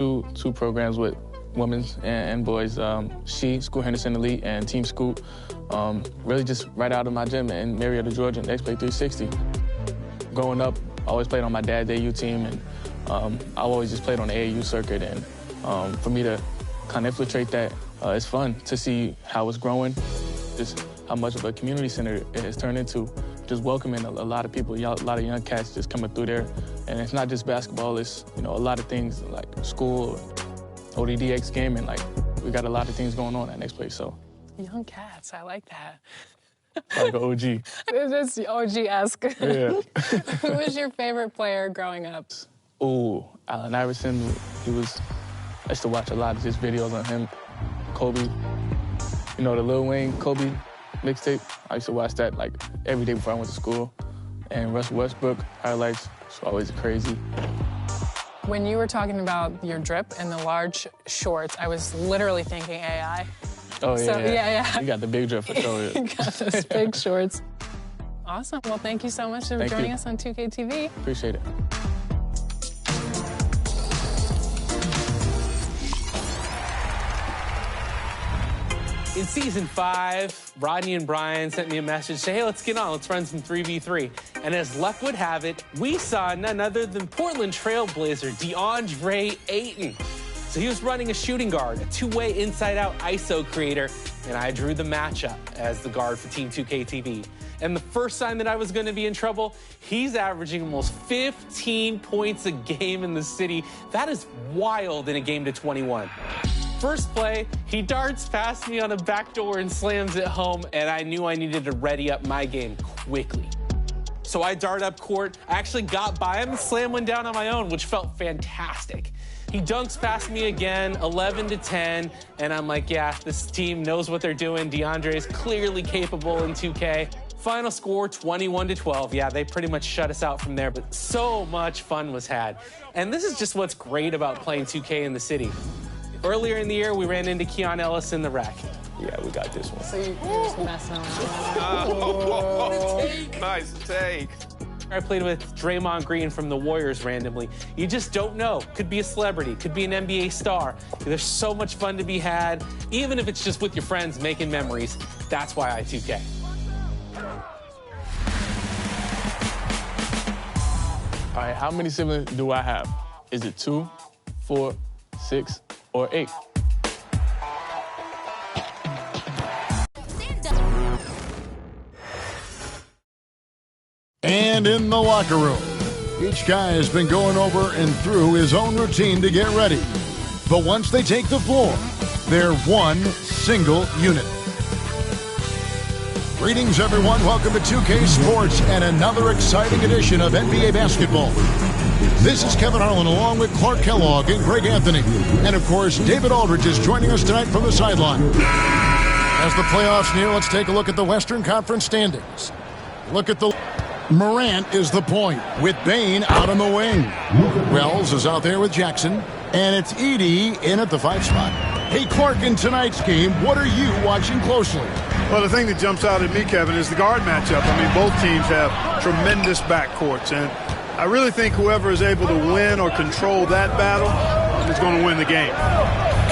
Two programs with women's and boys, School Henderson Elite and Team Scoop, really just right out of my gym in Marietta, Georgia, and X-Play 360. Growing up, I always played on my dad's AU team, and I always just played on the AAU circuit, and for me to kind of infiltrate that, it's fun to see how it's growing, just how much of a community center it has turned into, just welcoming a lot of people, a lot of young cats just coming through there. And it's not just basketball, it's, a lot of things like school, ODDX gaming, like we got a lot of things going on at Next Place, so. Young cats, I like that. Like an OG. It's OG-esque. Yeah. Who was your favorite player growing up? Ooh, Allen Iverson, I used to watch a lot of his videos on him. Kobe, the Lil Wayne, Kobe mixtape. I used to watch that like every day before I went to school. And Russell Westbrook highlights, it's always crazy. When you were talking about your drip and the large shorts, I was literally thinking AI. Oh, yeah, so, yeah. You got the big drip for sure. You got those big shorts. Awesome. Well, thank you so much for joining us on 2K TV. Appreciate it. In season 5, Rodney and Brian sent me a message, say, hey, let's get on, let's run some 3v3. And as luck would have it, we saw none other than Portland Trailblazer DeAndre Ayton. So he was running a shooting guard, a two-way inside-out ISO creator, and I drew the matchup as the guard for Team 2K TV. And the first sign that I was going to be in trouble, he's averaging almost 15 points a game in the city. That is wild in a game to 21. First play, he darts past me on a backdoor and slams it home, and I knew I needed to ready up my game quickly. So I dart up court, I actually got by him and slammed one down on my own, which felt fantastic. He dunks past me again, 11-10, and I'm like, yeah, this team knows what they're doing. DeAndre is clearly capable in 2K. Final score, 21-12. Yeah, they pretty much shut us out from there, but so much fun was had. And this is just what's great about playing 2K in the city. Earlier in the year, we ran into Keon Ellis in the rack. Yeah, we got this one. So you're just messing around. Oh, nice take. I played with Draymond Green from the Warriors randomly. You just don't know. Could be a celebrity, could be an NBA star. There's so much fun to be had, even if it's just with your friends making memories. That's why I 2K. All right, how many siblings do I have? Is it 2, 4, 6, or 8? And in the locker room, each guy has been going over and through his own routine to get ready. But once they take the floor, they're one single unit. Greetings, everyone. Welcome to 2K Sports and another exciting edition of NBA basketball. This is Kevin Harlan along with Clark Kellogg and Greg Anthony. And, of course, David Aldridge is joining us tonight from the sideline. As the playoffs near, let's take a look at the Western Conference standings. Look at the... Morant is the point with Bain out on the wing. Wells is out there with Jackson. And it's Edey in at the 5 spot. Hey, Clark, in tonight's game, what are you watching closely? Well, the thing that jumps out at me, Kevin, is the guard matchup. I mean, both teams have tremendous backcourts, and I really think whoever is able to win or control that battle is going to win the game.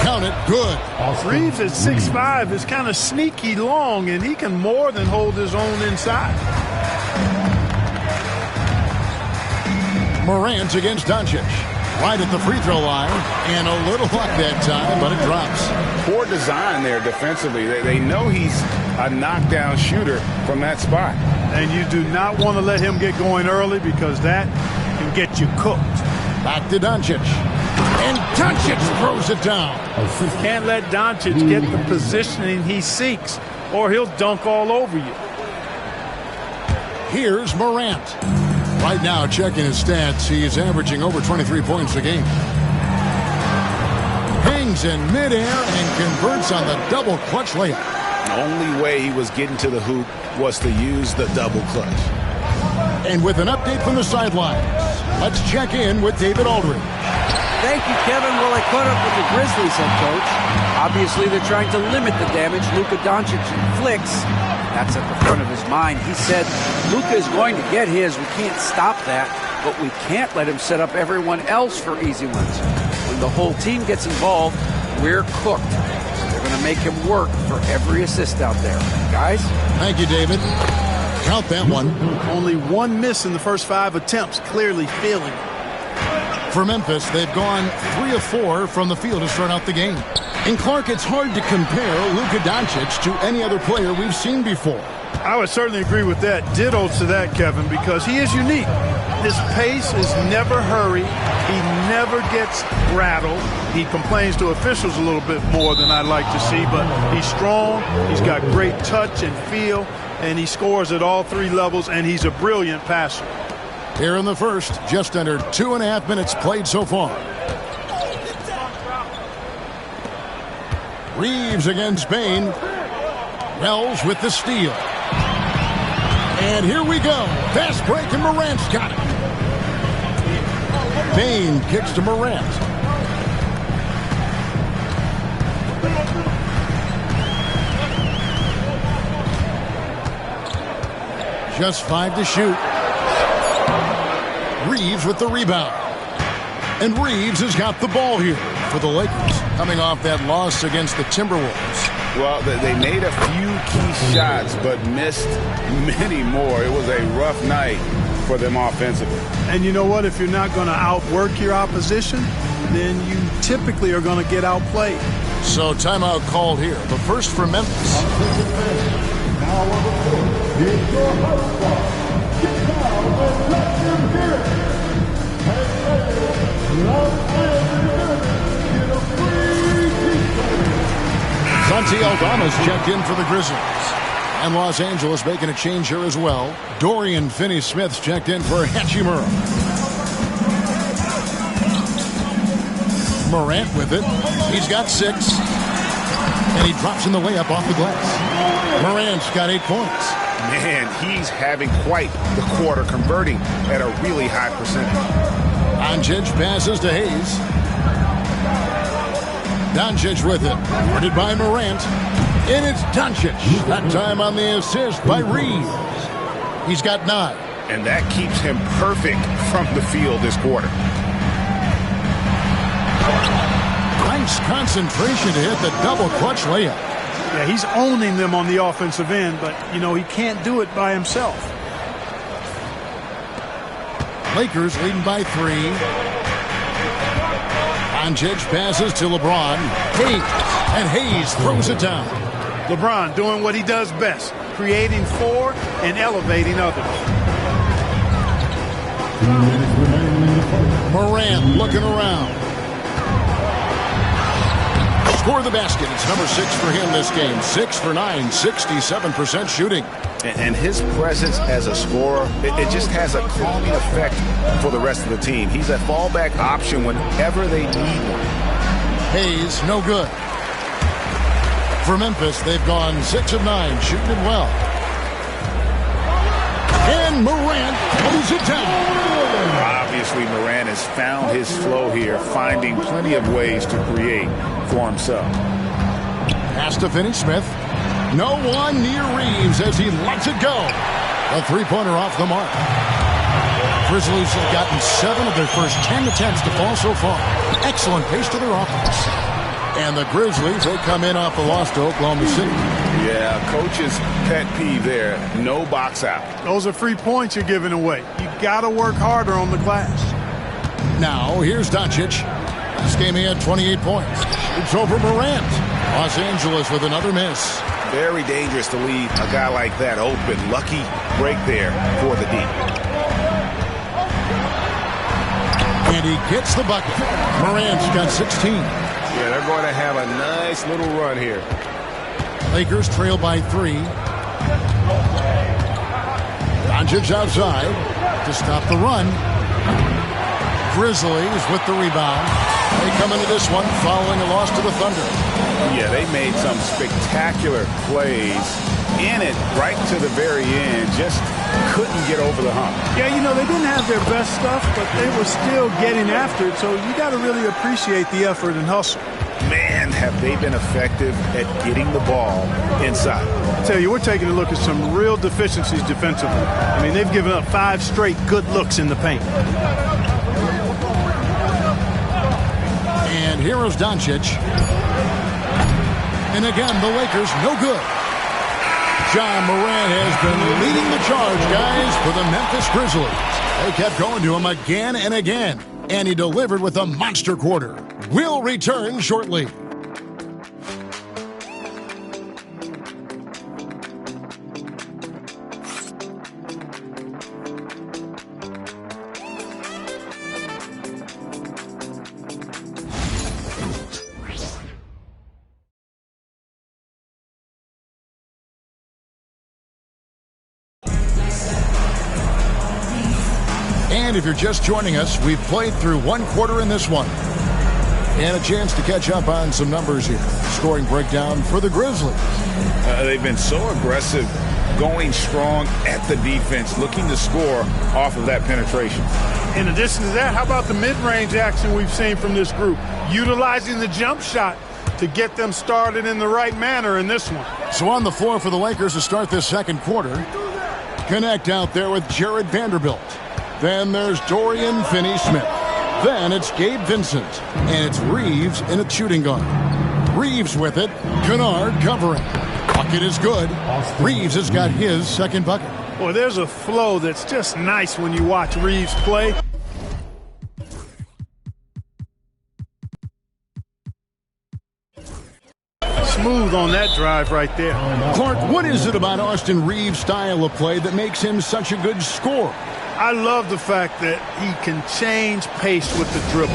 Count it, good. Reeves at 6'5" is kind of sneaky long, and he can more than hold his own inside. Morant against Doncic. Right at the free throw line, and a little luck that time, but it drops. Poor design there defensively. They know he's a knockdown shooter from that spot. And you do not want to let him get going early because that can get you cooked. Back to Doncic. And Doncic throws it down. Can't let Doncic get the positioning he seeks, or he'll dunk all over you. Here's Morant. Right now, checking his stats, he is averaging over 23 points a game. Hangs in midair and converts on the double clutch layup. The only way he was getting to the hoop was to use the double clutch. And with an update from the sidelines, let's check in with David Aldridge. Thank you, Kevin. Well, I caught up with the Grizzlies head coach. Obviously, they're trying to limit the damage Luka Doncic inflicts. That's at the front of his mind. He said, Luka is going to get his. We can't stop that, but we can't let him set up everyone else for easy ones. We when the whole team gets involved, we're cooked. They're going to make him work for every assist out there. Guys? Thank you, David. Count that one. Only one miss in the first 5 attempts, clearly failing it. For Memphis, they've gone 3 of 4 from the field to start out the game. And Clark, it's hard to compare Luka Doncic to any other player we've seen before. I would certainly agree with that. Ditto to that, Kevin, because he is unique. His pace is never hurried. He never gets rattled. He complains to officials a little bit more than I'd like to see, but he's strong. He's got great touch and feel, and he scores at all 3 levels, and he's a brilliant passer. Here in the first, just under 2.5 minutes played so far. Reeves against Bain. Wells with the steal. And here we go. Fast break, and Morant's got it. Bain kicks to Morant. Just 5 to shoot. Reeves with the rebound. And Reeves has got the ball here for the Lakers, coming off that loss against the Timberwolves. Well, they made a few key shots, but missed many more. It was a rough night for them offensively. And you know what? If you're not going to outwork your opposition, then you typically are going to get outplayed. So timeout called here. The first for Memphis. Santi Aldama's checked in for the Grizzlies. And Los Angeles making a change here as well. Dorian Finney-Smith's checked in for Hachimura. Morant with it. He's got 6. And he drops in the layup off the glass. Morant's got 8 points. Man, he's having quite the quarter, converting at a really high percentage. Doncic passes to Hayes. Doncic with it. Guarded by Morant. And it's Doncic. That time on the assist by Reeves. He's got 9. And that keeps him perfect from the field this quarter. Nice concentration to hit the double clutch layup. Yeah, he's owning them on the offensive end, but, you know, he can't do it by himself. Lakers leading by 3. Doncic passes to LeBron. Hayes. And Hayes throws it down. LeBron doing what he does best, creating for and elevating others. Morant looking around. Score the basket. It's number 6 for him this game. 6 for 9, 67% shooting. And his presence as a scorer, it just has a calming effect for the rest of the team. He's a fallback option whenever they need one. Hayes, no good. For Memphis, they've gone 6 of 9, shooting it well. And Morant pulls it down. Obviously, Morant has found his flow here, finding plenty of ways to create for himself. Pass to Finney-Smith. No one near Reeves as he lets it go. A 3-pointer off the mark. Grizzlies have gotten 7 of their first 10 attempts to fall so far. Excellent pace to their offense. And the Grizzlies, they come in off the loss to Oklahoma City. Yeah, coach's pet peeve there. No box out. Those are free points you're giving away. You got to work harder on the glass. Now, here's Doncic. Last game he had 28 points. It's over Morant. Los Angeles with another miss. Very dangerous to leave a guy like that open. Lucky break there for the D. And he gets the bucket. Morant's got 16. Yeah, they're going to have a nice little run here. Lakers trail by 3. Doncic outside to stop the run. Grizzlies with the rebound. They come into this one following a loss to the Thunder. Yeah, they made some spectacular plays in it right to the very end. Just couldn't get over the hump. Yeah, you know, they didn't have their best stuff, but they were still getting after it. So you got to really appreciate the effort and hustle. Man, have they been effective at getting the ball inside. I tell you, we're taking a look at some real deficiencies defensively. I mean, they've given up 5 straight good looks in the paint. And here is Doncic. And again, the Lakers no good. Ja Morant has been leading the charge, guys, for the Memphis Grizzlies. They kept going to him again and again, and he delivered with a monster quarter. We'll return shortly. And if you're just joining us, we've played through one quarter in this one. And a chance to catch up on some numbers here. Scoring breakdown for the Grizzlies. They've been so aggressive, going strong at the defense, looking to score off of that penetration. In addition to that, how about the mid-range action we've seen from this group? Utilizing the jump shot to get them started in the right manner in this one. So on the floor for the Lakers to start this second quarter. Connect out there with Jared Vanderbilt. Then there's Dorian Finney-Smith. Then it's Gabe Vincent. And it's Reeves in a shooting guard. Reeves with it. Kennard covering. Bucket is good. Reeves has got his second bucket. Well, there's a flow that's just nice when you watch Reeves play. Smooth on that drive right there. Clark, what is it about Austin Reeves' style of play that makes him such a good scorer? I love the fact that he can change pace with the dribble.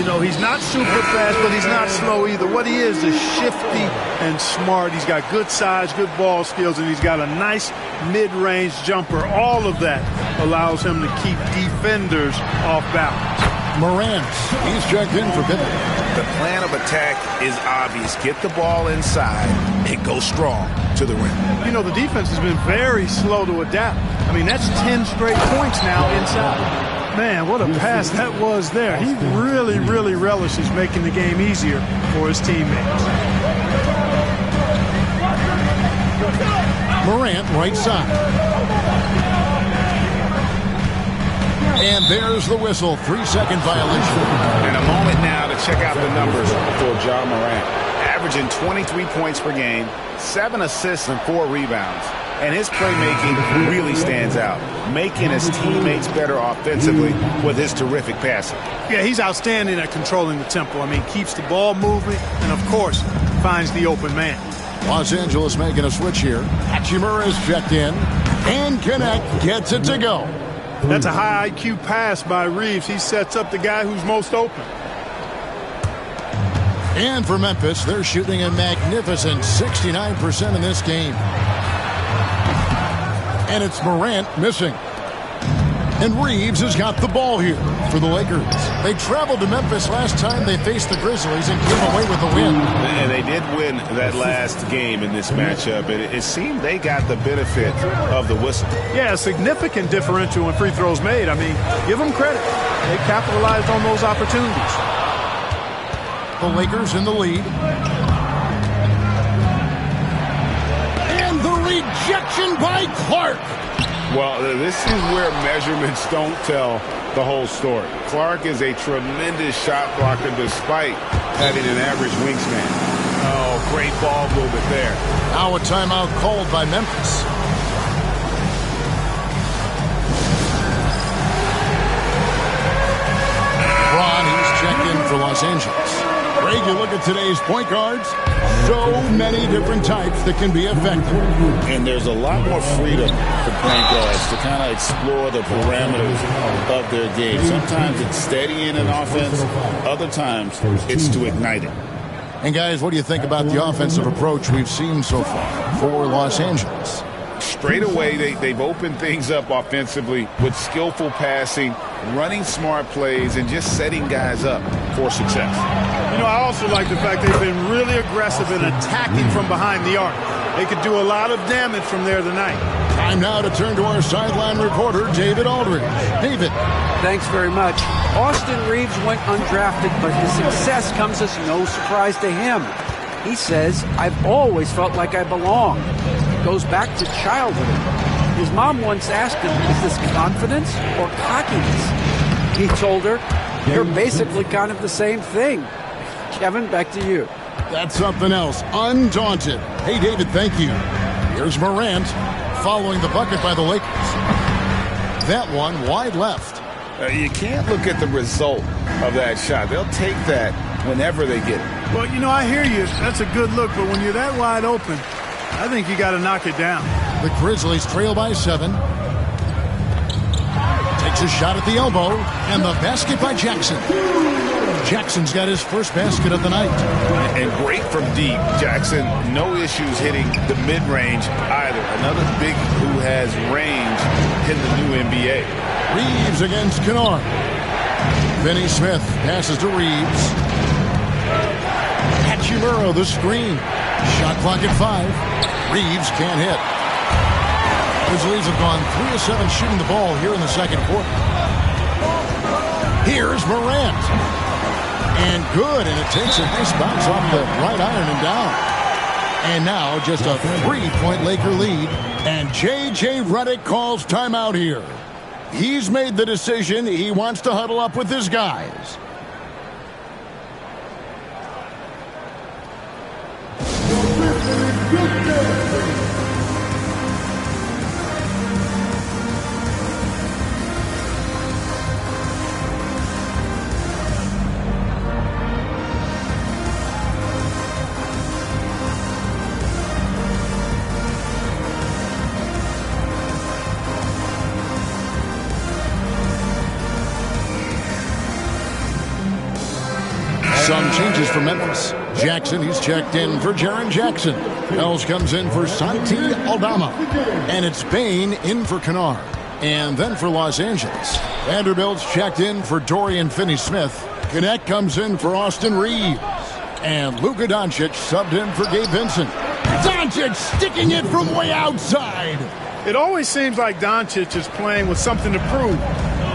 You know, he's not super fast, but he's not slow either. What he is shifty and smart. He's got good size, good ball skills, and he's got a nice mid-range jumper. All of that allows him to keep defenders off balance. Morant, he's checked in for Pippen. The plan of attack is obvious. Get the ball inside and go strong to the rim. You know, the defense has been very slow to adapt. I mean, that's 10 straight points now inside. Man, what a pass that was there. He really, really relishes making the game easier for his teammates. Morant, right side. And there's the whistle. 3-second violation. And a moment now to check out the numbers for Ja Morant. Averaging 23 points per game, 7 assists and 4 rebounds. And his playmaking really stands out, making his teammates better offensively with his terrific passing. Yeah, he's outstanding at controlling the tempo. I mean, keeps the ball moving and, of course, finds the open man. Los Angeles making a switch here. Hachimura is checked in. And Connect gets it to go. That's a high IQ pass by Reeves. He sets up the guy who's most open. And for Memphis, they're shooting a magnificent 69% in this game. And it's Morant missing. And Reeves has got the ball here for the Lakers. They traveled to Memphis last time they faced the Grizzlies and came away with a win. And they did win that last game in this matchup. And it seemed they got the benefit of the whistle. Yeah, a significant differential in free throws made. I mean, give them credit. They capitalized on those opportunities. The Lakers in the lead. And the rejection by Clark. Well, this is where measurements don't tell the whole story. Clark is a tremendous shot blocker despite having an average wingspan. Oh, great ball movement there. Now a timeout called by Memphis. Ron, he's checked in for Los Angeles. Greg, you look at today's point guards, so many different types that can be effective. And there's a lot more freedom for point guards to kind of explore the parameters of their game. Sometimes it's steadying an offense. Other times it's to ignite it. And guys, what do you think about the offensive approach we've seen so far for Los Angeles? Straight away, they've opened things up offensively with skillful passing, running smart plays, and just setting guys up for success. You know, I also like the fact they've been really aggressive in attacking from behind the arc. They could do a lot of damage from there tonight. Time now to turn to our sideline reporter, David Aldridge. David. Thanks very much. Austin Reeves went undrafted, but his success comes as no surprise to him. He says, I've always felt like I belong. It goes back to childhood. His mom once asked him, is this confidence or cockiness? He told her, you're basically kind of the same thing. Kevin, back to you. That's something else. Undaunted. Hey, David, thank you. Here's Morant following the bucket by the Lakers. That one wide left. You can't look at the result of that shot. They'll take that whenever they get it. Well, you know, I hear you. That's a good look, but when you're that wide open, I think you got to knock it down. The Grizzlies trail by 7. Takes a shot at the elbow, and the basket by Jackson. Jackson's got his first basket of the night. And great from deep. Jackson, no issues hitting the mid-range either. Another big who has range in the new NBA. Reeves against Kennard. Finney Smith passes to Reeves. Hachimura, the screen. Shot clock at 5. Reeves can't hit. Grizzlies have gone 3 of 7 shooting the ball here in the second quarter. Here's Morant. And good, and it takes a nice bounce off the right iron and down. And now just a 3-point Laker lead. And J.J. Redick calls timeout here. He's made the decision. He wants to huddle up with his guys. Some changes for Memphis. Jackson, he's checked in for Jaren Jackson. Wells comes in for Santi Aldama. And it's Bain in for Kennard. And then for Los Angeles, Vanderbilt's checked in for Dorian Finney-Smith. Connect comes in for Austin Reeves. And Luka Doncic subbed in for Gabe Vincent. Doncic sticking it from way outside. It always seems like Doncic is playing with something to prove.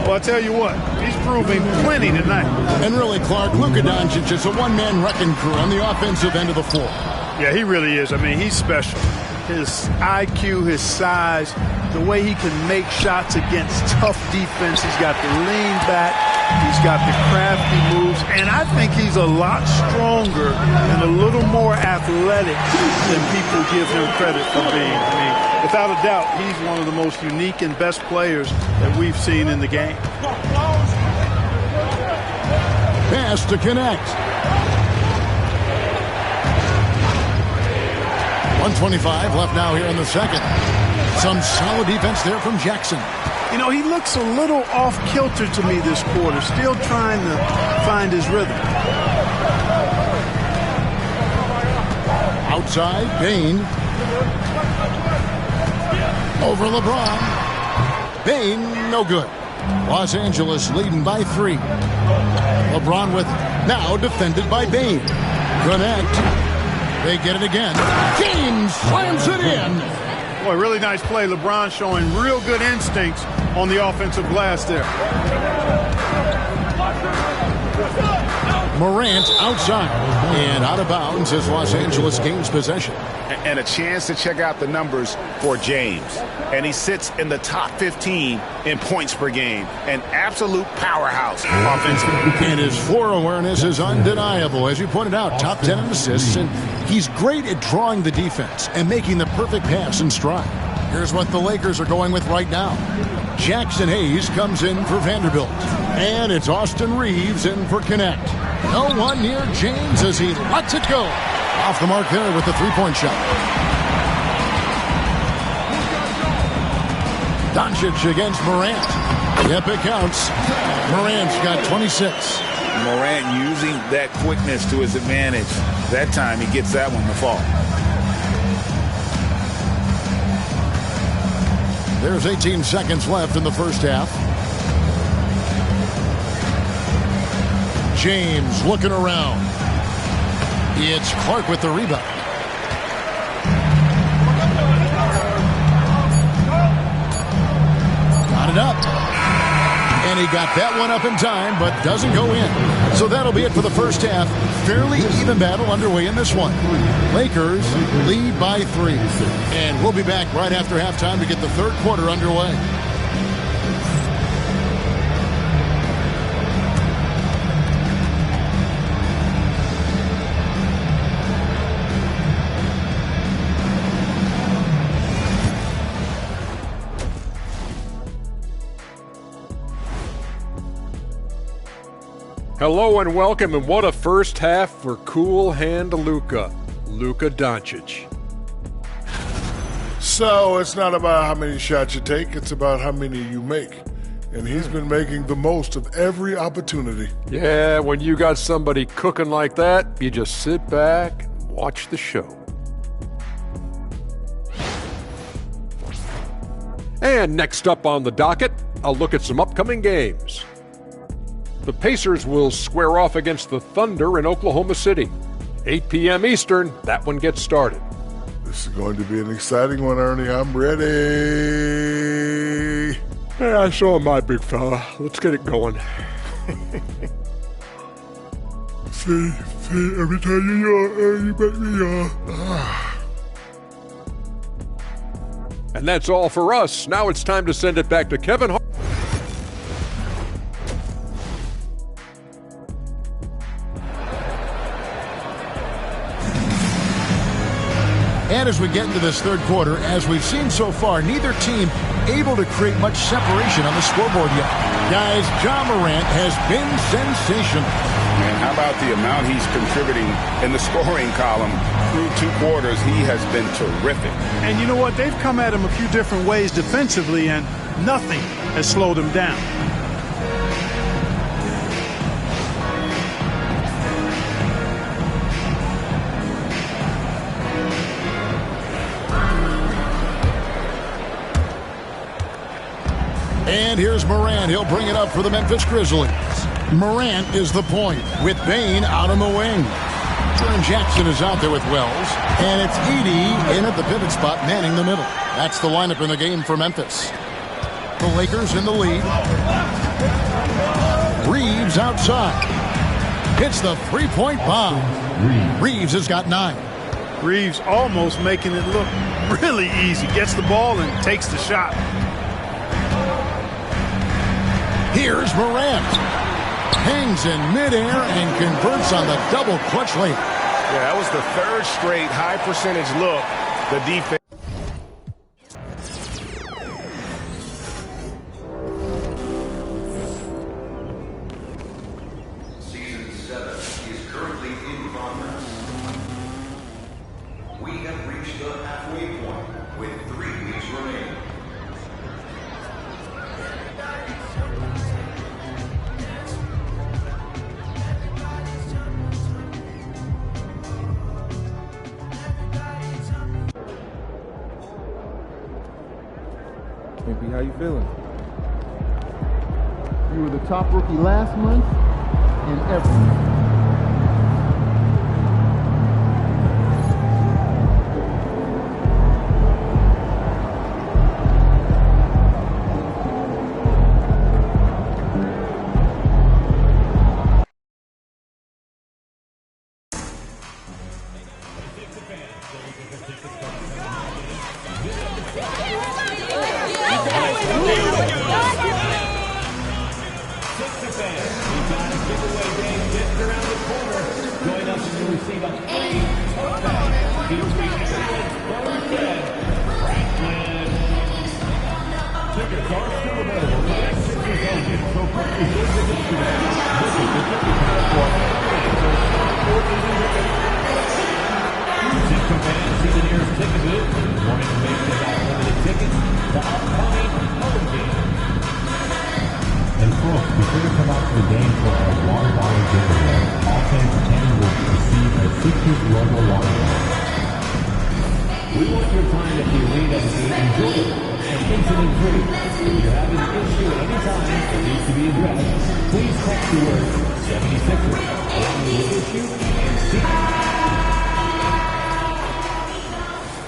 Well, I'll tell you what, he's proving plenty tonight. And really, Clark, Luka Doncic is a one-man wrecking crew on the offensive end of the floor. Yeah, he really is. I mean, he's special. His IQ, his size, the way he can make shots against tough defense. He's got the lean back. He's got the crafty moves. And I think he's a lot stronger and a little more athletic than people give him credit for being. I mean, without a doubt, he's one of the most unique and best players that we've seen in the game. Pass to connect. 1:25 left now here in the second. Some solid defense there from Jackson. You know, he looks a little off-kilter to me this quarter, still trying to find his rhythm. Outside, Bain. Over LeBron. Bain, no good. Los Angeles leading by 3. LeBron with now defended by Bain. Connect. They get it again. James slams it in. Boy, really nice play. LeBron showing real good instincts on the offensive glass there. Morant outside and out of bounds as Los Angeles gains possession. And a chance to check out the numbers for James. And he sits in the top 15 in points per game. An absolute powerhouse offensively. And his floor awareness is undeniable. As you pointed out, top 10 in assists. And he's great at drawing the defense and making the perfect pass in stride. Here's what the Lakers are going with right now. Jackson Hayes comes in for Vanderbilt. And it's Austin Reeves in for Connect. No one near James as he lets it go. Off the mark there with the three-point shot. Doncic against Morant. Yep, it counts. Morant's got 26. Morant using that quickness to his advantage. That time he gets that one to fall. There's 18 seconds left in the first half. James looking around. It's Clark with the rebound. Got it up. And he got that one up in time, but doesn't go in. So that'll be it for the first half. Fairly even battle underway in this one. Lakers lead by 3. And we'll be back right after halftime to get the third quarter underway. Hello and welcome, and what a first half for cool hand Luka Doncic. So it's not about how many shots you take, it's about how many you make. And he's been making the most of every opportunity. Yeah, when you got somebody cooking like that, you just sit back and watch the show. And next up on the docket, I'll look at some upcoming games. The Pacers will square off against the Thunder in Oklahoma City. 8 p.m. Eastern, that one gets started. This is going to be an exciting one, Ernie. I'm ready. Yeah, so am I, big fella. Let's get it going. See, every time you yawn, you make me yawn. And that's all for us. Now it's time to send it back to Kevin Hart. And as we get into this third quarter, as we've seen so far, neither team able to create much separation on the scoreboard yet. Guys, Ja Morant has been sensational. And how about the amount he's contributing in the scoring column through 2 quarters? He has been terrific. And you know what? They've come at him a few different ways defensively, and nothing has slowed him down. And here's Morant. He'll bring it up for the Memphis Grizzlies. Morant is the point with Bane out on the wing. Jaren Jackson is out there with Wells. And it's Edey in at the pivot spot, manning the middle. That's the lineup in the game for Memphis. The Lakers in the lead. Reeves outside. Hits the three-point bomb. Reeves has got 9. Reeves almost making it look really easy. Gets the ball and takes the shot. Here's Morant. Hangs in midair and converts on the double clutch layup. Yeah, that was the 3rd straight high percentage look. The defense. Season 7 is currently in progress. We have reached the halfway point with 3 weeks remaining. Maybe how you feeling? You were the top rookie last month and every month.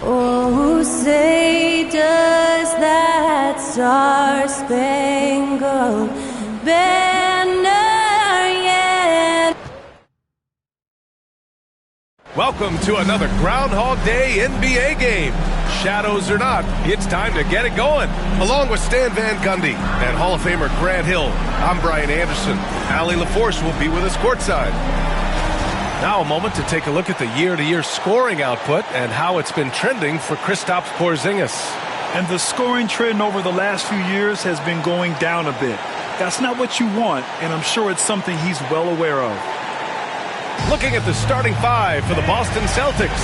Oh, say does that star-spangled banner yet? Welcome to another Groundhog Day NBA game. Shadows or not, it's time to get it going. Along with Stan Van Gundy and Hall of Famer Grant Hill, I'm Brian Anderson. Allie LaForce will be with us courtside. Now a moment to take a look at the year-to-year scoring output and how it's been trending for Kristaps Porzingis. And the scoring trend over the last few years has been going down a bit. That's not what you want, and I'm sure it's something he's well aware of. Looking at the starting five for the Boston Celtics.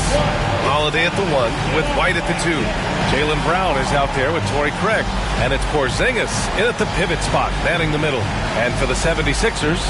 Holiday at the 1 with White at the 2. Jaylen Brown is out there with Torrey Craig. And it's Porzingis in at the pivot spot, manning the middle. And for the 76ers,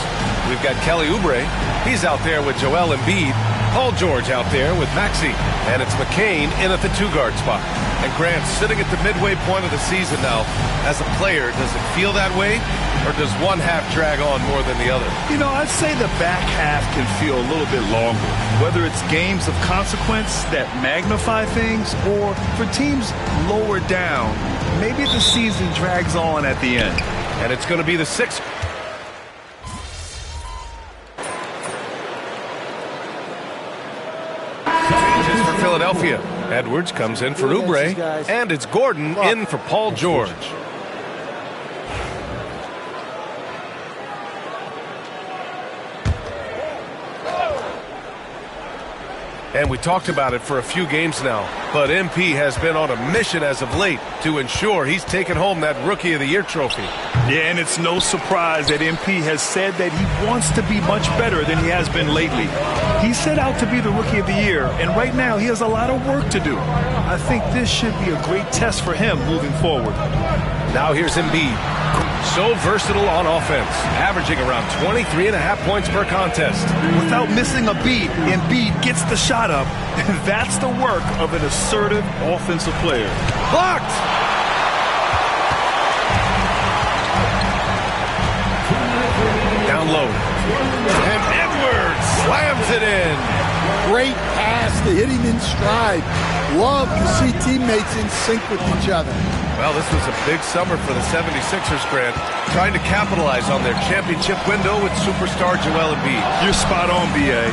we've got Kelly Oubre. He's out there with Joel Embiid. Paul George out there with Maxey. And it's McCain in at the 2-guard spot. And Grant, sitting at the midway point of the season now, as a player, does it feel that way? Or does one half drag on more than the other? You know, I'd say the back half can feel a little bit longer. Whether it's games of consequence that magnify things, or for teams lower down, maybe the season drags on at the end. And it's going to be the Sixers. Changes for Philadelphia. Edwards comes in for Oubre, and it's Gordon in for Paul George. And we talked about it for a few games now, but MP has been on a mission as of late to ensure he's taken home that Rookie of the Year trophy. Yeah, and it's no surprise that MP has said that he wants to be much better than he has been lately. He set out to be the Rookie of the Year, and right now he has a lot of work to do. I think this should be a great test for him moving forward. Now here's Embiid. So versatile on offense, averaging around 23.5 points per contest. Without missing a beat, Embiid gets the shot up, and that's the work of an assertive offensive player. Blocked! Down low. And Edwards slams it in. Great pass to hit him in stride. Love to see teammates in sync with each other. Well, this was a big summer for the 76ers, Grant, trying to capitalize on their championship window with superstar Joel Embiid. You're spot on, B.A.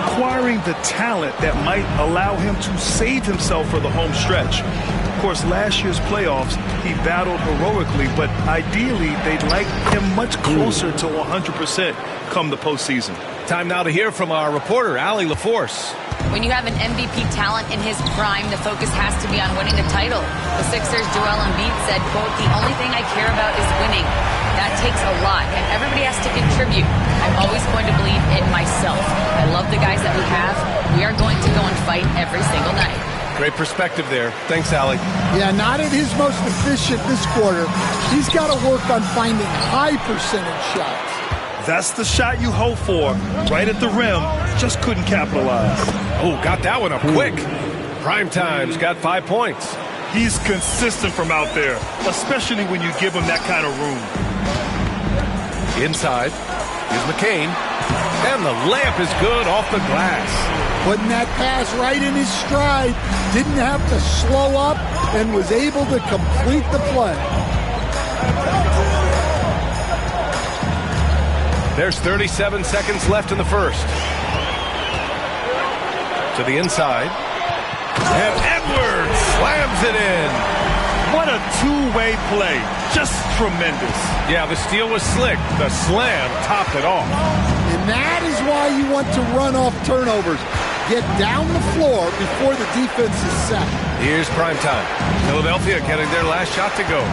Acquiring the talent that might allow him to save himself for the home stretch. Of course, last year's playoffs, he battled heroically, but ideally, they'd like him much closer to 100% come the postseason. Time now to hear from our reporter, Allie LaForce. When you have an MVP talent in his prime, the focus has to be on winning the title. The Sixers' Joel Embiid said, quote, "The only thing I care about is winning. That takes a lot, and everybody has to contribute. I'm always going to believe in myself. I love the guys that we have. We are going to go and fight every single night." Great perspective there. Thanks, Allie. Yeah, not at his most efficient this quarter. He's got to work on finding high percentage shots. That's the shot you hope for. Right at the rim, just couldn't capitalize. Oh, got that one up quick. Prime Time's got 5 points. He's consistent from out there, especially when you give him that kind of room. Inside is McCain, and the layup is good off the glass. Putting that pass right in his stride, didn't have to slow up, and was able to complete the play. There's 37 seconds left in the first. To the inside. And Edwards slams it in. What a two-way play. Just tremendous. Yeah, the steal was slick. The slam topped it off. And that is why you want to run off turnovers. Get down the floor before the defense is set. Here's prime time. Philadelphia getting their last shot to go.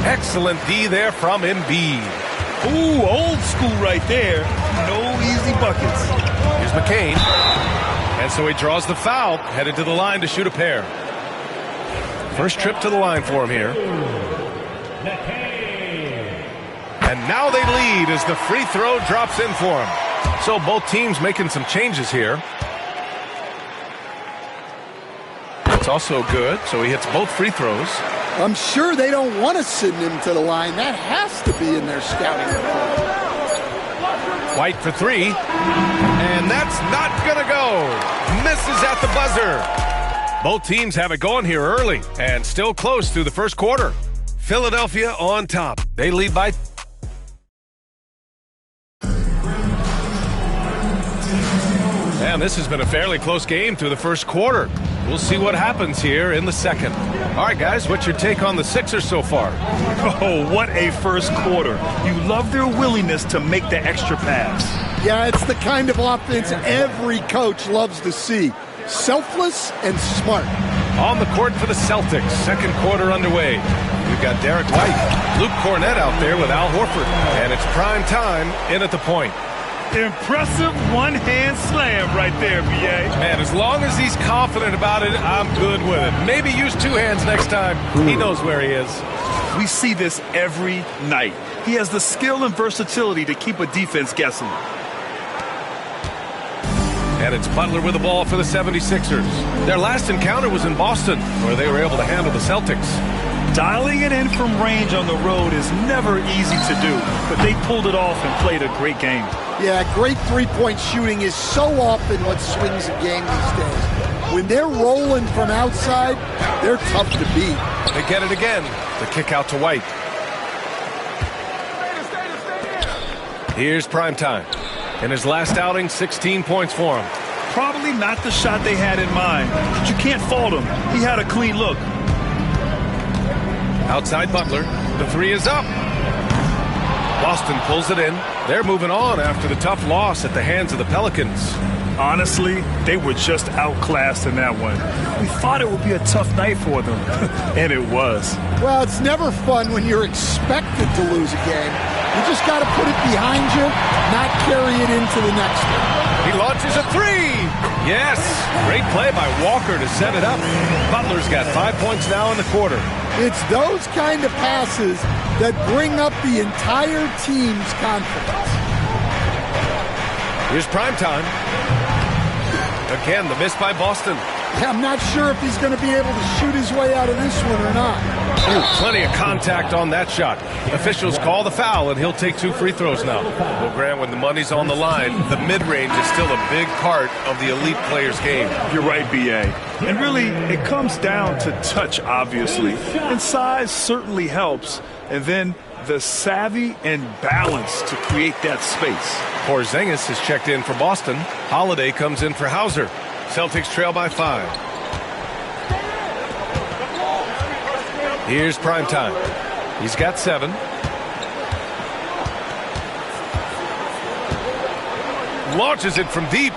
Excellent D there from Embiid. Ooh, old school right there. No easy buckets. Here's McCain. And so he draws the foul, headed to the line to shoot a pair. First trip to the line for him here. And now they lead as the free throw drops in for him. So both teams making some changes here. It's also good, so he hits both free throws. I'm sure they don't want to send him to the line. That has to be in their scouting report. White for three. And that's not going to go. Misses at the buzzer. Both teams have it going here early and still close through the first quarter. Philadelphia on top. They lead by... And this has been a fairly close game through the first quarter. We'll see what happens here in the second. All right, guys, what's your take on the Sixers so far? Oh, what a first quarter. You love their willingness to make the extra pass. Yeah, it's the kind of offense every coach loves to see. Selfless and smart. On the court for the Celtics, second quarter underway. We've we've got Derek White. Luke Cornett out there with Al Horford. And it's prime time in at the point. Impressive one-hand slam right there, B.A. Man, as long as he's confident about it, I'm good with it. Maybe use two hands next time. He knows where he is. We see this every night. He has the skill and versatility to keep a defense guessing. And it's Butler with the ball for the 76ers. Their last encounter was in Boston, where they were able to handle the Celtics. Dialing it in from range on the road is never easy to do, but they pulled it off and played a great game. Yeah, great three-point shooting is so often what swings a game these days. When they're rolling from outside, they're tough to beat. They get it again. The kick out to White. Here's primetime. In his last outing, 16 points for him. Probably not the shot they had in mind, but you can't fault him. He had a clean look. Outside Butler. The three is up. Boston pulls it in. They're moving on after the tough loss at the hands of the Pelicans. Honestly, they were just outclassed in that one. We thought it would be a tough night for them, and it was. Well, it's never fun when you're expected to lose a game. You just got to put it behind you, not carry it into the next one. He launches a three. Yes. Great play by Walker to set it up. Butler's got 5 points now in the quarter. It's those kind of passes that bring up the entire team's confidence. Here's primetime. Again, the miss by Boston. Yeah, I'm not sure if he's going to be able to shoot his way out of this one or not. Ooh, plenty of contact on that shot. Officials call the foul, and he'll take 2 free throws now. Well, Grant, when the money's on the line, the mid-range is still a big part of the elite player's game. You're right, B.A. And really, it comes down to touch, obviously. And size certainly helps. And then the savvy and balance to create that space. Porzingis has checked in for Boston. Holiday comes in for Hauser. Celtics trail by 5. Here's primetime. He's got 7. Launches it from deep.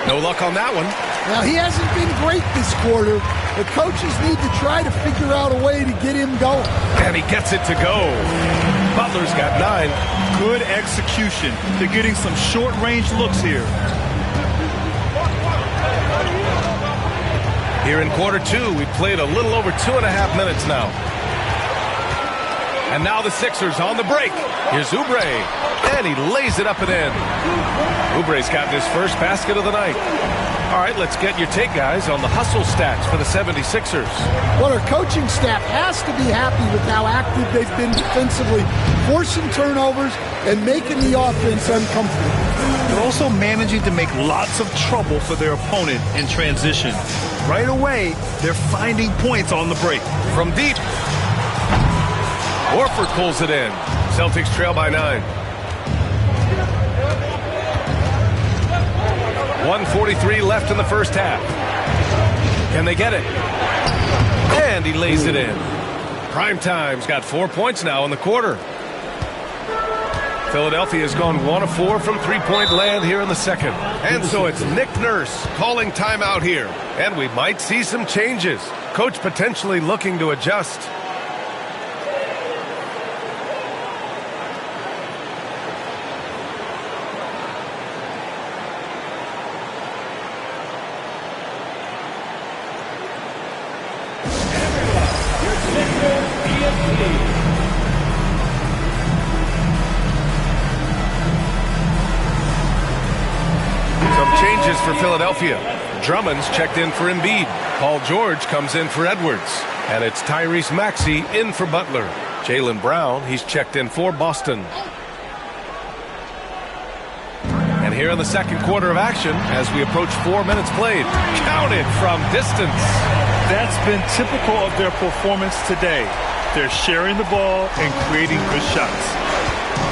No luck on that one. Now, he hasn't been great this quarter. The coaches need to try to figure out a way to get him going. And he gets it to go. Butler's got 9. Good execution. They're getting some short-range looks here. Here in quarter 2, we've played a little over 2.5 minutes now. And now the Sixers on the break. Here's Oubre. And he lays it up and in. Oubre's gotten his first basket of the night. All right, let's get your take, guys, on the hustle stats for the 76ers. Well, our coaching staff has to be happy with how active they've been defensively, forcing turnovers and making the offense uncomfortable. They're also managing to make lots of trouble for their opponent in transition. Right away, they're finding points on the break. From deep. Horford pulls it in. Celtics trail by 9. 1:43 left in the first half. Can they get it? And he lays it in. Primetime's got 4 points now in the quarter. Philadelphia's gone 1 of 4 from three-point land here in the second. And so it's Nick Nurse calling timeout here. And we might see some changes. Coach potentially looking to adjust. For Philadelphia. Drummond's checked in for Embiid. Paul George comes in for Edwards. And it's Tyrese Maxey in for Butler. Jaylen Brown, he's checked in for Boston. And here in the second quarter of action, as we approach 4 minutes played, counted from distance. That's been typical of their performance today. They're sharing the ball and creating good shots.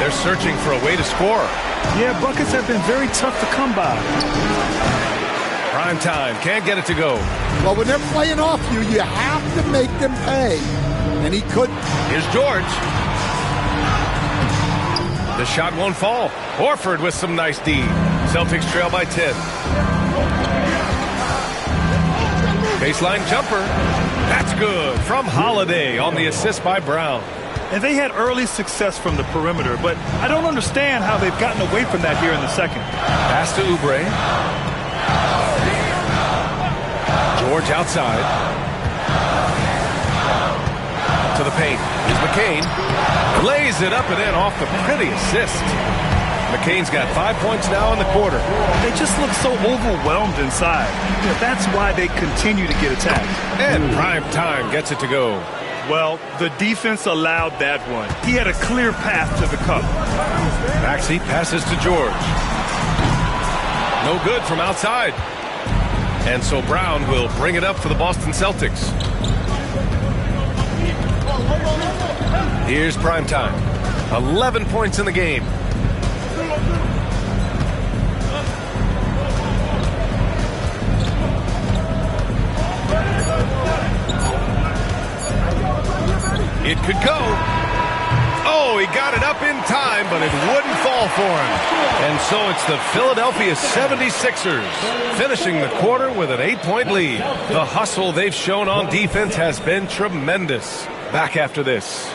They're searching for a way to score. Yeah, buckets have been very tough to come by. Prime time, can't get it to go. Well, when they're playing off you, you have to make them pay. And he couldn't. Here's George. The shot won't fall. Horford with some nice D. Celtics trail by 10. Baseline jumper. That's good from Holiday on the assist by Brown. And they had early success from the perimeter, but I don't understand how they've gotten away from that here in the second. Pass to Oubre. George outside. To the paint. Here's McCain. Lays it up and in off the pretty assist. McCain's got 5 points now in the quarter. They just look so overwhelmed inside. That's why they continue to get attacked. And Prime Time gets it to go. Well, the defense allowed that one. He had a clear path to the cup. Maxey passes to George. No good from outside. And so Brown will bring it up for the Boston Celtics. Here's Prime Time. 11 points in the game. It could go. Oh, he got it up in time, but it wouldn't fall for him. And so it's the Philadelphia 76ers finishing the quarter with an 8-point lead. The hustle they've shown on defense has been tremendous. Back after this.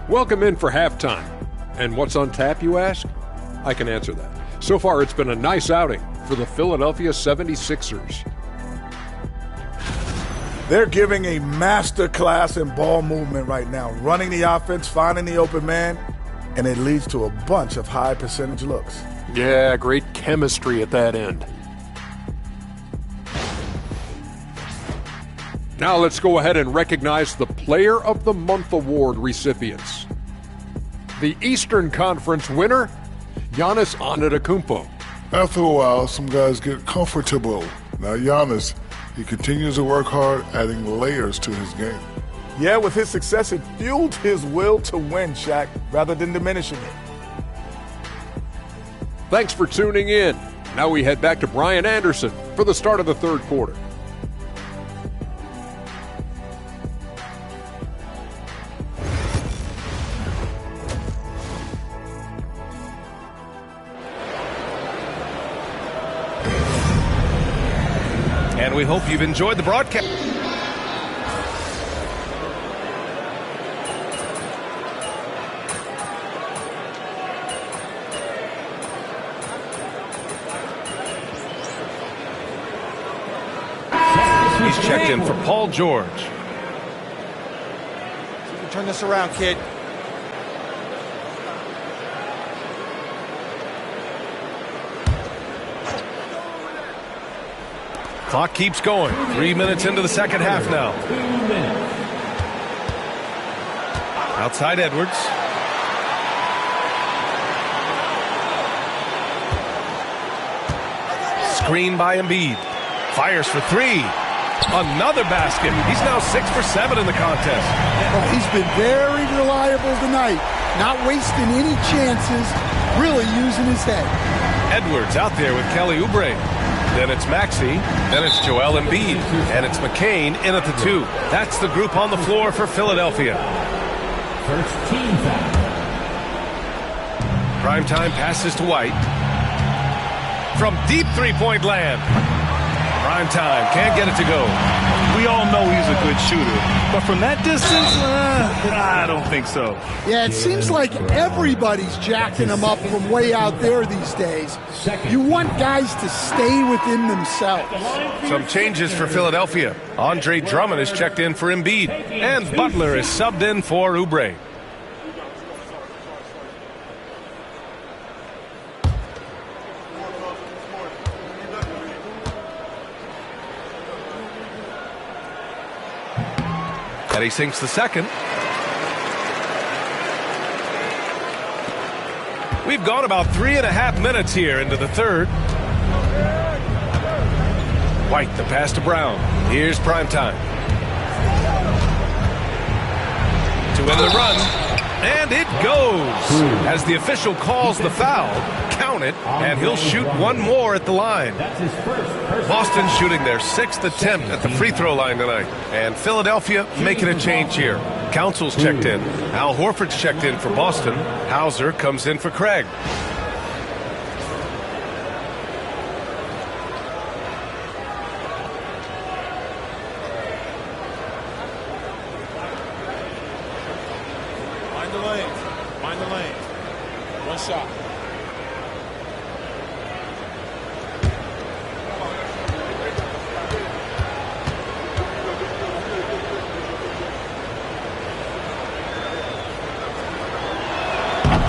Welcome in for halftime. And what's on tap, you ask? I can answer that. So far, it's been a nice outing for the Philadelphia 76ers. They're giving a master class in ball movement right now, running the offense, finding the open man, and it leads to a bunch of high percentage looks. Yeah, great chemistry at that end. Now let's go ahead and recognize the Player of the Month Award recipients. The Eastern Conference winner, Giannis Antetokounmpo. After a while, some guys get comfortable. Now Giannis, he continues to work hard, adding layers to his game. Yeah, with his success, it fueled his will to win, Shaq, rather than diminishing it. Thanks for tuning in. Now we head back to Brian Anderson for the start of the third quarter. And we hope you've enjoyed the broadcast. He's checked in for Paul George. You can turn this around, kid. Clock keeps going. 3 minutes into the second half now. 2 minutes. Outside Edwards. Screen by Embiid. Fires for three. Another basket. He's now 6 for 7 in the contest. Oh, he's been very reliable tonight. Not wasting any chances. Really using his head. Edwards out there with Kelly Oubre. Then it's Maxey, then it's Joel Embiid, and it's McCain in at the 2. That's the group on the floor for Philadelphia. First team foul. Primetime passes to White. From deep three-point land. Primetime can't get it to go. We all know he's a good shooter, but from that distance, I don't think so. Yeah, it seems like everybody's jacking him up from way out there these days. You want guys to stay within themselves. Some changes for Philadelphia. Andre Drummond is checked in for Embiid, and Butler is subbed in for Oubre. And he sinks the second. We've gone about 3.5 minutes here into the third. White, the pass to Brown. Here's Primetime. To end the run. And it goes. As the official calls the foul, count it, and he'll shoot one more at the line. Boston shooting their 6th attempt at the free throw line tonight. And Philadelphia making a change here. Council's checked in. Al Horford's checked in for Boston. Hauser comes in for Craig. Find the lane. One shot.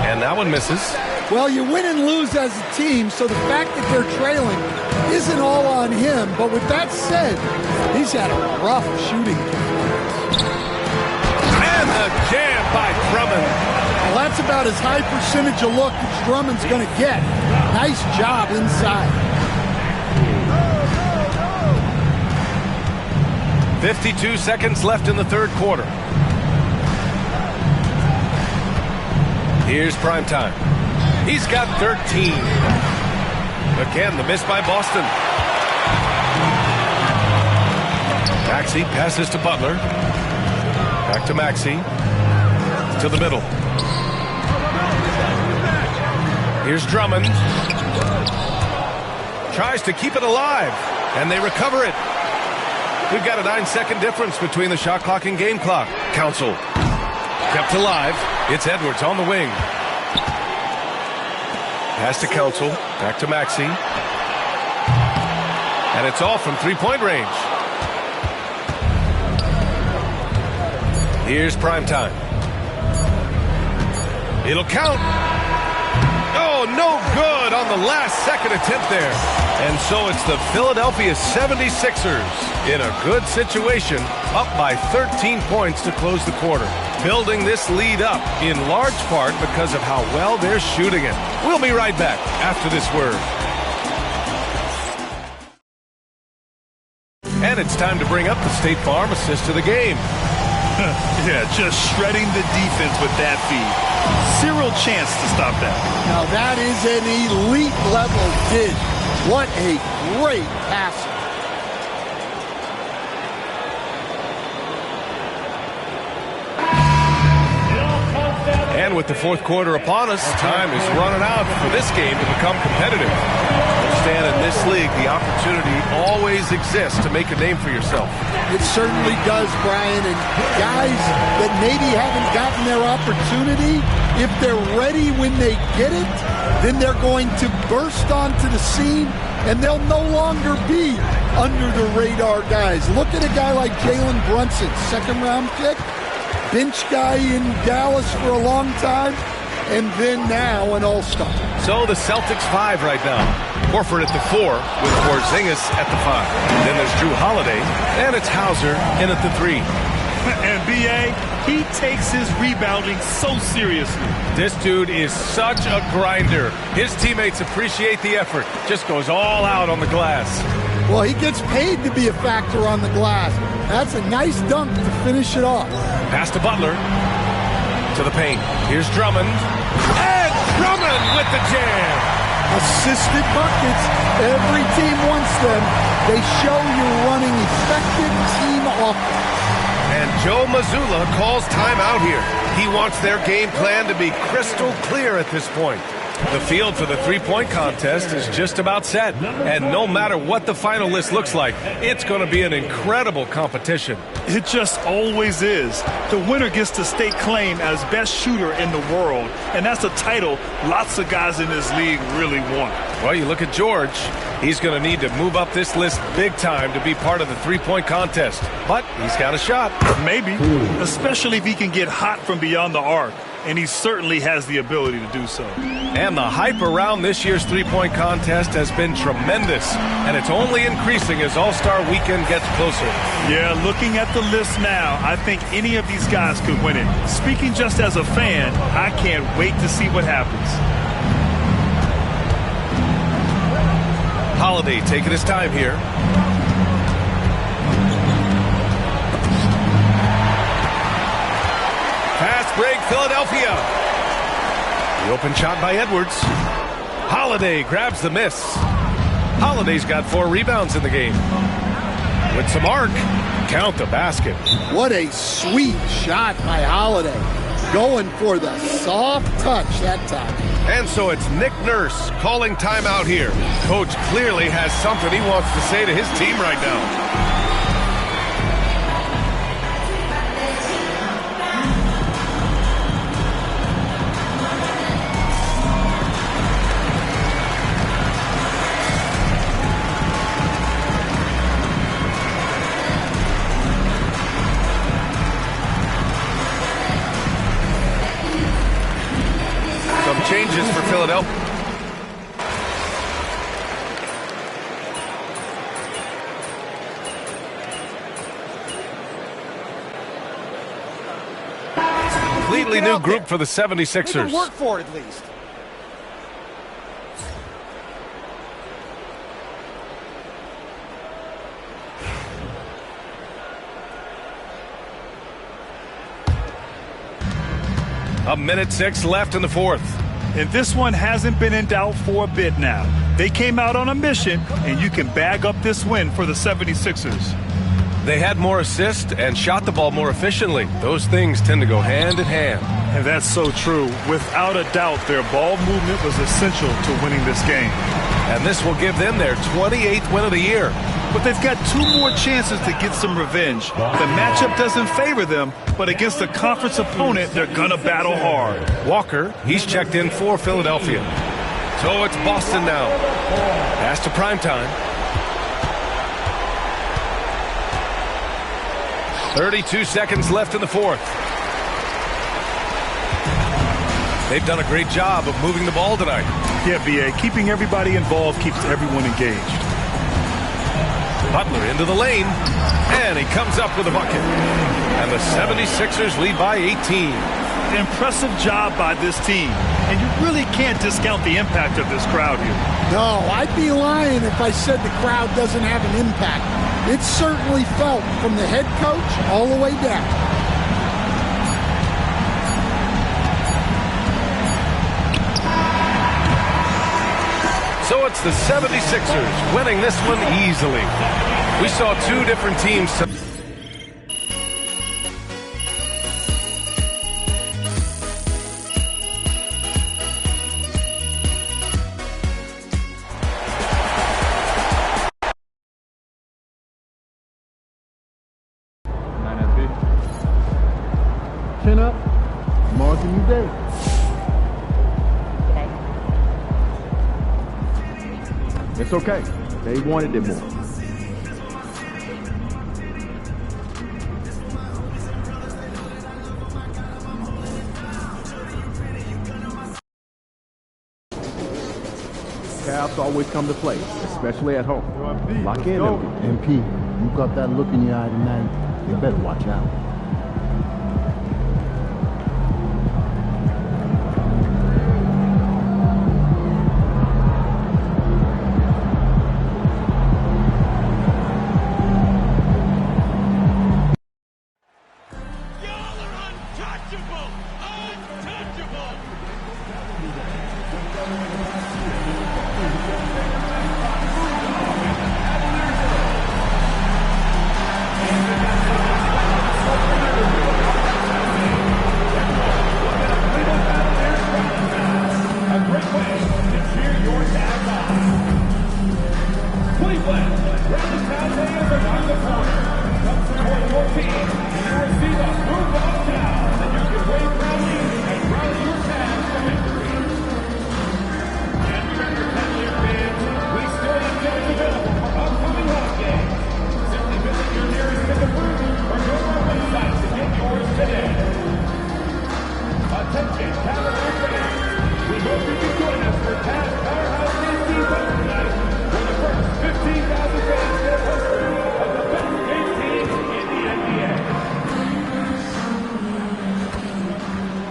And that one misses. Well, you win and lose as a team, so the fact that they're trailing isn't all on him. But with that said, he's had a rough shooting. And a jam by Drummond. Well, that's about as high percentage of look as Drummond's going to get. Nice job inside. 52 seconds left in the third quarter. Here's primetime. He's got 13. Again, the miss by Boston. Maxey passes to Butler. Back to Maxey. To the middle. Here's Drummond. Tries to keep it alive. And they recover it. We've got a 9-second difference between the shot clock and game clock. Council. Kept alive. It's Edwards on the wing. Pass to Council. Back to Maxey. And it's all from three-point range. Here's primetime. It'll count. Oh, no good on the last second attempt there. And so it's the Philadelphia 76ers in a good situation, up by 13 points to close the quarter. Building this lead up in large part because of how well they're shooting it. We'll be right back after this word. And it's time to bring up the State Farm assist to the game. Yeah, just shredding the defense with that feed. Zero chance to stop that. Now that is an elite level dig. What a great passer. And with the fourth quarter upon us, time is running out for this game to become competitive. Stan, in this league, the opportunity always exists to make a name for yourself. It certainly does, Brian. And guys that maybe haven't gotten their opportunity, if they're ready when they get it, then they're going to burst onto the scene, and they'll no longer be under the radar guys. Look at a guy like Jalen Brunson, second-round pick, bench guy in Dallas for a long time, and then now an all-star. So the Celtics 5 right now. Horford at the 4 with Porzingis at the 5. Then there's Drew Holiday, and it's Hauser in at the 3. And B.A., he takes his rebounding so seriously. This dude is such a grinder. His teammates appreciate the effort. Just goes all out on the glass. Well, he gets paid to be a factor on the glass. That's a nice dunk to finish it off. Pass to Butler. To the paint. Here's Drummond. And Drummond with the jam. Assisted buckets. Every team wants them. They show you're running effective team offense. And Joe Mazzulla calls timeout here. He wants their game plan to be crystal clear at this point. The field for the three-point contest is just about set. And no matter what the final list looks like, it's going to be an incredible competition. It just always is. The winner gets to stake claim as best shooter in the world. And that's a title lots of guys in this league really want. Well, you look at George. He's going to need to move up this list big time to be part of the three-point contest. But he's got a shot. Maybe, especially if he can get hot from beyond the arc. And he certainly has the ability to do so. And the hype around this year's three-point contest has been tremendous. And it's only increasing as All-Star Weekend gets closer. Yeah, looking at the list now, I think any of these guys could win it. Speaking just as a fan, I can't wait to see what happens. Holiday taking his time here. Pass break, Philadelphia. The open shot by Edwards. Holiday grabs the miss. Holiday's got 4 rebounds in the game. With some arc, count the basket. What a sweet shot by Holiday. Going for the soft touch that time. And so it's Nick Nurse calling timeout here. Coach clearly has something he wants to say to his team right now. Changes for Philadelphia. Completely new group for the 76ers. Work for it at least. A minute 6 left in the fourth. And this one hasn't been in doubt for a bit now. They came out on a mission, and you can bag up this win for the 76ers. They had more assists and shot the ball more efficiently. Those things tend to go hand in hand. And that's so true. Without a doubt, their ball movement was essential to winning this game. And this will give them their 28th win of the year. But they've got 2 more chances to get some revenge. The matchup doesn't favor them, but against a conference opponent, they're going to battle hard. Walker, he's checked in for Philadelphia. So it's Boston now. Pass to primetime. 32 seconds left in the fourth. They've done a great job of moving the ball tonight. Yeah, B.A., keeping everybody involved keeps everyone engaged. Butler into the lane, and he comes up with a bucket. And the 76ers lead by 18. Impressive job by this team, and you really can't discount the impact of this crowd here. No, I'd be lying if I said the crowd doesn't have an impact. It's certainly felt from the head coach all the way down. So it's the 76ers winning this one easily. We saw 2 different teams. Chin up, marking you day. It's okay. They wanted it more. Cavs always come to play, especially at home. Lock in. MP, you got that look in your eye tonight. You better watch out.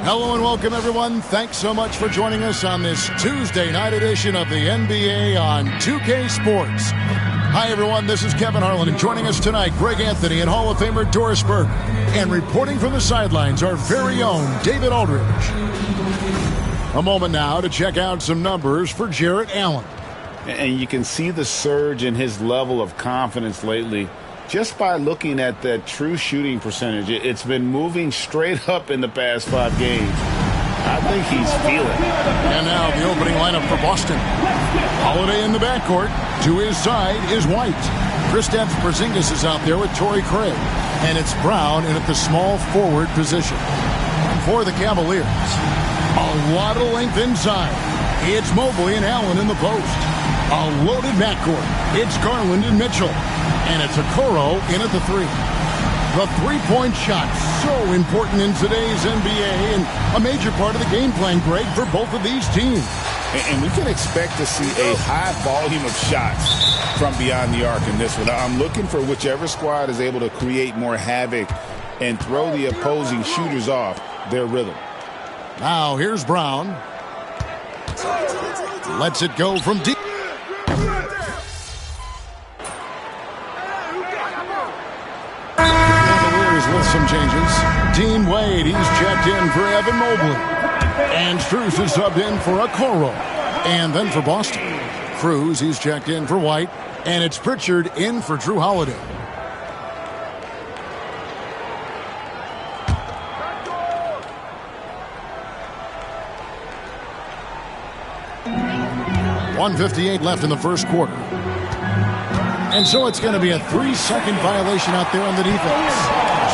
Hello and welcome, everyone. Thanks so much for joining us on this Tuesday night edition of the NBA on 2K Sports. Hi, everyone. This is Kevin Harlan, and joining us tonight, Greg Anthony and Hall of Famer Doris Burke. And reporting from the sidelines, our very own David Aldridge. A moment now to check out some numbers for Jarrett Allen. And you can see the surge in his level of confidence lately just by looking at that true shooting percentage. It's been moving straight up in the past 5 games. I think he's feeling it. And now the opening lineup for Boston. Holiday in the backcourt. To his side is White. Kristaps Porzingis is out there with Torrey Craig. And it's Brown in at the small forward position. For the Cavaliers, a lot of length inside. It's Mobley and Allen in the post. A loaded backcourt. It's Garland and Mitchell. And it's Okoro in at the 3. The three-point shot, so important in today's NBA and a major part of the game plan, Greg, for both of these teams. And we can expect to see a high volume of shots from beyond the arc in this one. I'm looking for whichever squad is able to create more havoc and throw the opposing shooters off their rhythm. Now here's Brown. Lets it go from deep. With some changes. Dean Wade, he's checked in for Evan Mobley. And Strus is subbed in for Okoro. And then for Boston, Cruz, he's checked in for White. And it's Pritchard in for Drew Holiday. .158 left in the first quarter. And so it's going to be a 3-second violation out there on the defense.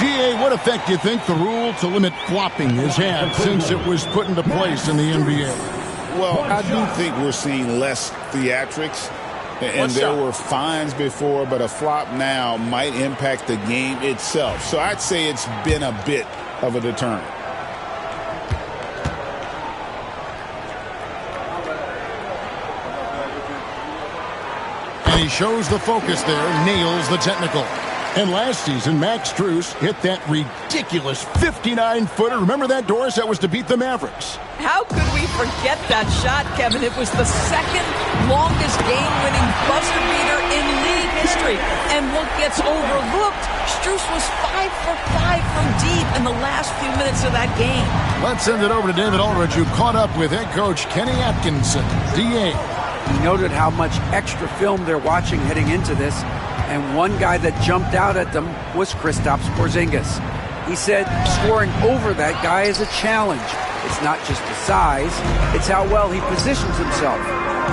GA, what effect do you think the rule to limit flopping has had since it was put into place in the NBA? Well, I do think we're seeing less theatrics. And there were fines before, but a flop now might impact the game itself. So I'd say it's been a bit of a deterrent. And he shows the focus there, nails the technical. And last season, Max Strus hit that ridiculous 59-footer. Remember that, Doris? That was to beat the Mavericks. How could we forget that shot, Kevin? It was the second longest game-winning buzzer beater in league history. And what gets overlooked, Strus was 5 for 5 from deep in the last few minutes of that game. Let's send it over to David Aldridge, who caught up with head coach Kenny Atkinson, DA. He noted how much extra film they're watching heading into this. And one guy that jumped out at them was Kristaps Porzingis. He said scoring over that guy is a challenge. It's not just the size, it's how well he positions himself.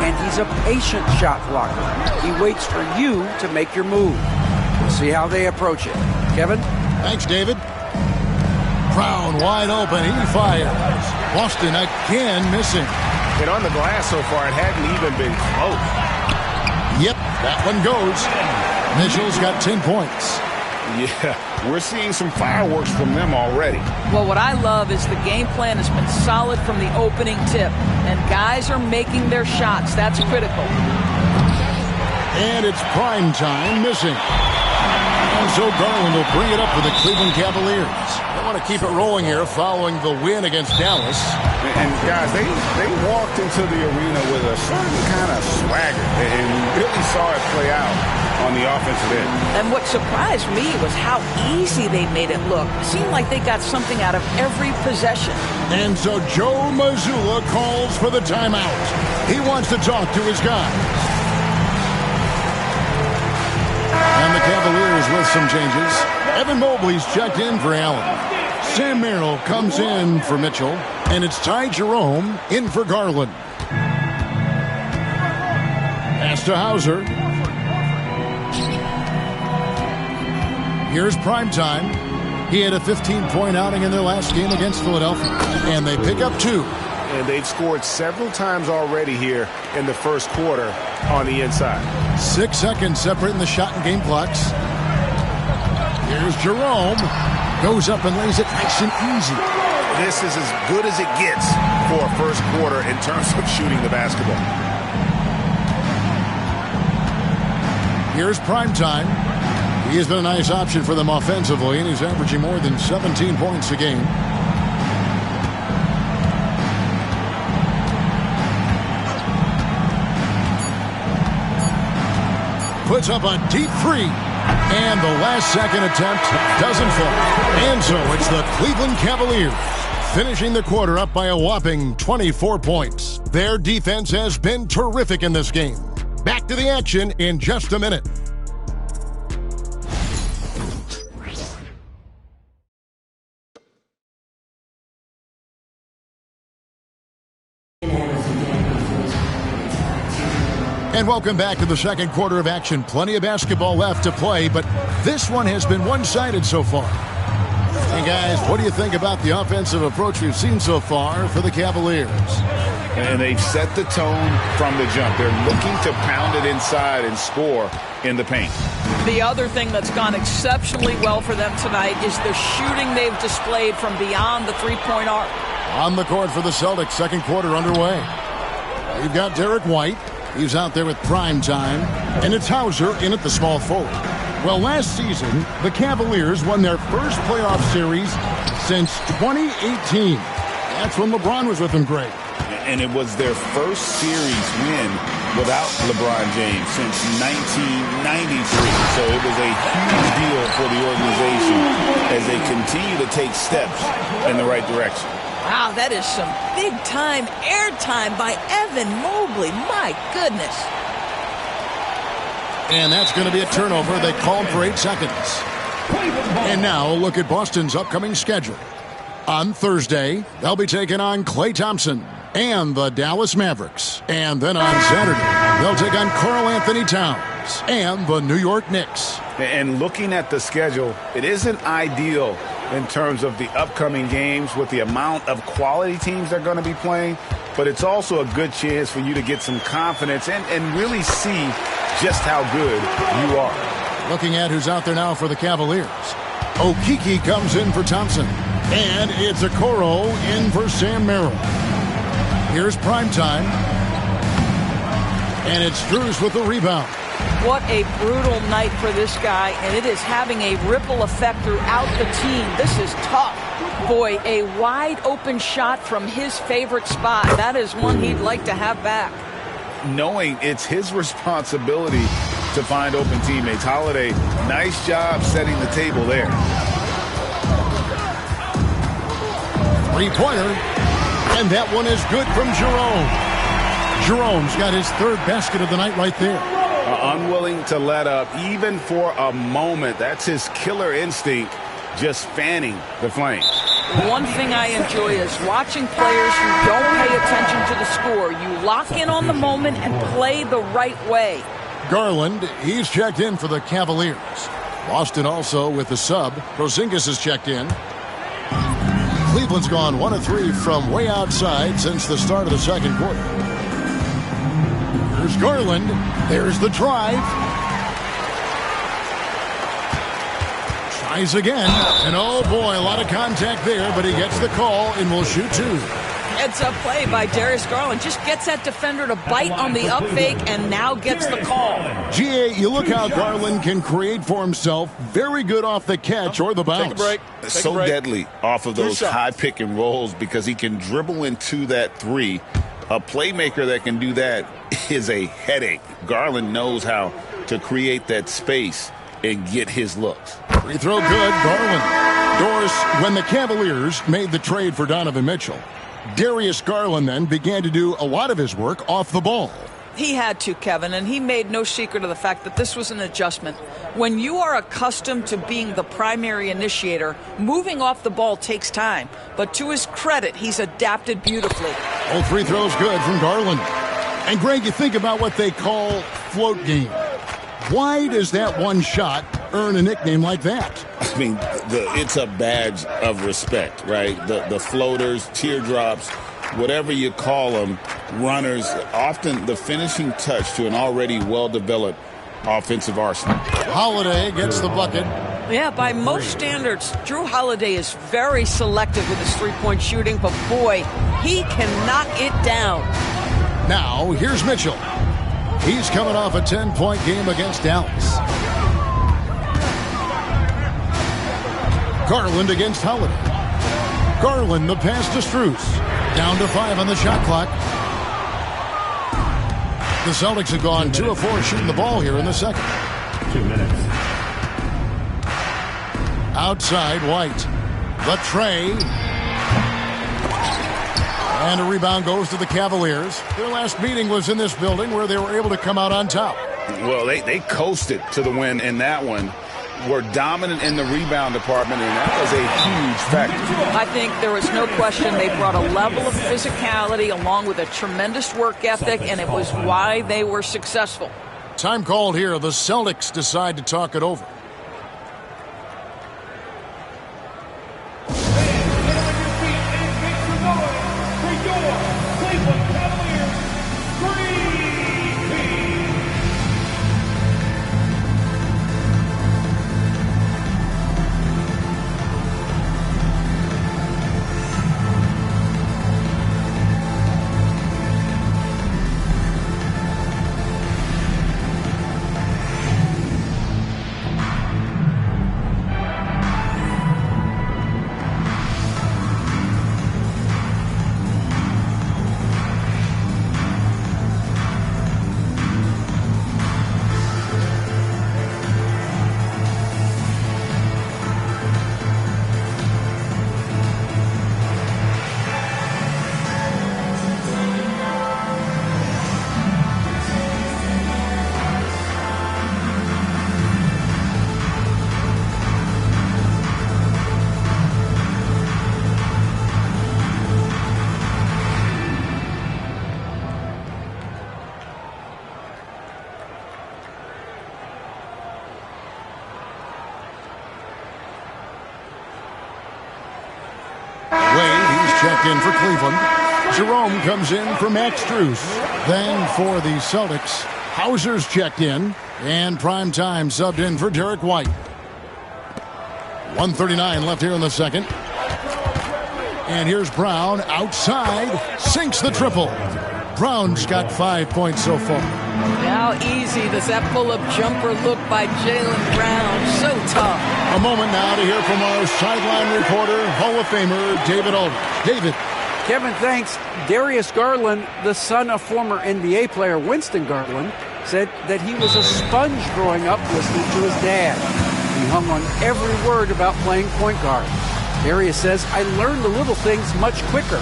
And he's a patient shot blocker. He waits for you to make your move. We'll see how they approach it. Kevin? Thanks, David. Brown wide open. He fires. Boston again missing. And on the glass so far, it hadn't even been close. Yep, that one goes. Mitchell's got 10 points. Yeah, we're seeing some fireworks from them already. Well, what I love is the game plan has been solid from the opening tip, and guys are making their shots. That's critical. And it's prime time missing. And so Garland will bring it up for the Cleveland Cavaliers. They want to keep it rolling here following the win against Dallas. And guys, they walked into the arena with a certain kind of swagger, and we really saw it play out on the offensive end. And what surprised me was how easy they made it look. It seemed like they got something out of every possession. And so Joe Mazzulla calls for the timeout. He wants to talk to his guys. And the Cavaliers with some changes. Evan Mobley's checked in for Allen. Sam Merrill comes in for Mitchell. And it's Ty Jerome in for Garland. Pass to Hauser. Here's primetime. He had a 15-point outing in their last game against Philadelphia. And they pick up 2. And they've scored several times already here in the first quarter on the inside. 6 seconds separating the shot and game clocks. Here's Jerome. Goes up and lays it nice and easy. This is as good as it gets for a first quarter in terms of shooting the basketball. Here's primetime. He has been a nice option for them offensively, and he's averaging more than 17 points a game. puts up a deep three. And the last second attempt doesn't fall. And so it's the Cleveland Cavaliers finishing the quarter up by a whopping 24 points. Their defense has been terrific in this game. Back to the action in just a minute. And welcome back to the second quarter of action. Plenty of basketball left to play, but this one has been one-sided so far. Hey guys, what do you think about the offensive approach we've seen so far for the Cavaliers? And they've set the tone from the jump. They're looking to pound it inside and score in the paint. The other thing that's gone exceptionally well for them tonight is the shooting they've displayed from beyond the three-point arc. On the court for the Celtics, second quarter underway. You've got Derek White. He's out there with prime time. And it's Hauser in at the small forward. Well, last season, the Cavaliers won their first playoff series since 2018. That's when LeBron was with them, Greg. And it was their first series win without LeBron James since 1993. So it was a huge deal for the organization as they continue to take steps in the right direction. Wow, that is some big-time airtime by Evan Mobley. My goodness. And that's going to be a turnover. They called for 8 seconds. And now look at Boston's upcoming schedule. On Thursday, they'll be taking on Klay Thompson and the Dallas Mavericks. And then on Saturday, they'll take on Karl Anthony Towns and the New York Knicks. And looking at the schedule, it isn't ideal in terms of the upcoming games with the amount of quality teams they're going to be playing, but it's also a good chance for you to get some confidence and really see just how good you are. Looking at who's out there now for the Cavaliers. Okeke comes in for Thompson. And it's Okoro in for Sam Merrill. Here's primetime. And it's Strus with the rebound. What a brutal night for this guy, and it is having a ripple effect throughout the team. This is tough. Boy, a wide-open shot from his favorite spot. That is one he'd like to have back. Knowing it's his responsibility to find open teammates. Holiday, nice job setting the table there. Three-pointer, and that one is good from Jerome. Jerome's got his third basket of the night right there. Unwilling to let up even for a moment. That's his killer instinct, just fanning the flames. One thing I enjoy is watching players who don't pay attention to the score. You lock in on the moment and play the right way. Garland, he's checked in for the Cavaliers. Boston also with the sub. Porzingis has checked in. Cleveland's gone 1 of 3 from way outside since the start of the second quarter. Here's Garland. There's the drive. Tries again. And oh boy, a lot of contact there, but he gets the call and will shoot 2. Heads up play by Darius Garland. Just gets that defender to bite on the up fake and now gets the call. GA, you look how Garland can create for himself. Very good off the catch or the bounce. Take a break. So deadly off of those high pick and rolls because he can dribble into that three. A playmaker that can do that is a headache. Garland knows how to create that space and get his looks. Free throw good, Garland. Doris, when the Cavaliers made the trade for Donovan Mitchell, Darius Garland then began to do a lot of his work off the ball. He had to, Kevin, and he made no secret of the fact that this was an adjustment. When you are accustomed to being the primary initiator, moving off the ball takes time. But to his credit, he's adapted beautifully. All free throws good from Garland. And Greg, you think about what they call float game. Why does that one shot earn a nickname like that? I mean, it's a badge of respect, right? The floaters, teardrops, whatever you call them, runners, often the finishing touch to an already well-developed offensive arsenal. Holiday gets the bucket. Yeah, by most standards, Drew Holiday is very selective with his three-point shooting, but boy, he can knock it down. Now, here's Mitchell. He's coming off a 10-point game against Dallas. Garland against Holiday. Garland, the pass to Strus. Down to 5 on the shot clock. The Celtics have gone 2 of 4 shooting the ball here in the second. 2 minutes. Outside, White. The tray. And a rebound goes to the Cavaliers. Their last meeting was in this building where they were able to come out on top. Well, they coasted to the win in that one. Were dominant in the rebound department, and that was a huge factor. I think there was no question they brought a level of physicality along with a tremendous work ethic, and it was why they were successful. Time called here. The Celtics decide to talk it over. Checked in for Cleveland. Jerome comes in for Max Strus. Then for the Celtics, Hauser's checked in. And Primetime subbed in for Derek White. 1:39 left here in the second. And here's Brown outside. Sinks the triple. Brown's got 5 points so far. How easy does that pull-up jumper look by Jaylen Brown? So tough. A moment now to hear from our sideline reporter, Hall of Famer David Aldridge. David. Kevin, thanks. Darius Garland, the son of former NBA player Winston Garland, said that he was a sponge growing up listening to his dad. He hung on every word about playing point guard. Darius says, I learned the little things much quicker.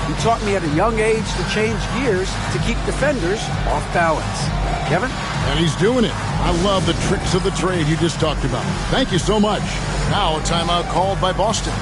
He taught me at a young age to change gears to keep defenders off balance. Kevin? And he's doing it. I love the tricks of the trade you just talked about. Thank you so much. Now a timeout called by Boston.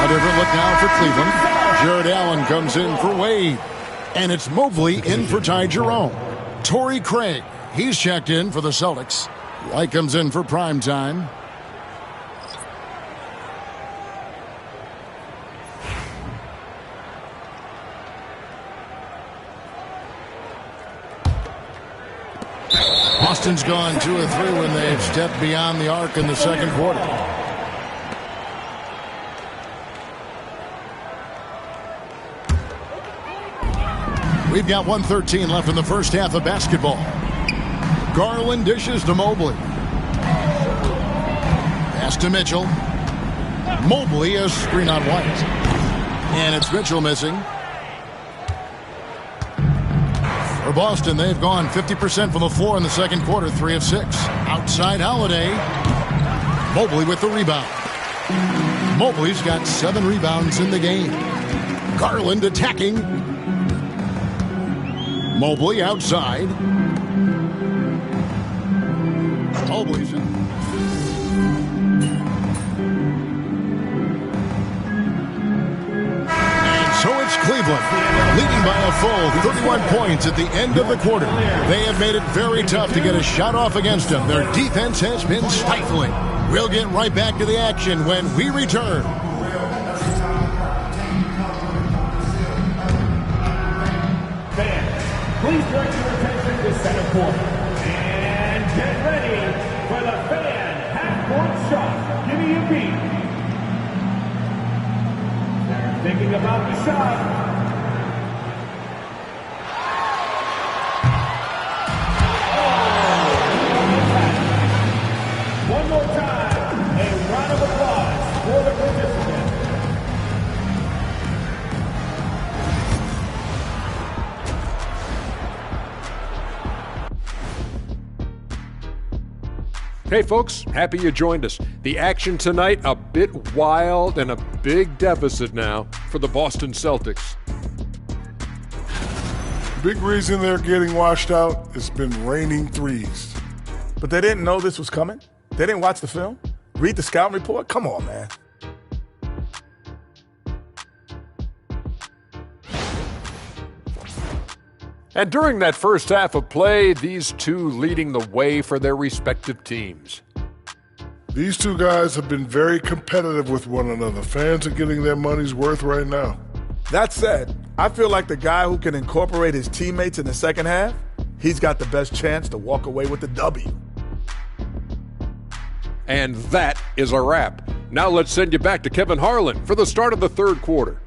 Different look now for Cleveland. Jared Allen comes in for Wade. And it's Mobley in for Ty Jerome. Torrey Craig, he's checked in for the Celtics. White comes in for Primetime. Boston's gone 2 of 3 when they've stepped beyond the arc in the second quarter. We've got 1:13 left in the first half of basketball. Garland dishes to Mobley. Pass to Mitchell. Mobley a screen on White. And it's Mitchell missing. For Boston, they've gone 50% from the floor in the second quarter, 3 of 6. Outside Holiday. Mobley with the rebound. Mobley's got 7 rebounds in the game. Garland attacking. Mobley outside. Mobley's in. And so it's Cleveland, leading by a full 31 points at the end of the quarter. They have made it very tough to get a shot off against them. Their defense has been stifling. We'll get right back to the action when we return. Fans, please direct your attention to center court. And get ready for the fan half-court shot. Give me a beat. They're thinking about the shot. One more time, a round of applause for the participants. Hey folks, happy you joined us. The action tonight, a bit wild and a big deficit now for the Boston Celtics. Big reason they're getting washed out, it's been raining threes. But they didn't know this was coming? They didn't watch the film? Read the scouting report? Come on, man. And during that first half of play, these two leading the way for their respective teams. These two guys have been very competitive with one another. Fans are getting their money's worth right now. That said, I feel like the guy who can incorporate his teammates in the second half, he's got the best chance to walk away with the W. And that is a wrap. Now let's send you back to Kevin Harlan for the start of the third quarter.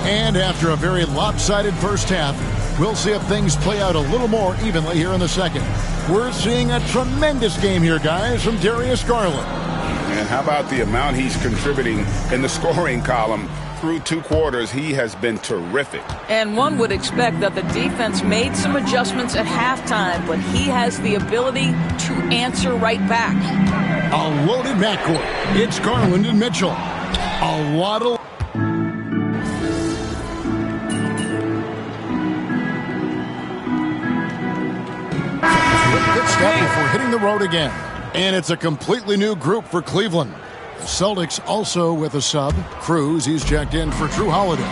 And after a very lopsided first half, we'll see if things play out a little more evenly here in the second. We're seeing a tremendous game here, guys, from Darius Garland. And how about the amount he's contributing in the scoring column? Through 2 quarters, he has been terrific. And one would expect that the defense made some adjustments at halftime, but he has the ability to answer right back. A loaded backcourt. It's Garland and Mitchell. A lot of... Good step before hitting the road again. And it's a completely new group for Cleveland. The Celtics also with a sub. Cruz, he's checked in for Drew Holiday.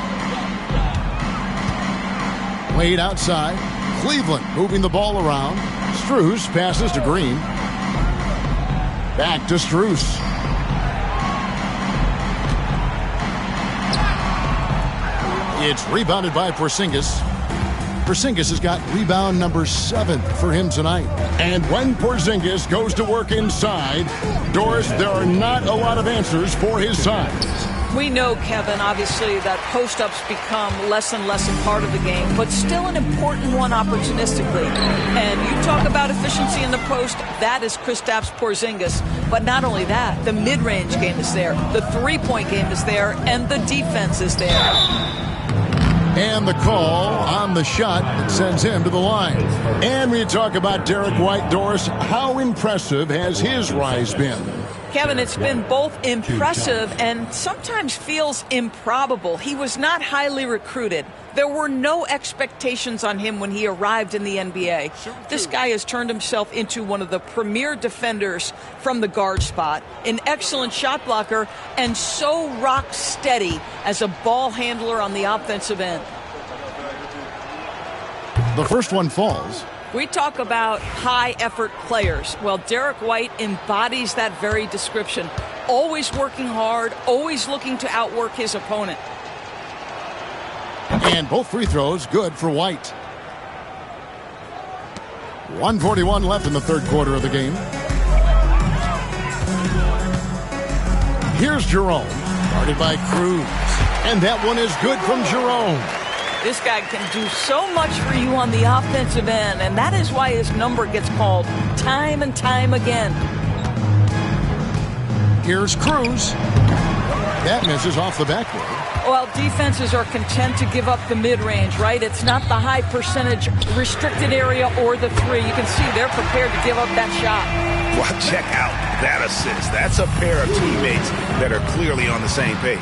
Wade outside. Cleveland moving the ball around. Strus passes to Green. Back to Strus. It's rebounded by Porzingis. Porzingis has got rebound number 7 for him tonight. And when Porzingis goes to work inside, Doris, there are not a lot of answers for his side. We know, Kevin, obviously, that post-ups become less and less a part of the game, but still an important one opportunistically. And you talk about efficiency in the post, that is Kristaps Porzingis. But not only that, the mid-range game is there, the three-point game is there, and the defense is there. And the call on the shot that sends him to the line. And we talk about Derek White. Doris, how impressive has his rise been? Kevin, it's been both impressive and sometimes feels improbable. He was not highly recruited. There were no expectations on him when he arrived in the NBA. This guy has turned himself into one of the premier defenders from the guard spot, an excellent shot blocker, and so rock steady as a ball handler on the offensive end. The first one falls. We talk about high-effort players. Well, Derek White embodies that very description. Always working hard, always looking to outwork his opponent. And both free throws good for White. 1:41 left in the third quarter of the game. Here's Jerome, guarded by Cruz. And that one is good from Jerome. This guy can do so much for you on the offensive end, and that is why his number gets called time and time again. Here's Cruz. That misses off the backboard. Well, defenses are content to give up the mid-range, right? It's not the high percentage restricted area or the three. You can see they're prepared to give up that shot. Well, check out that assist. That's a pair of teammates that are clearly on the same page.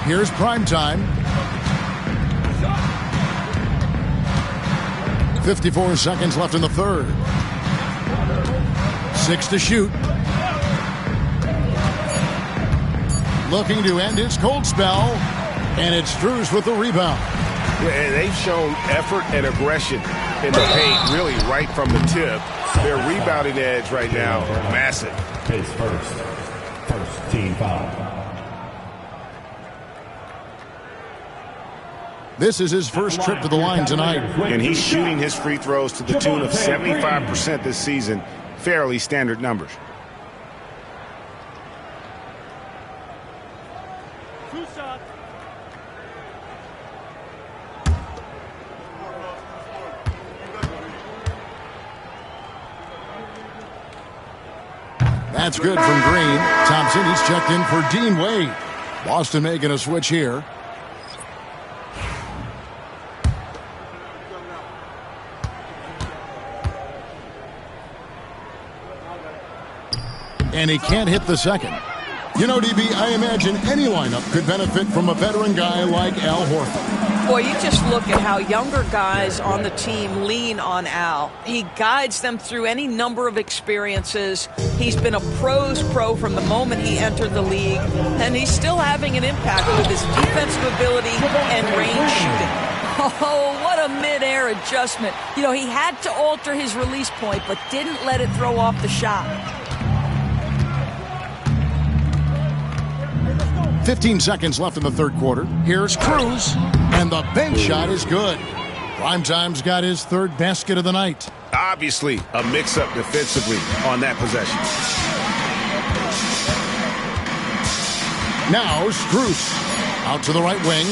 Here's prime time. 54 seconds left in the third. 6 to shoot. Looking to end his cold spell, and it's Strus with the rebound. Yeah, they've shown effort and aggression in the paint, really right from the tip. Their rebounding edge right now, massive. Pace first team foul. This is his first trip to the line tonight. And he's shooting his free throws to the tune of 75% this season. Fairly standard numbers. That's good from Green. Thompson, he's checked in for Dean Wade. Boston making a switch here. And he can't hit the second. You know, DB, I imagine any lineup could benefit from a veteran guy like Al Horford. Boy, you just look at how younger guys on the team lean on Al. He guides them through any number of experiences. He's been a pro's pro from the moment he entered the league, and he's still having an impact with his defensive ability and range shooting. Oh, what a mid-air adjustment. You know, he had to alter his release point, but didn't let it throw off the shot. 15 seconds left in the third quarter. Here's Cruz, and the bank shot is good. Primetime's got his third basket of the night. Obviously, a mix-up defensively on that possession. Now, Strus out to the right wing.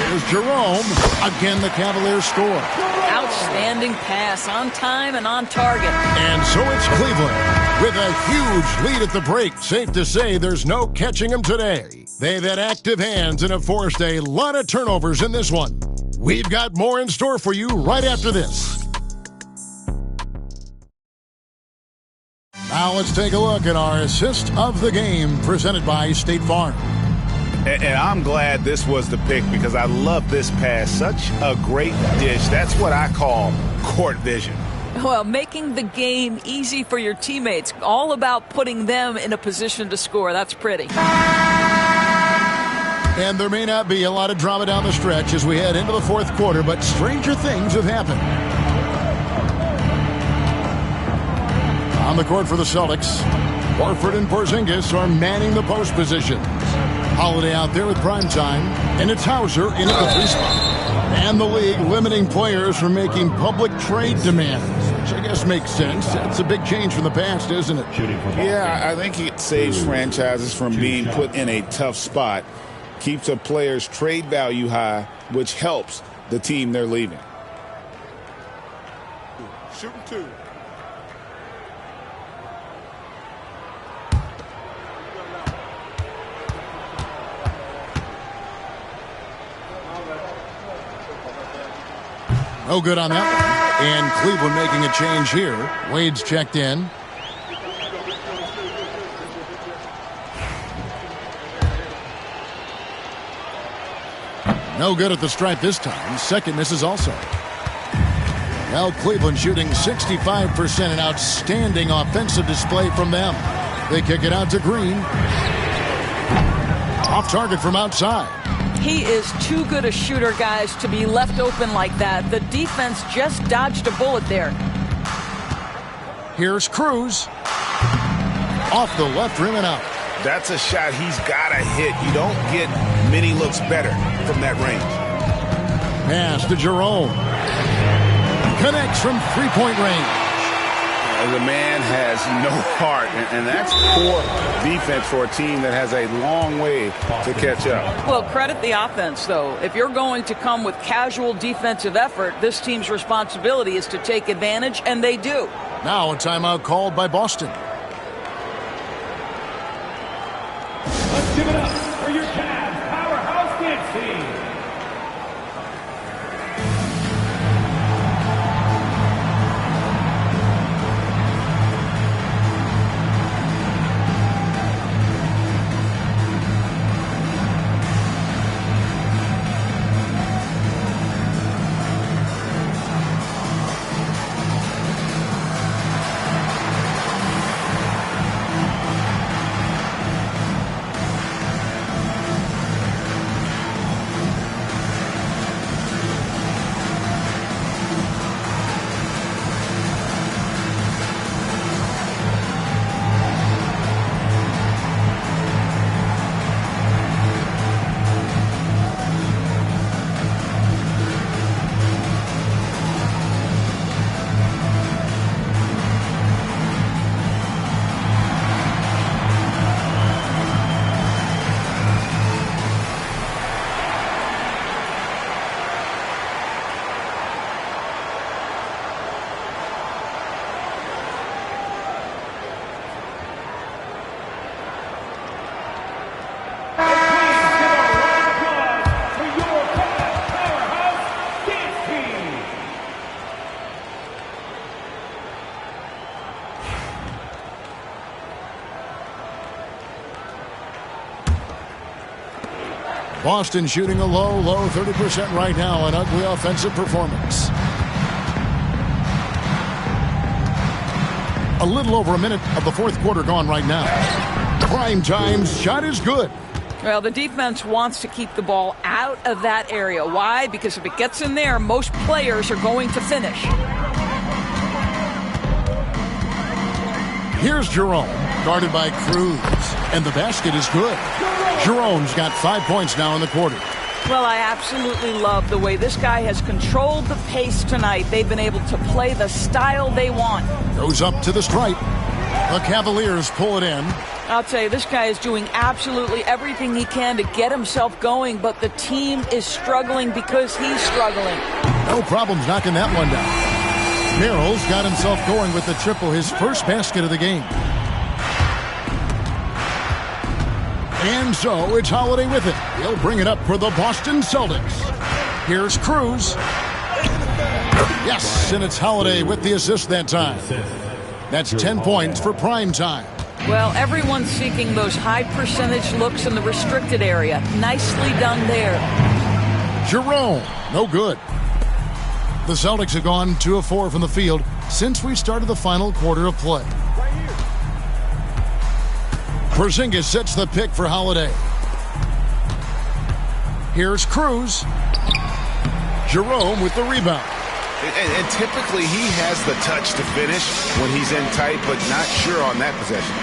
Here's Jerome. Again, the Cavaliers score. Outstanding pass, on time and on target. And so it's Cleveland with a huge lead at the break. Safe to say there's no catching them today. They've had active hands and have forced a lot of turnovers in this one. We've got more in store for you right after this. Now let's take a look at our assist of the game presented by State Farm. And I'm glad this was the pick because I love this pass. Such a great dish. That's what I call court vision. Well, making the game easy for your teammates. All about putting them in a position to score. That's pretty. And there may not be a lot of drama down the stretch as we head into the fourth quarter, but stranger things have happened. On the court for the Celtics, Horford and Porzingis are manning the post positions. Holiday out there with prime time, and it's Hauser in at the 3 spot. And the league limiting players from making public trade demands, which I guess makes sense. That's a big change from the past, isn't it? Yeah, I think it saves franchises from being put in a tough spot. Keeps a player's trade value high, which helps the team they're leaving. Shooting 2. No good on that one. And Cleveland making a change here. Wade's checked in. No good at the stripe this time. Second misses also. Well, Cleveland shooting 65%, an outstanding offensive display from them. They kick it out to Green. Off target from outside. He is too good a shooter, guys, to be left open like that. The defense just dodged a bullet there. Here's Cruz. Off the left rim and out. That's a shot he's got to hit. You don't get many looks better from that range. Pass to Jerome. Connects from three-point range. The man has no heart, and that's poor defense for a team that has a long way to catch up. Well, credit the offense, though. If you're going to come with casual defensive effort, this team's responsibility is to take advantage, and they do. Now a timeout called by Boston. Let's give it up for your Cavs powerhouse dance team. Boston shooting a low 30% right now. An ugly offensive performance. A little over a minute of the fourth quarter gone right now. Prime time's shot is good. Well, the defense wants to keep the ball out of that area. Why? Because if it gets in there, most players are going to finish. Here's Jerome, guarded by Cruz, and the basket is good. Jerome's got 5 points now in the quarter. Well, I absolutely love the way this guy has controlled the pace tonight. They've been able to play the style they want. Goes up to the stripe. The Cavaliers pull it in. I'll tell you, this guy is doing absolutely everything he can to get himself going, but the team is struggling because he's struggling. No problems knocking that one down. Merrill's got himself going with the triple, his first basket of the game. And so it's Holiday with it. He'll bring it up for the Boston Celtics. Here's Cruz. Yes, and it's Holiday with the assist that time. That's 10 points for prime time. Well, everyone's seeking those high percentage looks in the restricted area. Nicely done there. Jerome, no good. The Celtics have gone 2 of 4 from the field since we started the final quarter of play. Porzingis sets the pick for Holiday. Here's Cruz. Jerome with the rebound. And typically he has the touch to finish when he's in tight, but not sure on that possession.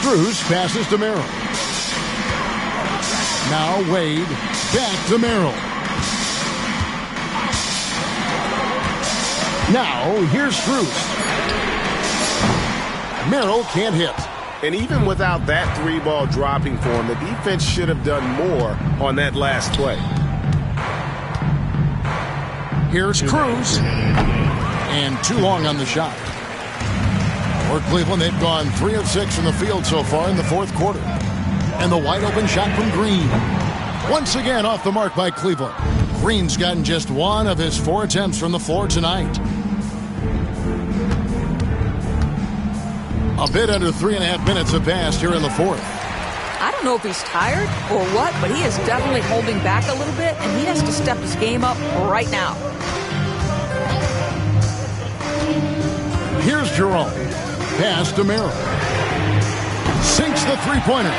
Cruz passes to Merrill. Now Wade, back to Merrill. Now here's Cruz. Merrill can't hit. And even without that 3-ball dropping for him, the defense should have done more on that last play. Here's Cruz. And too long on the shot. For Cleveland, they've gone 3 of 6 from the field so far in the fourth quarter. And the wide open shot from Green. Once again off the mark by Cleveland. Green's gotten just 1 of his 4 attempts from the floor tonight. A bit under 3.5 minutes have passed here in the fourth. I don't know if he's tired or what, but he is definitely holding back a little bit, and he has to step his game up right now. Here's Jerome. Pass to Merrill. Sinks the three-pointer.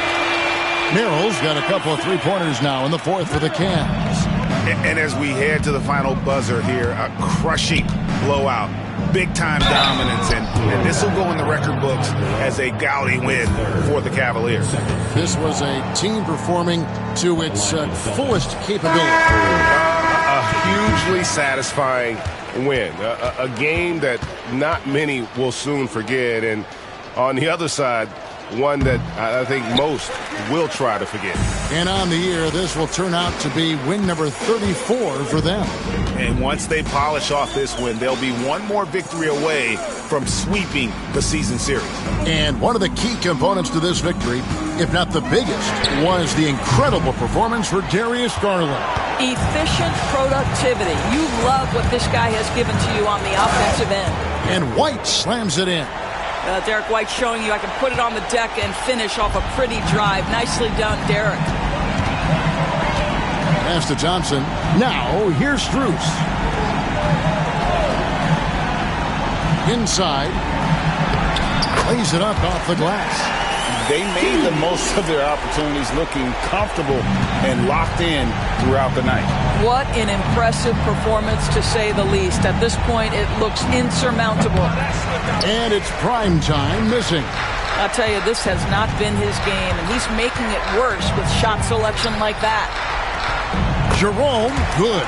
Merrill's got a couple of three-pointers now in the fourth for the Cavs. And as we head to the final buzzer here, a crushing blowout. Big-time dominance, and this will go in the record books as a gaudy win for the Cavaliers. This was a team performing to its fullest capability. A hugely satisfying win. A game that not many will soon forget. And on the other side, one that I think most will try to forget. And on the year, this will turn out to be win number 34 for them. And once they polish off this win, they'll be one more victory away from sweeping the season series. And one of the key components to this victory, if not the biggest, was the incredible performance for Darius Garland. Efficient productivity. You love what this guy has given to you on the offensive end. And White slams it in. Derek White showing you I can put it on the deck and finish off a pretty drive. Nicely done, Derek. Pass to Johnson. Now, here's Strus. Inside. Plays it up off the glass. They made the most of their opportunities, looking comfortable and locked in throughout the night. What an impressive performance, to say the least. At this point, it looks insurmountable. And it's prime time missing. I'll tell you, this has not been his game, and he's making it worse with shot selection like that. Jerome, good.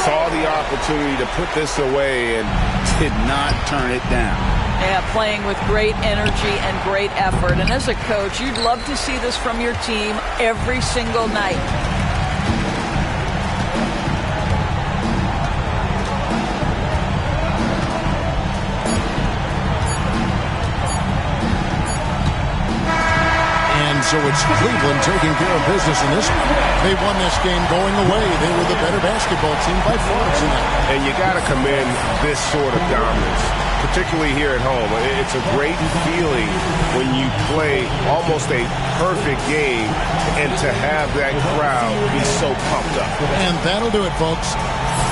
Saw the opportunity to put this away and did not turn it down. Yeah, playing with great energy and great effort. And as a coach, you'd love to see this from your team every single night. And so it's Cleveland taking care of business in this one. They won this game going away. They were the better basketball team by far tonight. And you got to commend this sort of dominance, particularly here at home. It's a great feeling when you play almost a perfect game and to have that crowd be so pumped up. And that'll do it, folks.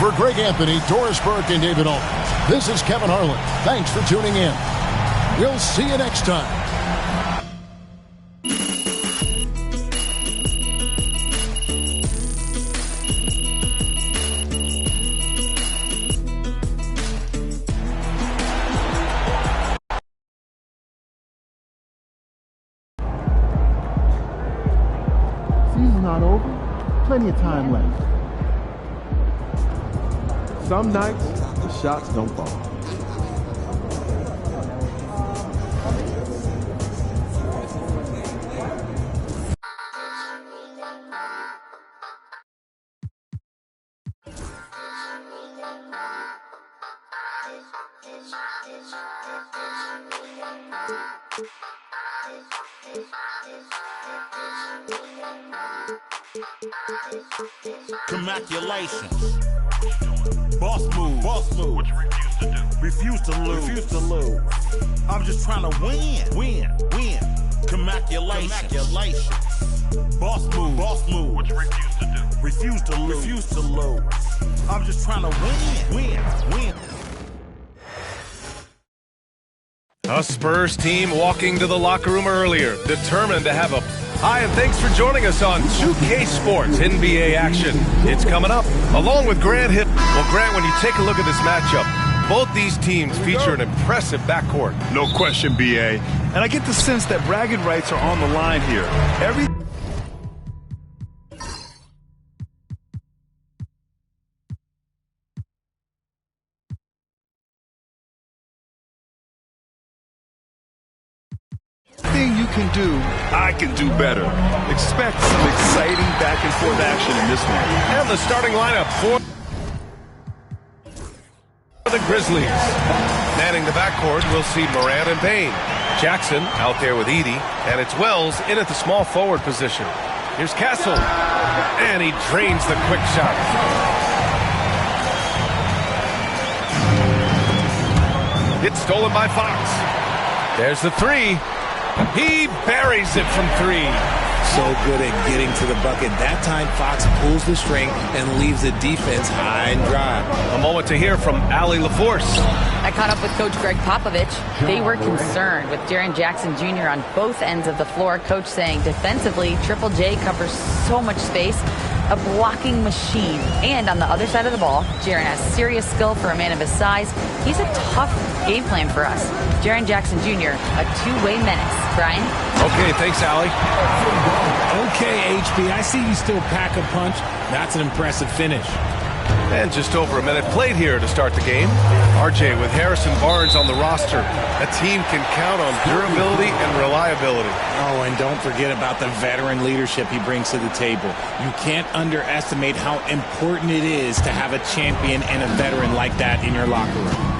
For Greg Anthony, Doris Burke, and David Aldridge, this is Kevin Harlan. Thanks for tuning in. We'll see you next time. Season's not over. Plenty of time left. Some nights, the shots don't fall. Congratulations. Boss move. Boss move. What you refuse to do? Refuse to lose. I'm just trying to win. Congratulations. Boss move. Boss move. What you refuse to do? Refuse to lose. I'm just trying to win. A Spurs team walking to the locker room earlier, determined to have a... Hi, and thanks for joining us on 2K Sports NBA action. It's coming up, along with Grant Hill. Well, Grant, when you take a look at this matchup, both these teams feature an impressive backcourt. No question, B.A. And I get the sense that bragging rights are on the line here. Everything you can do, I can do better. Expect some exciting back-and-forth action in this one. And the starting lineup for the Grizzlies. Manning the backcourt, we'll see Morant and Payne. Jackson out there with Edey, and it's Wells in at the small forward position. Here's Castle, and he drains the quick shot. It's stolen by Fox. There's the three. He buries it from three. So good at getting to the bucket. That time, Fox pulls the string and leaves the defense high and dry. A moment to hear from Allie LaForce. I caught up with Coach Greg Popovich. They were concerned with Jaren Jackson Jr. on both ends of the floor. Coach saying defensively, Triple J covers so much space. A blocking machine. And on the other side of the ball, Jaren has serious skill for a man of his size. He's a tough game plan for us. Jaren Jackson Jr., a two-way menace. Brian? Okay, thanks, Allie. Okay, HB, I see you still pack a punch. That's an impressive finish. And just over a minute played here to start the game. RJ, with Harrison Barnes on the roster, a team can count on durability and reliability. Oh, and don't forget about the veteran leadership he brings to the table. You can't underestimate how important it is to have a champion and a veteran like that in your locker room.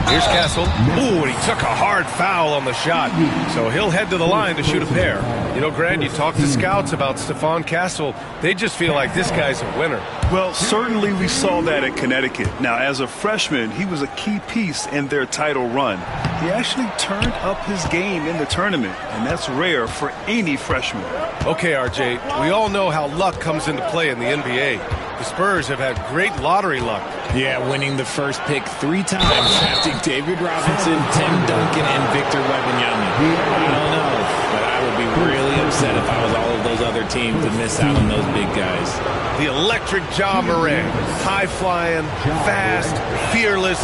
Here's Castle. Ooh, and he took a hard foul on the shot. So he'll head to the line to shoot a pair. You know, Grant, you talk to scouts about Stephon Castle. They just feel like this guy's a winner. Well, certainly we saw that at Connecticut. Now, as a freshman, he was a key piece in their title run. He actually turned up his game in the tournament, and that's rare for any freshman. Okay, RJ, we all know how luck comes into play in the NBA. The Spurs have had great lottery luck. Yeah, winning the first pick 3 times, drafting David Robinson, Tim Duncan, and Victor Wembanyama. I don't know, but I would be really upset if I was all of those other teams to miss out on those big guys. The electric Ja Morant, high-flying, fast, fearless.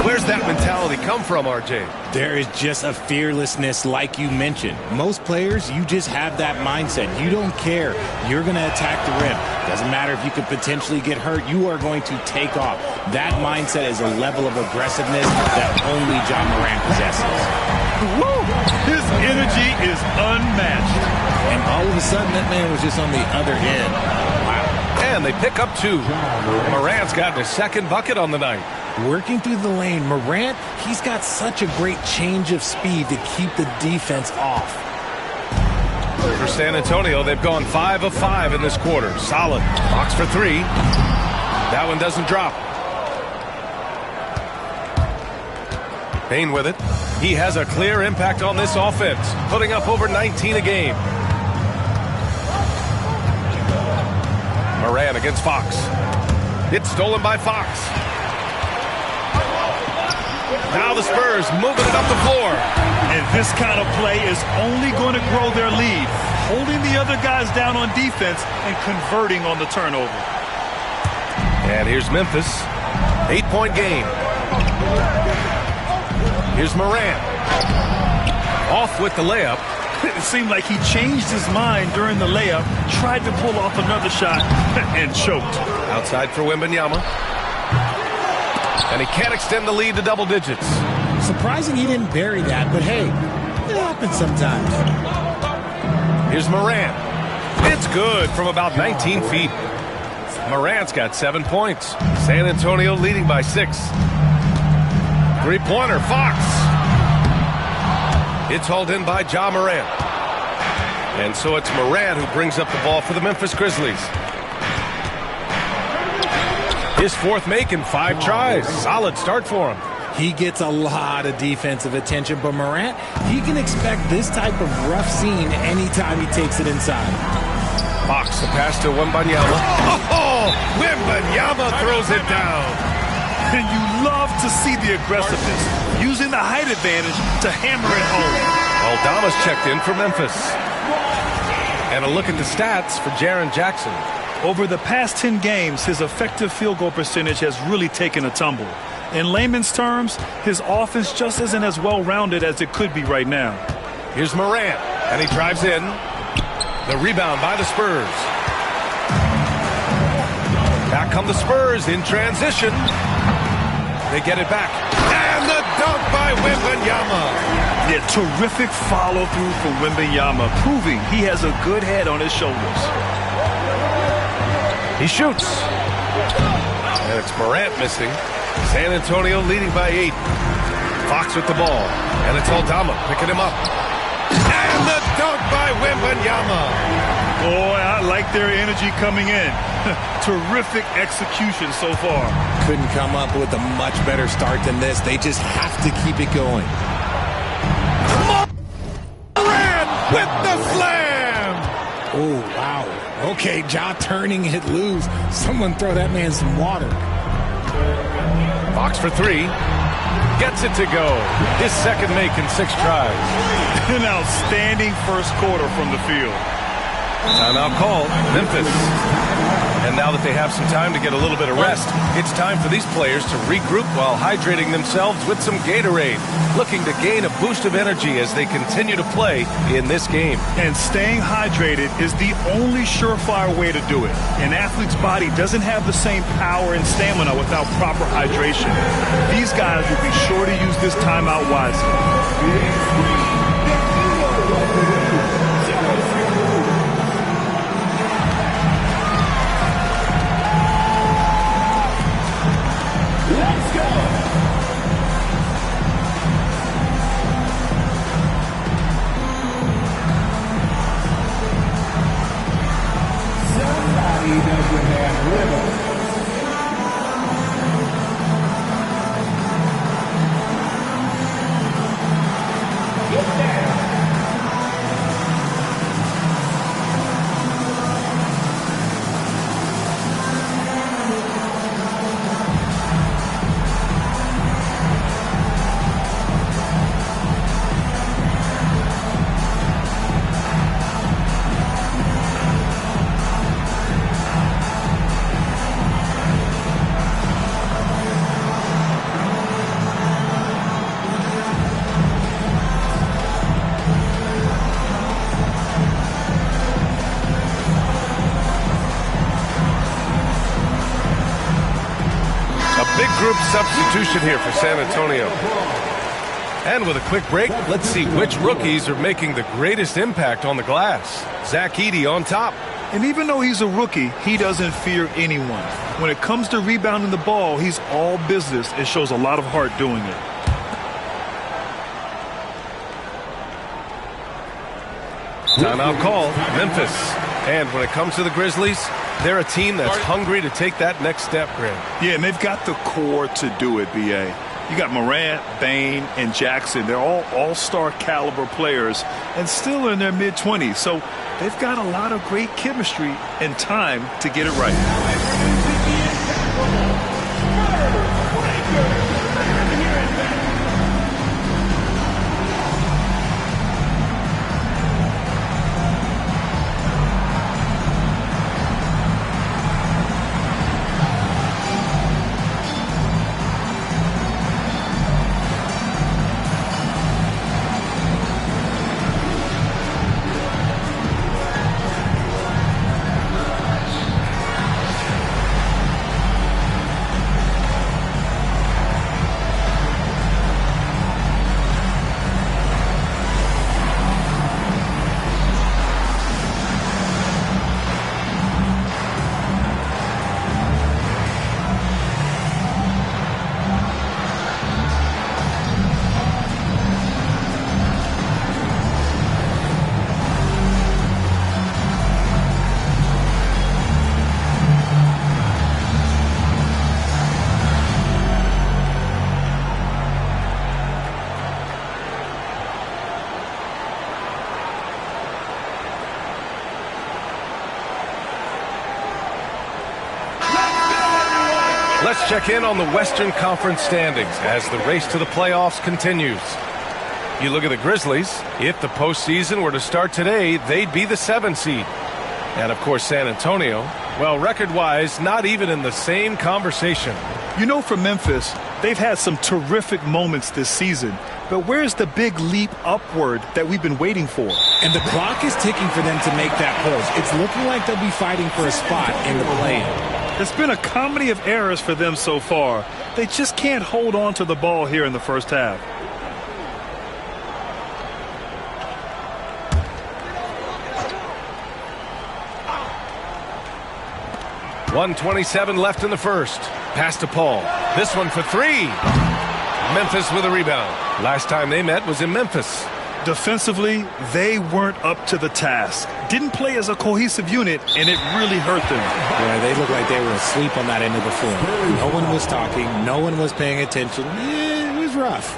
Where's that mentality come from, RJ? There is just a fearlessness like you mentioned. Most players, you just have that mindset. You don't care. You're going to attack the rim. Doesn't matter if you could potentially get hurt. You are going to take off. That mindset is a level of aggressiveness that only Ja Morant possesses. Woo! His energy is unmatched. And all of a sudden, that man was just on the other end. Wow. And they pick up 2. Morant's got his second bucket on the night. Working through the lane, Morant, he's got such a great change of speed to keep the defense off. For San Antonio, they've gone 5 of 5 in this quarter. Solid. Fox for 3. That one doesn't drop. Payne with it. He has a clear impact on this offense, putting up over 19 a game. Morant against Fox. It's stolen by Fox. Now the Spurs moving it up the floor. And this kind of play is only going to grow their lead, holding the other guys down on defense and converting on the turnover. And here's Memphis. 8-point game. Here's Morant. Off with the layup. It seemed like he changed his mind during the layup, tried to pull off another shot, and choked. Outside for Wembanyama. And he can't extend the lead to double digits. Surprising he didn't bury that, but hey, it happens sometimes. Here's Morant. It's good from about 19 feet. Morant's got 7 points. San Antonio leading by 6. Three-pointer, Fox. It's hauled in by Ja Morant. And so it's Morant who brings up the ball for the Memphis Grizzlies. His 4th make in 5 tries. Solid start for him. He gets a lot of defensive attention, but Morant, he can expect this type of rough scene anytime he takes it inside. Fox, the pass to Wembanyama. Oh, Wembanyama throws it down. And you love to see the aggressiveness, using the height advantage to hammer it home. Aldama's checked in for Memphis. And a look at the stats for Jaren Jackson. Over the past 10 games, his effective field goal percentage has really taken a tumble. In layman's terms, his offense just isn't as well-rounded as it could be right now. Here's Morant, and he drives in. The rebound by the Spurs. Back come the Spurs in transition. They get it back. And the dunk by Wembanyama. Yeah, terrific follow-through from Wembanyama, proving he has a good head on his shoulders. He shoots. And it's Morant missing. San Antonio leading by 8. Fox with the ball. And it's Aldama picking him up. And the dunk by Wembanyama. Boy, I like their energy coming in. Terrific execution so far. Couldn't come up with a much better start than this. They just have to keep it going. Morant with the slam. Oh, wow. Okay, Ja turning it loose. Someone throw that man some water. Fox for 3. Gets it to go. His 2nd make in 6 tries. An outstanding first quarter from the field. Timeout called. Memphis. And now that they have some time to get a little bit of rest, it's time for these players to regroup while hydrating themselves with some Gatorade, looking to gain a boost of energy as they continue to play in this game. And staying hydrated is the only surefire way to do it. An athlete's body doesn't have the same power and stamina without proper hydration. These guys will be sure to use this timeout wisely. Group substitution here for San Antonio. And with a quick break, let's see which rookies are making the greatest impact on the glass. Zach Edey on top. And even though he's a rookie, he doesn't fear anyone. When it comes to rebounding the ball, he's all business and shows a lot of heart doing it. Timeout call, Memphis. And when it comes to the Grizzlies, they're a team that's hungry to take that next step, Graham. Yeah, and they've got the core to do it, B.A. You got Morant, Bane, and Jackson. They're all all-star caliber players and still in their mid-20s. So they've got a lot of great chemistry and time to get it right. Let's check in on the Western Conference standings as the race to the playoffs continues. You look at the Grizzlies. If the postseason were to start today, they'd be the 7th seed. And, of course, San Antonio, well, record-wise, not even in the same conversation. You know, for Memphis, they've had some terrific moments this season. But where's the big leap upward that we've been waiting for? And the clock is ticking for them to make that push. It's looking like they'll be fighting for a spot in the play-in. It's been a comedy of errors for them so far. They just can't hold on to the ball here in the first half. .127 left in the first. Pass to Paul. This one for three. Memphis with a rebound. Last time they met was in Memphis. Defensively, they weren't up to the task. Didn't play as a cohesive unit, and it really hurt them. Yeah, they looked like they were asleep on that end of the floor. No one was talking. No one was paying attention. Yeah, it was rough.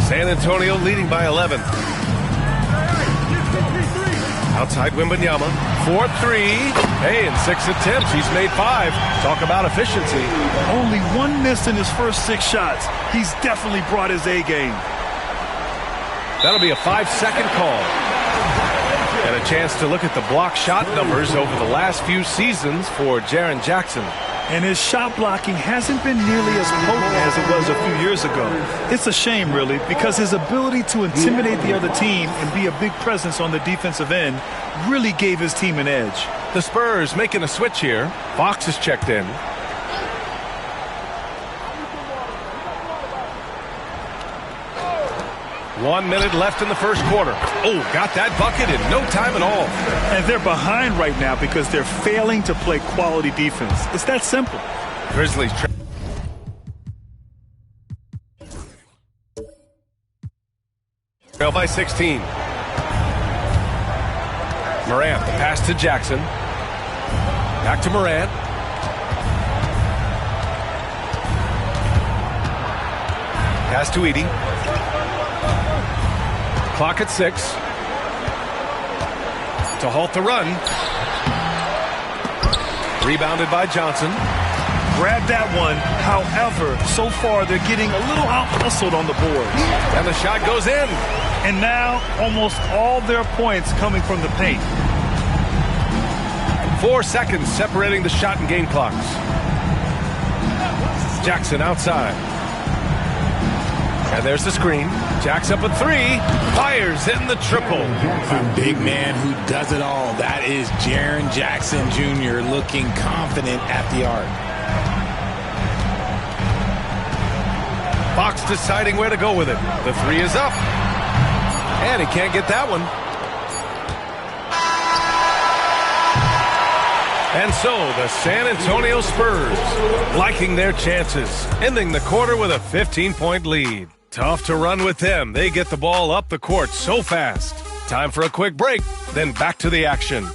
San Antonio leading by 11. Outside Wembanyama. 4-3. Hey, in 6 attempts, he's made 5. Talk about efficiency. Only one miss in his first 6 shots. He's definitely brought his A game. That'll be a 5-second call. And And a chance to look at the block shot numbers over the last few seasons for Jaren Jackson. And his shot blocking hasn't been nearly as potent as it was a few years ago. It's a shame, really, because his ability to intimidate the other team and be a big presence on the defensive end really gave his team an edge. The Spurs making a switch here. Fox is checked in. One minute left in the first quarter. Oh, got that bucket in no time at all. And they're behind right now because they're failing to play quality defense. It's that simple. Grizzlies trail by 16. Morant, the pass to Jackson. Back to Morant. Pass to Edey. Clock at 6. To halt the run. Rebounded by Johnson. Grab that one. However, so far they're getting a little out-hustled on the board. And the shot goes in. And now almost all their points coming from the paint. 4 seconds separating the shot and game clocks. Jackson outside. And there's the screen. Jack's up at 3. Fires in the triple. A big man who does it all. That is Jaren Jackson Jr. looking confident at the arc. Fox deciding where to go with it. The 3 is up. And he can't get that one. And so the San Antonio Spurs liking their chances, ending the quarter with a 15-point lead. Tough to run with them. They get the ball up the court so fast. Time for a quick break, then back to the action.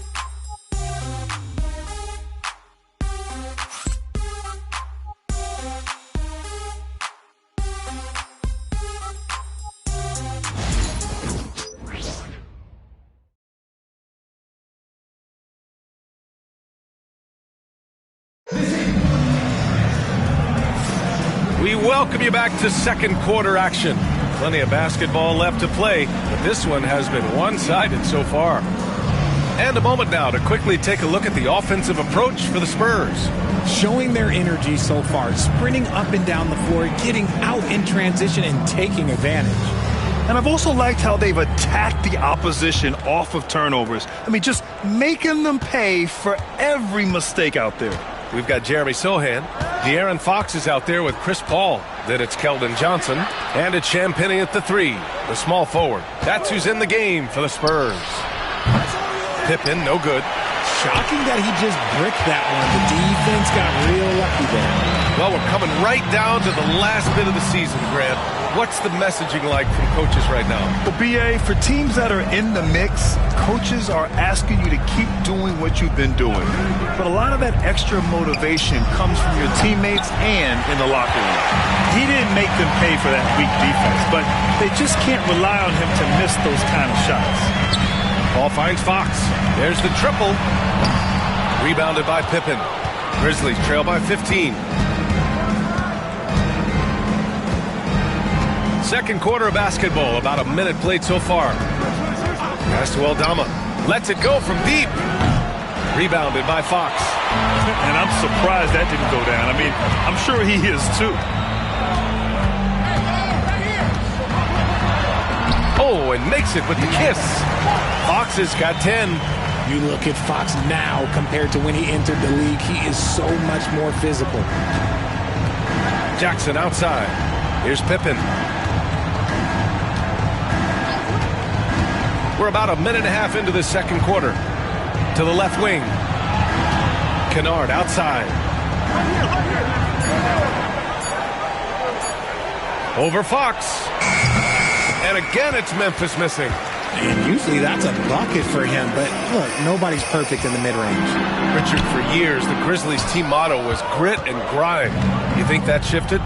We welcome you back to second quarter action. Plenty of basketball left to play, but this one has been one-sided so far. And a moment now to quickly take a look at the offensive approach for the Spurs. Showing their energy so far, sprinting up and down the floor, getting out in transition and taking advantage. And I've also liked how they've attacked the opposition off of turnovers. I mean, just making them pay for every mistake out there. We've got Jeremy Sohan. De'Aaron Fox is out there with Chris Paul. Then it's Keldon Johnson. And it's Champagnie at the 3, the small forward. That's who's in the game for the Spurs. Pippen, no good. Shocking that he just bricked that one. The defense got real lucky there. Well, we're coming right down to the last bit of the season, Grant. What's the messaging like from coaches right now? Well, BA, for teams that are in the mix, coaches are asking you to keep doing what you've been doing. But a lot of that extra motivation comes from your teammates and in the locker room. He didn't make them pay for that weak defense, but they just can't rely on him to miss those kind of shots. Ball finds Fox. There's the triple. Rebounded by Pippen. Grizzlies trail by 15. Second quarter of basketball, about a minute played so far. Pass to Aldama. Lets it go from deep. Rebounded by Fox. And I'm surprised that didn't go down. I mean, I'm sure he is too. Oh, and makes it with the kiss. Fox has got 10. You look at Fox now compared to when he entered the league. He is so much more physical. Jackson outside. Here's Pippen. We're about a minute and a half into the second quarter. To the left wing. Kennard outside. Over Fox. And again, it's Memphis missing. And usually that's a bucket for him, but look, nobody's perfect in the mid-range. Richard, for years, the Grizzlies' team motto was grit and grind. You think that shifted?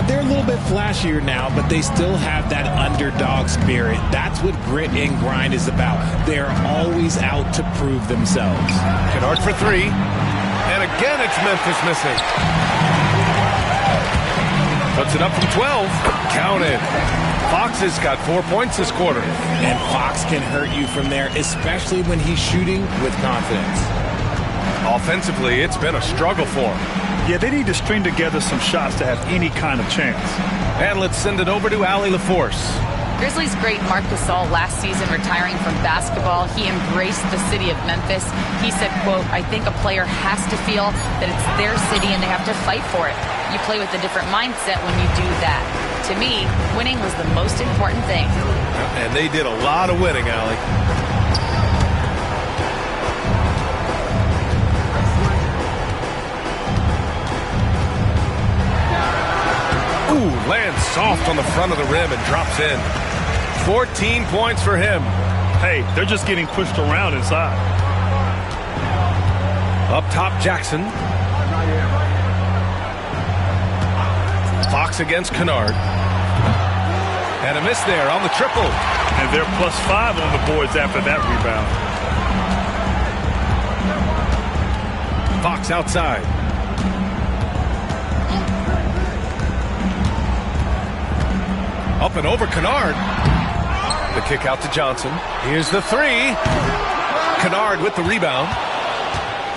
They're a little bit flashier now, but they still have that underdog spirit. That's what grit and grind is about. They're always out to prove themselves. Kennard for 3. And again, it's Memphis missing. Puts it up from 12. Counted. Fox has got 4 points this quarter. And Fox can hurt you from there, especially when he's shooting with confidence. Offensively, it's been a struggle for him. Yeah, they need to string together some shots to have any kind of chance. And let's send it over to Allie LaForce. Grizzlies great Marc Gasol last season retiring from basketball. He embraced the city of Memphis. He said, quote, I think a player has to feel that it's their city and they have to fight for it. You play with a different mindset when you do that. To me, winning was the most important thing. And they did a lot of winning, Allie. Ooh, lands soft on the front of the rim and drops in. 14 points for him. Hey, they're just getting pushed around inside. Up top, Jackson. Fox against Kennard. And a miss there on the triple. And they're +5 on the boards after that rebound. Fox outside. Up and over Kennard. The kick out to Johnson. Here's the three. Kennard with the rebound.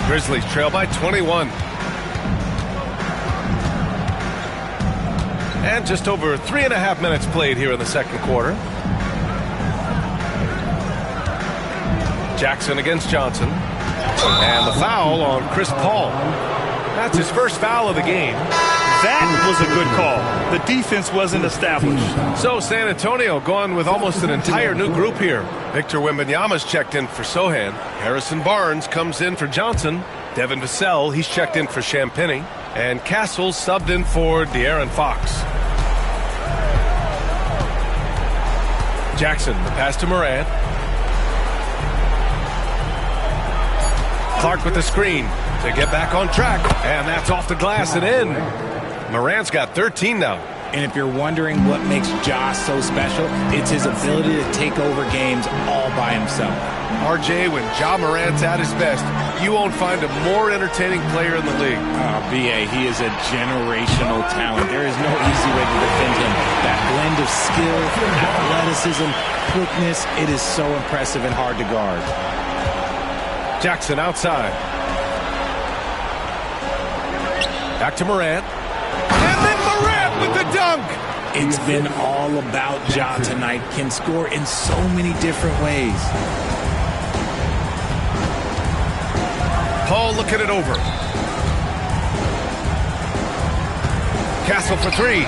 Grizzlies trail by 21. And just over 3.5 minutes played here in the second quarter. Jackson against Johnson. And the foul on Chris Paul. That's his first foul of the game. That was a good call. The defense wasn't established. So San Antonio going with almost an entire new group here. Victor Wembanyama's checked in for Sohan. Harrison Barnes comes in for Johnson. Devin Vassell, he's checked in for Champagnie. And Castle subbed in for De'Aaron Fox. Jackson, the pass to Morant. Clark with the screen to get back on track. And that's off the glass and in. Morant's got 13 now. And if you're wondering what makes Josh so special, it's his ability to take over games all by himself. RJ, when Ja Morant's at his best, you won't find a more entertaining player in the league. B.A., he is a generational talent. There is no easy way to defend him. That blend of skill, athleticism, quickness, it is so impressive and hard to guard. Jackson outside. Back to Morant. And then Morant with the dunk. It's been all about Ja tonight. Can score in so many different ways. Paul looking it over. Castle for three.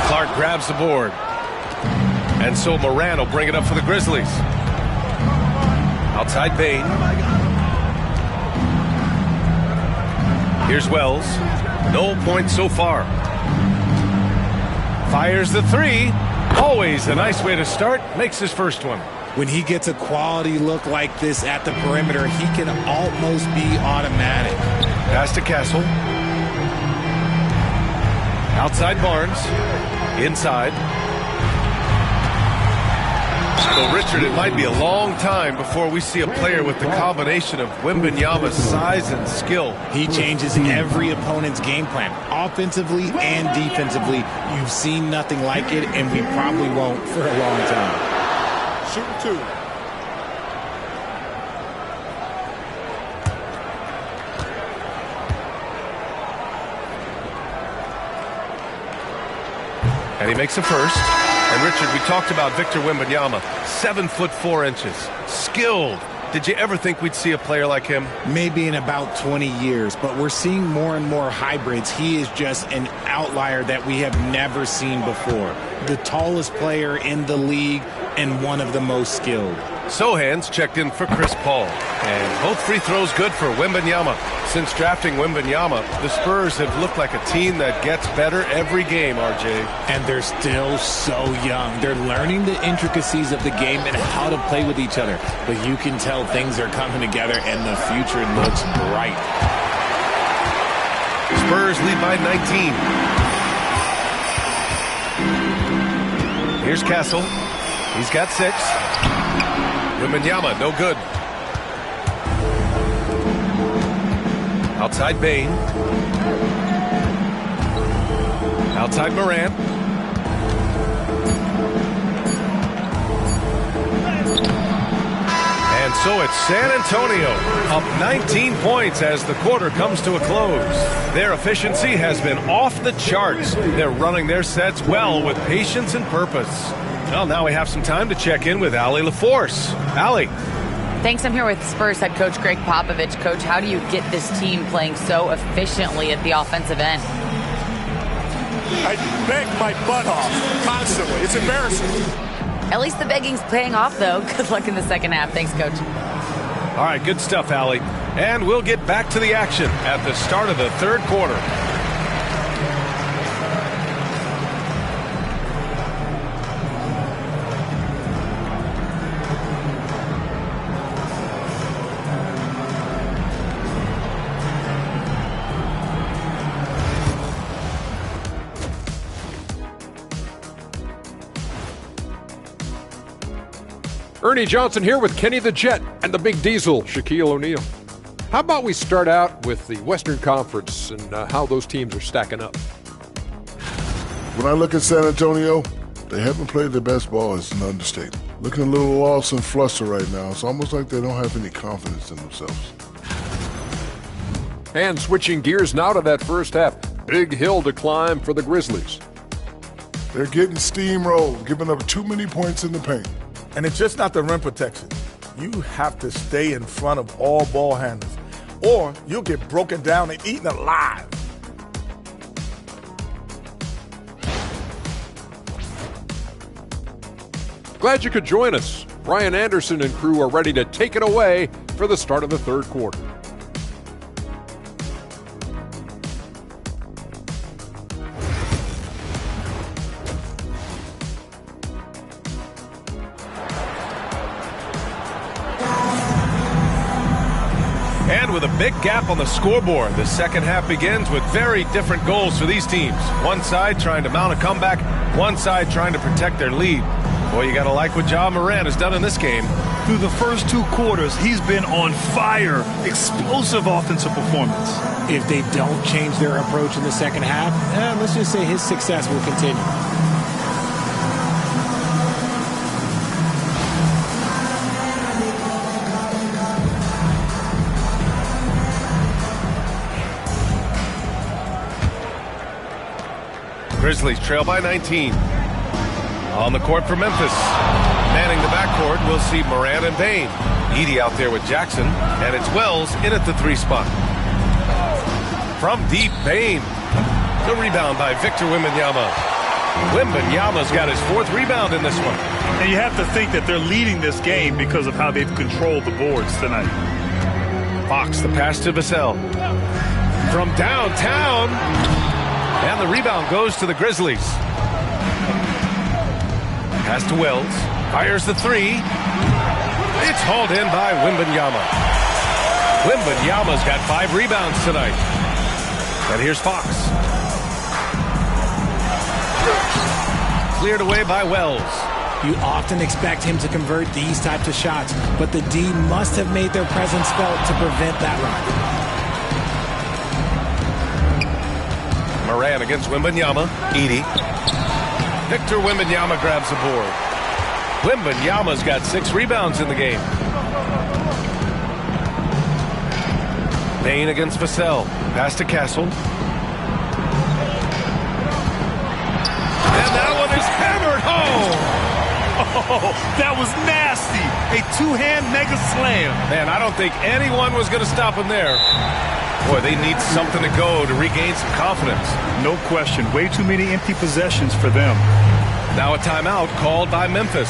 Clark grabs the board. And so Morant will bring it up for the Grizzlies. Outside Bane. Here's Wells. No points so far. Fires the three. Always a nice way to start. Makes his first one. When he gets a quality look like this at the perimeter, he can almost be automatic. Pass to Castle. Outside Barnes. Inside. So, Richard, it might be a long time before we see a player with the combination of Wembanyama's size and skill. He changes every opponent's game plan, offensively and defensively. You've seen nothing like it, and we probably won't for a long time. Shooting two. And he makes a first. And Richard, we talked about Victor Wembanyama, 7'4". Skilled. Did you ever think we'd see a player like him? Maybe in about 20 years, but we're seeing more and more hybrids. He is just an outlier that we have never seen before. The tallest player in the league and one of the most skilled. Sohan's checked in for Chris Paul. And both free throws good for Wembanyama. Since drafting Wembanyama, the Spurs have looked like a team that gets better every game, RJ. And they're still so young. They're learning the intricacies of the game and how to play with each other. But you can tell things are coming together and the future looks bright. Spurs lead by 19. Here's Castle. He's got 6. Wembanyama, no good. Outside Bane. Outside Morant. And so it's San Antonio up 19 points as the quarter comes to a close. Their efficiency has been off the charts. They're running their sets well with patience and purpose. Well, now we have some time to check in with Allie LaForce. Allie. Thanks. I'm here with Spurs head coach Greg Popovich. Coach, how do you get this team playing so efficiently at the offensive end? I beg my butt off constantly. It's embarrassing. At least the begging's paying off, though. Good luck in the second half. Thanks, Coach. All right, good stuff, Allie. And we'll get back to the action at the start of the third quarter. Ernie Johnson here with Kenny the Jet and the Big Diesel, Shaquille O'Neal. How about we start out with the Western Conference and how those teams are stacking up? When I look at San Antonio, they haven't played their best ball. It's an understatement. Looking a little lost and flustered right now. It's almost like they don't have any confidence in themselves. And switching gears now to that first half. Big hill to climb for the Grizzlies. They're getting steamrolled, giving up too many points in the paint. And it's just not the rim protection. You have to stay in front of all ball handlers, or you'll get broken down and eaten alive. Glad you could join us. Brian Anderson and crew are ready to take it away for the start of the third quarter. And with a big gap on the scoreboard, the second half begins with very different goals for these teams. One side trying to mount a comeback, one side trying to protect their lead. Boy, you got to like what Ja Morant has done in this game. Through the first two quarters, he's been on fire. Explosive offensive performance. If they don't change their approach in the second half, let's just say his success will continue. Grizzlies trail by 19. On the court for Memphis. Manning the backcourt, we'll see Morant and Bane. Edey out there with Jackson, and it's Wells in at the three spot. From deep, Bane. The rebound by Victor Wembanyama. Wembanyama's got his fourth rebound in this one. And you have to think that they're leading this game because of how they've controlled the boards tonight. Fox, the pass to Vassell. From downtown. And the rebound goes to the Grizzlies. Pass to Wells. Fires the three. It's hauled in by Wembanyama. Wembanyama's got 5 rebounds tonight. And here's Fox. Cleared away by Wells. You often expect him to convert these types of shots, but the D must have made their presence felt to prevent that run. Morant against Wembanyama. Edey. Victor Wembanyama grabs the board. Wembanyama's got 6 rebounds in the game. Bane against Vassell. Pass to Castle. And that one is hammered home. Oh, that was nasty. A two-hand mega slam. Man, I don't think anyone was going to stop him there. Boy, they need something to go to regain some confidence. No question. Way too many empty possessions for them. Now a timeout called by Memphis.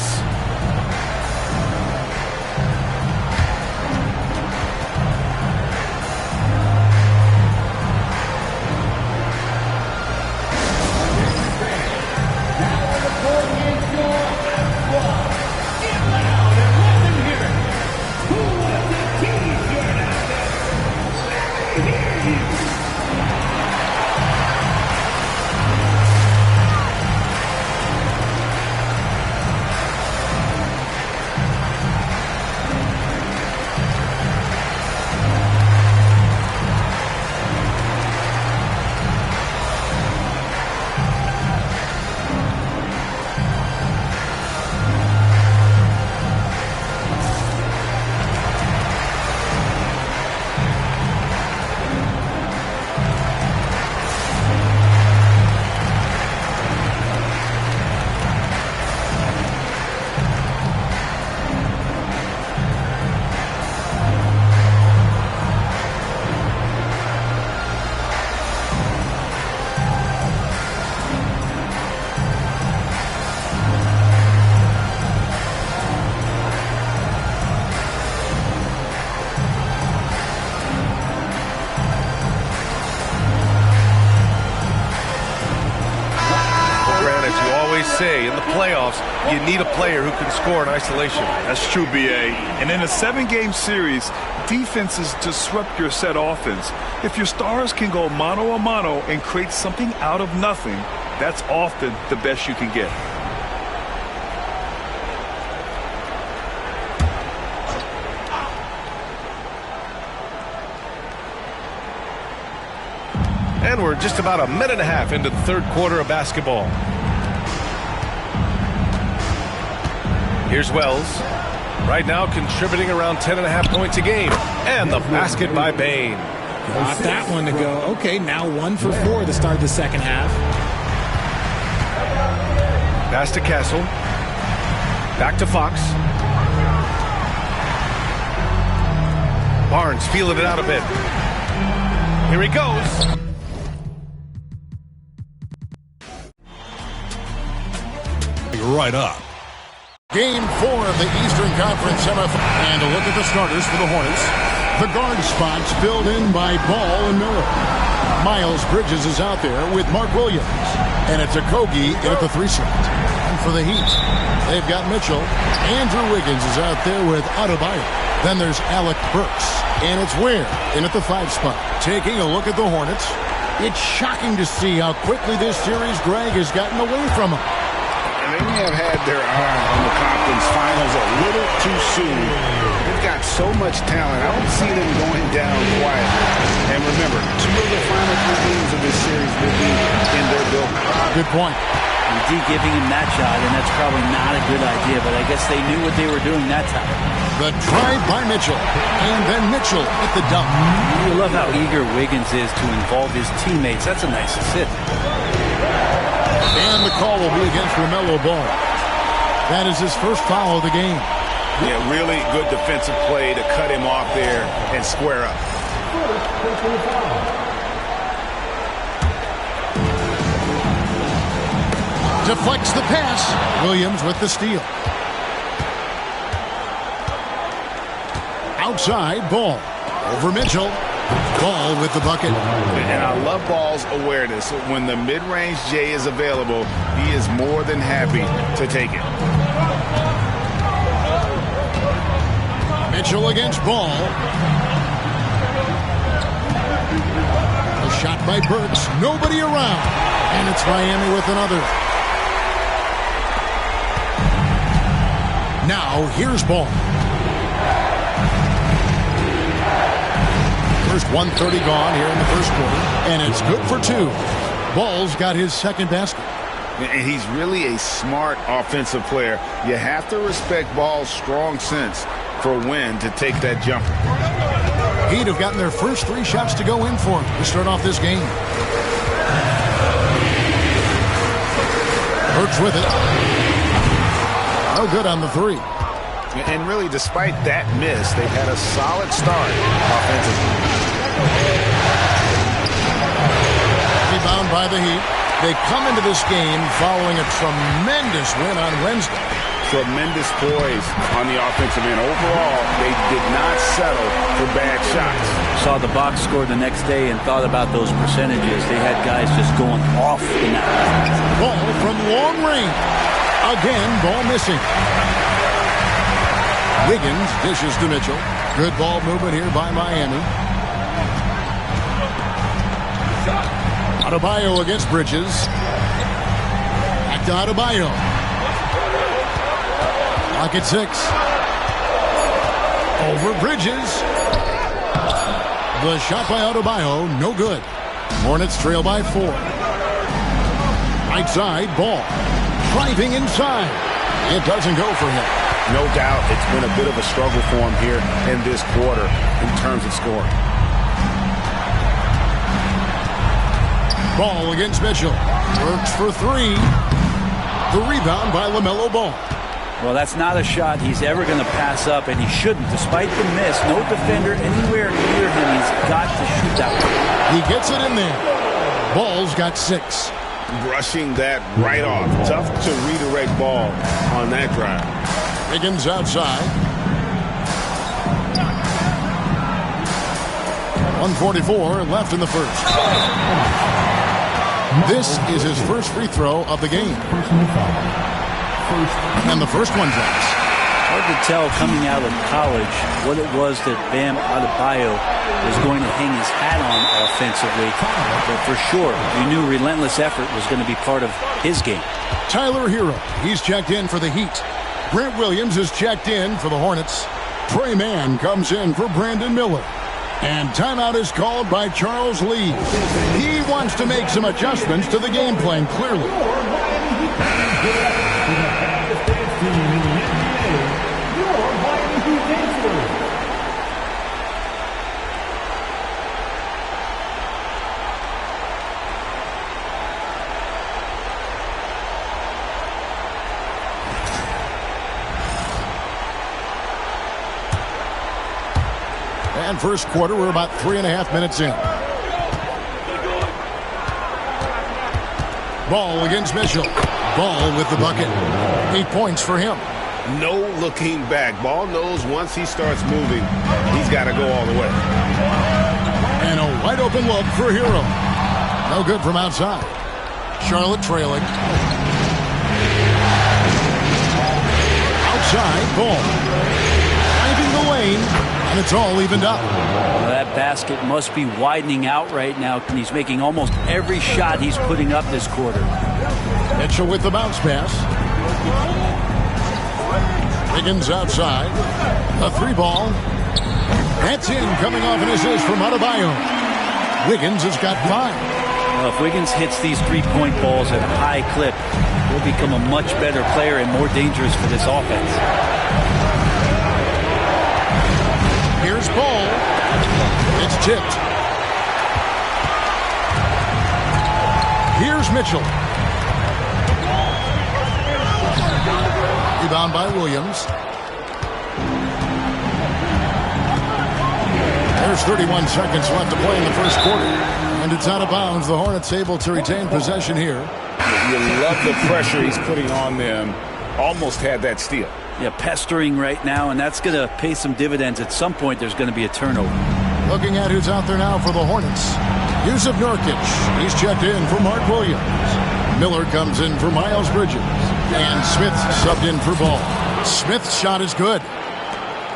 as you always say, in the playoffs, you need a player who can score in isolation. That's true, B.A. And in a 7-game series, defenses disrupt your set offense. If your stars can go mano-a-mano and create something out of nothing, that's often the best you can get. And we're just about a minute and a half into the third quarter of basketball. Here's Wells. Right now contributing around 10.5 points a game. And the basket by Bain. Got that one to go. Okay, now 1 for 4 to start the second half. Pass to Castle. Back to Fox. Barnes feeling it out a bit. Here he goes. Right up. Game 4 of the Eastern Conference semifinal. And a look at the starters for the Hornets. The guard spots filled in by Ball and Miller. Miles Bridges is out there with Mark Williams. And it's Okogie in at the 3 slot. And for the Heat, they've got Mitchell. Andrew Wiggins is out there with Adebayo. Then there's Alec Burks. And it's Ware in at the 5 spot. Taking a look at the Hornets. It's shocking to see how quickly this series Greg has gotten away from them. They may have had their eye on the conference finals a little too soon. They've got so much talent. I don't see them going down quietly. And remember, 2 of the final 3 games of this series will be in their building. Good point. D giving him that shot, and that's probably not a good idea, but I guess they knew what they were doing that time. The drive by Mitchell, and then Mitchell at the dump. You love how eager Wiggins is to involve his teammates. That's a nice assist. And the call will be against LaMelo Ball. That is his first foul of the game. Yeah, really good defensive play to cut him off there and square up. Deflects the pass. Williams with the steal. Outside, Ball. Over Mitchell. Ball with the bucket. And I love Ball's awareness. When the mid-range J is available, he is more than happy to take it. Mitchell against Ball. A shot by Burks. Nobody around. And it's Miami with another. Now, here's Ball. First 1:30 gone here in the first quarter, and it's good for 2. Ball's got his second basket. And he's really a smart offensive player. You have to respect Ball's strong sense for when to take that jumper. He'd have gotten their first 3 shots to go in for him to start off this game. Burks with it. No good on the 3. And really, despite that miss, they've had a solid start offensively. Rebound by the Heat. They come into this game following a tremendous win on Wednesday. Tremendous poise on the offensive end. Overall, they did not settle for bad shots. Saw the box score the next day and thought about those percentages. They had guys just going off in that. Ball from long range. Again, Ball missing. Wiggins dishes to Mitchell. Good ball movement here by Miami. Adebayo against Bridges. Back to Adebayo. Clock at 6. Over Bridges. The shot by Adebayo, no good. Hornets trail by 4. Right side, Ball. Driving inside. It doesn't go for him. No doubt it's been a bit of a struggle for him here in this quarter in terms of scoring. Ball against Mitchell. Works for 3. The rebound by LaMelo Ball. Well, that's not a shot he's ever going to pass up, and he shouldn't. Despite the miss, no defender anywhere near him. He's got to shoot that one. He gets it in there. Ball's got 6. Brushing that right off. Tough to redirect Ball on that drive. Wiggins outside. 1:44 left in the first. This is his first free throw of the game. And the first one drops. Hard to tell coming out of college what it was that Bam Adebayo was going to hang his hat on offensively. But for sure, you knew relentless effort was going to be part of his game. Tyler Hero, he's checked in for the Heat. Brent Williams is checked in for the Hornets. Trey Mann comes in for Brandon Miller. And timeout is called by Charles Lee. He wants to make some adjustments to the game plan, clearly. And first quarter, we're about 3.5 minutes in. Ball against Mitchell. Ball with the bucket. 8 points for him. No looking back. Ball knows once he starts moving, he's got to go all the way. And a wide open look for Hero. No good from outside. Charlotte trailing. Outside, Ball. Finding the lane. And it's all evened up. Well, that basket must be widening out right now. He's making almost every shot he's putting up this quarter. Mitchell with the bounce pass. Wiggins outside. A 3-ball. That's in, coming off an assist from Adebayo. Wiggins has got 5. Well, if Wiggins hits these 3-point balls at a high clip, he'll become a much better player and more dangerous for this offense. Here's Ball. It's tipped. Here's Mitchell. Rebound by Williams. There's 31 seconds left to play in the first quarter. And it's out of bounds. The Hornets able to retain possession here. You love the pressure he's putting on them. Almost had that steal. Yeah, pestering right now, and that's going to pay some dividends. At some point, there's going to be a turnover. Looking at who's out there now for the Hornets. Yusuf Nurkic. He's checked in for Mark Williams. Miller comes in for Miles Bridges. And Smith subbed in for Ball. Smith's shot is good.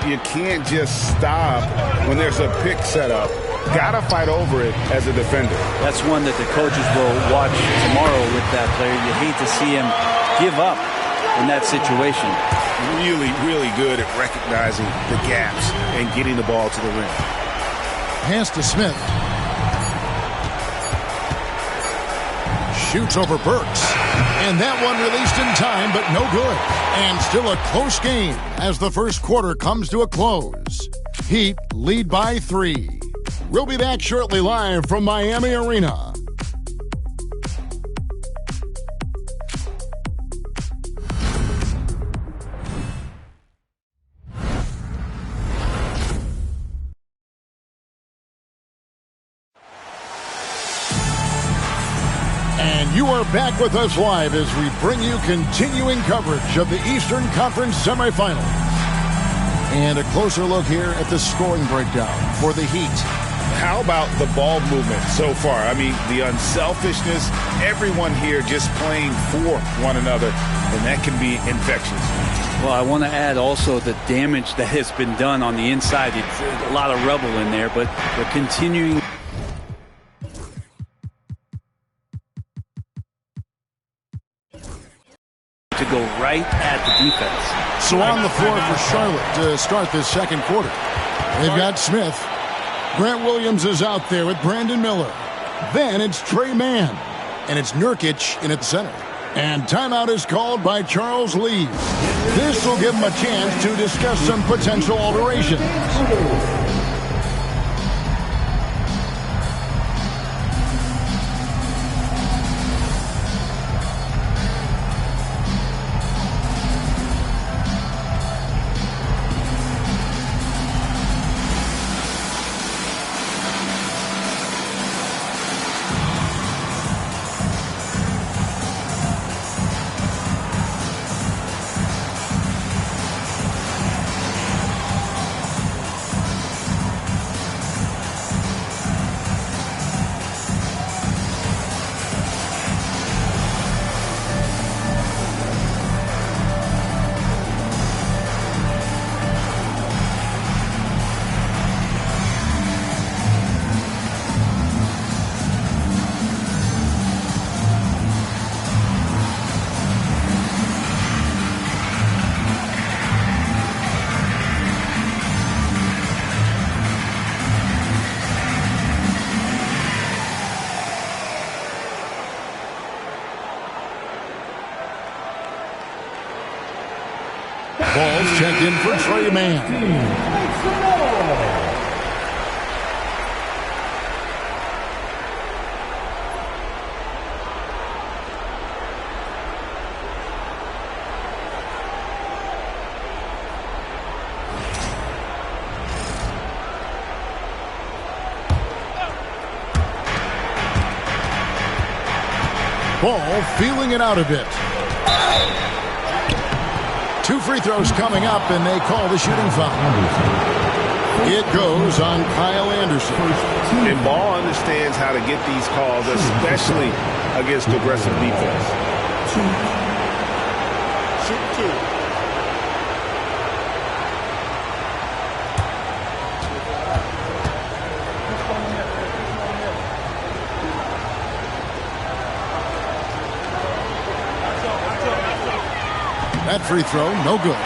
You can't just stop when there's a pick set up. Gotta fight over it as a defender. That's one that the coaches will watch tomorrow with that player. You hate to see him give up in that situation. Really, really good at recognizing the gaps and getting the ball to the rim. Pass to Smith. Shoots over Burks. And that one released in time, but no good. And still a close game as the first quarter comes to a close. Heat lead by 3. We'll be back shortly live from Miami Arena. You are back with us live as we bring you continuing coverage of the Eastern Conference semifinals. And a closer look here at the scoring breakdown for the Heat. How about the ball movement so far? I mean, the unselfishness, everyone here just playing for one another, and that can be infectious. Well, I want to add also the damage that has been done on the inside. It's a lot of rubble in there, but they're continuing to go right at the defense. So on the floor for Charlotte to start this second quarter. They've got Smith. Grant Williams is out there with Brandon Miller. Then it's Trey Mann. And it's Nurkic in at center. And timeout is called by Charles Lee. This will give him a chance to discuss some potential alterations. Ball's checked in for Trey Mann. Ball feeling it out a bit. 2 free throws coming up, and they call the shooting foul. It goes on Kyle Anderson. And Ball understands how to get these calls, especially against aggressive defense. Shoot 2. That free throw, no good.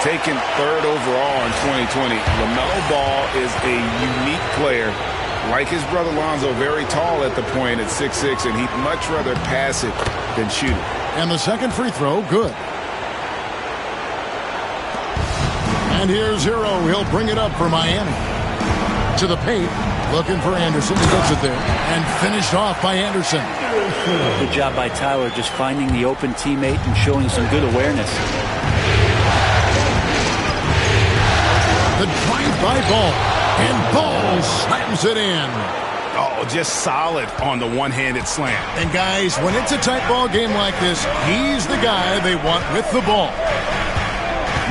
Taken 3rd overall in 2020, LaMelo Ball is a unique player. Like his brother Lonzo, very tall at the point at 6'6", and he'd much rather pass it than shoot it. And the second free throw, good. And here's Hero. He'll bring it up for Miami. To the paint, looking for Anderson. He gets it there. And finished off by Anderson. Good job by Tyler just finding the open teammate and showing some good awareness. The drive by Ball. And Ball slams it in. Oh, just solid on the one-handed slam. And guys, when it's a tight ball game like this, he's the guy they want with the ball.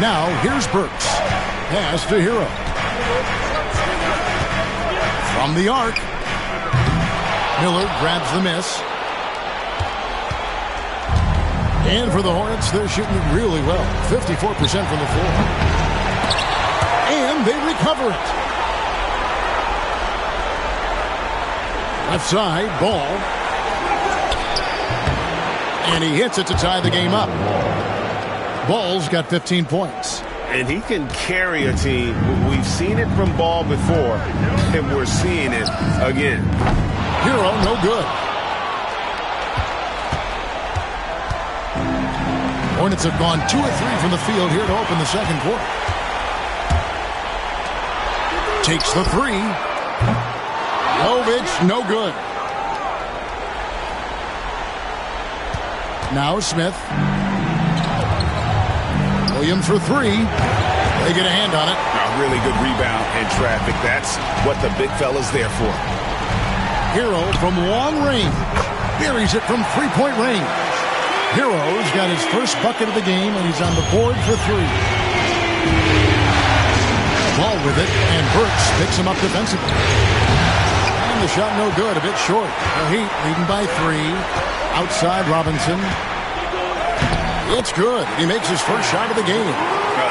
Now, here's Burks. Pass to Hero. From the arc. Miller grabs the miss. And for the Hornets, they're shooting it really well. 54% from the floor. And they recover it. Left side, Ball. And he hits it to tie the game up. Ball's got 15 points. And he can carry a team. We've seen it from Ball before, and we're seeing it again. Hero, no good. Hornets have gone 2 of 3 from the field here to open the second quarter. Takes the 3. Jovic, no good. Now Smith. Williams for 3. They get a hand on it. A really good rebound in traffic. That's what the big fella's there for. Hero from long range. Buries it from 3-point range. Hero's got his first bucket of the game, and he's on the board for 3. Ball with it, and Burks picks him up defensively. And the shot no good, a bit short. The Heat leading by 3. Outside Robinson. It's good. He makes his first shot of the game.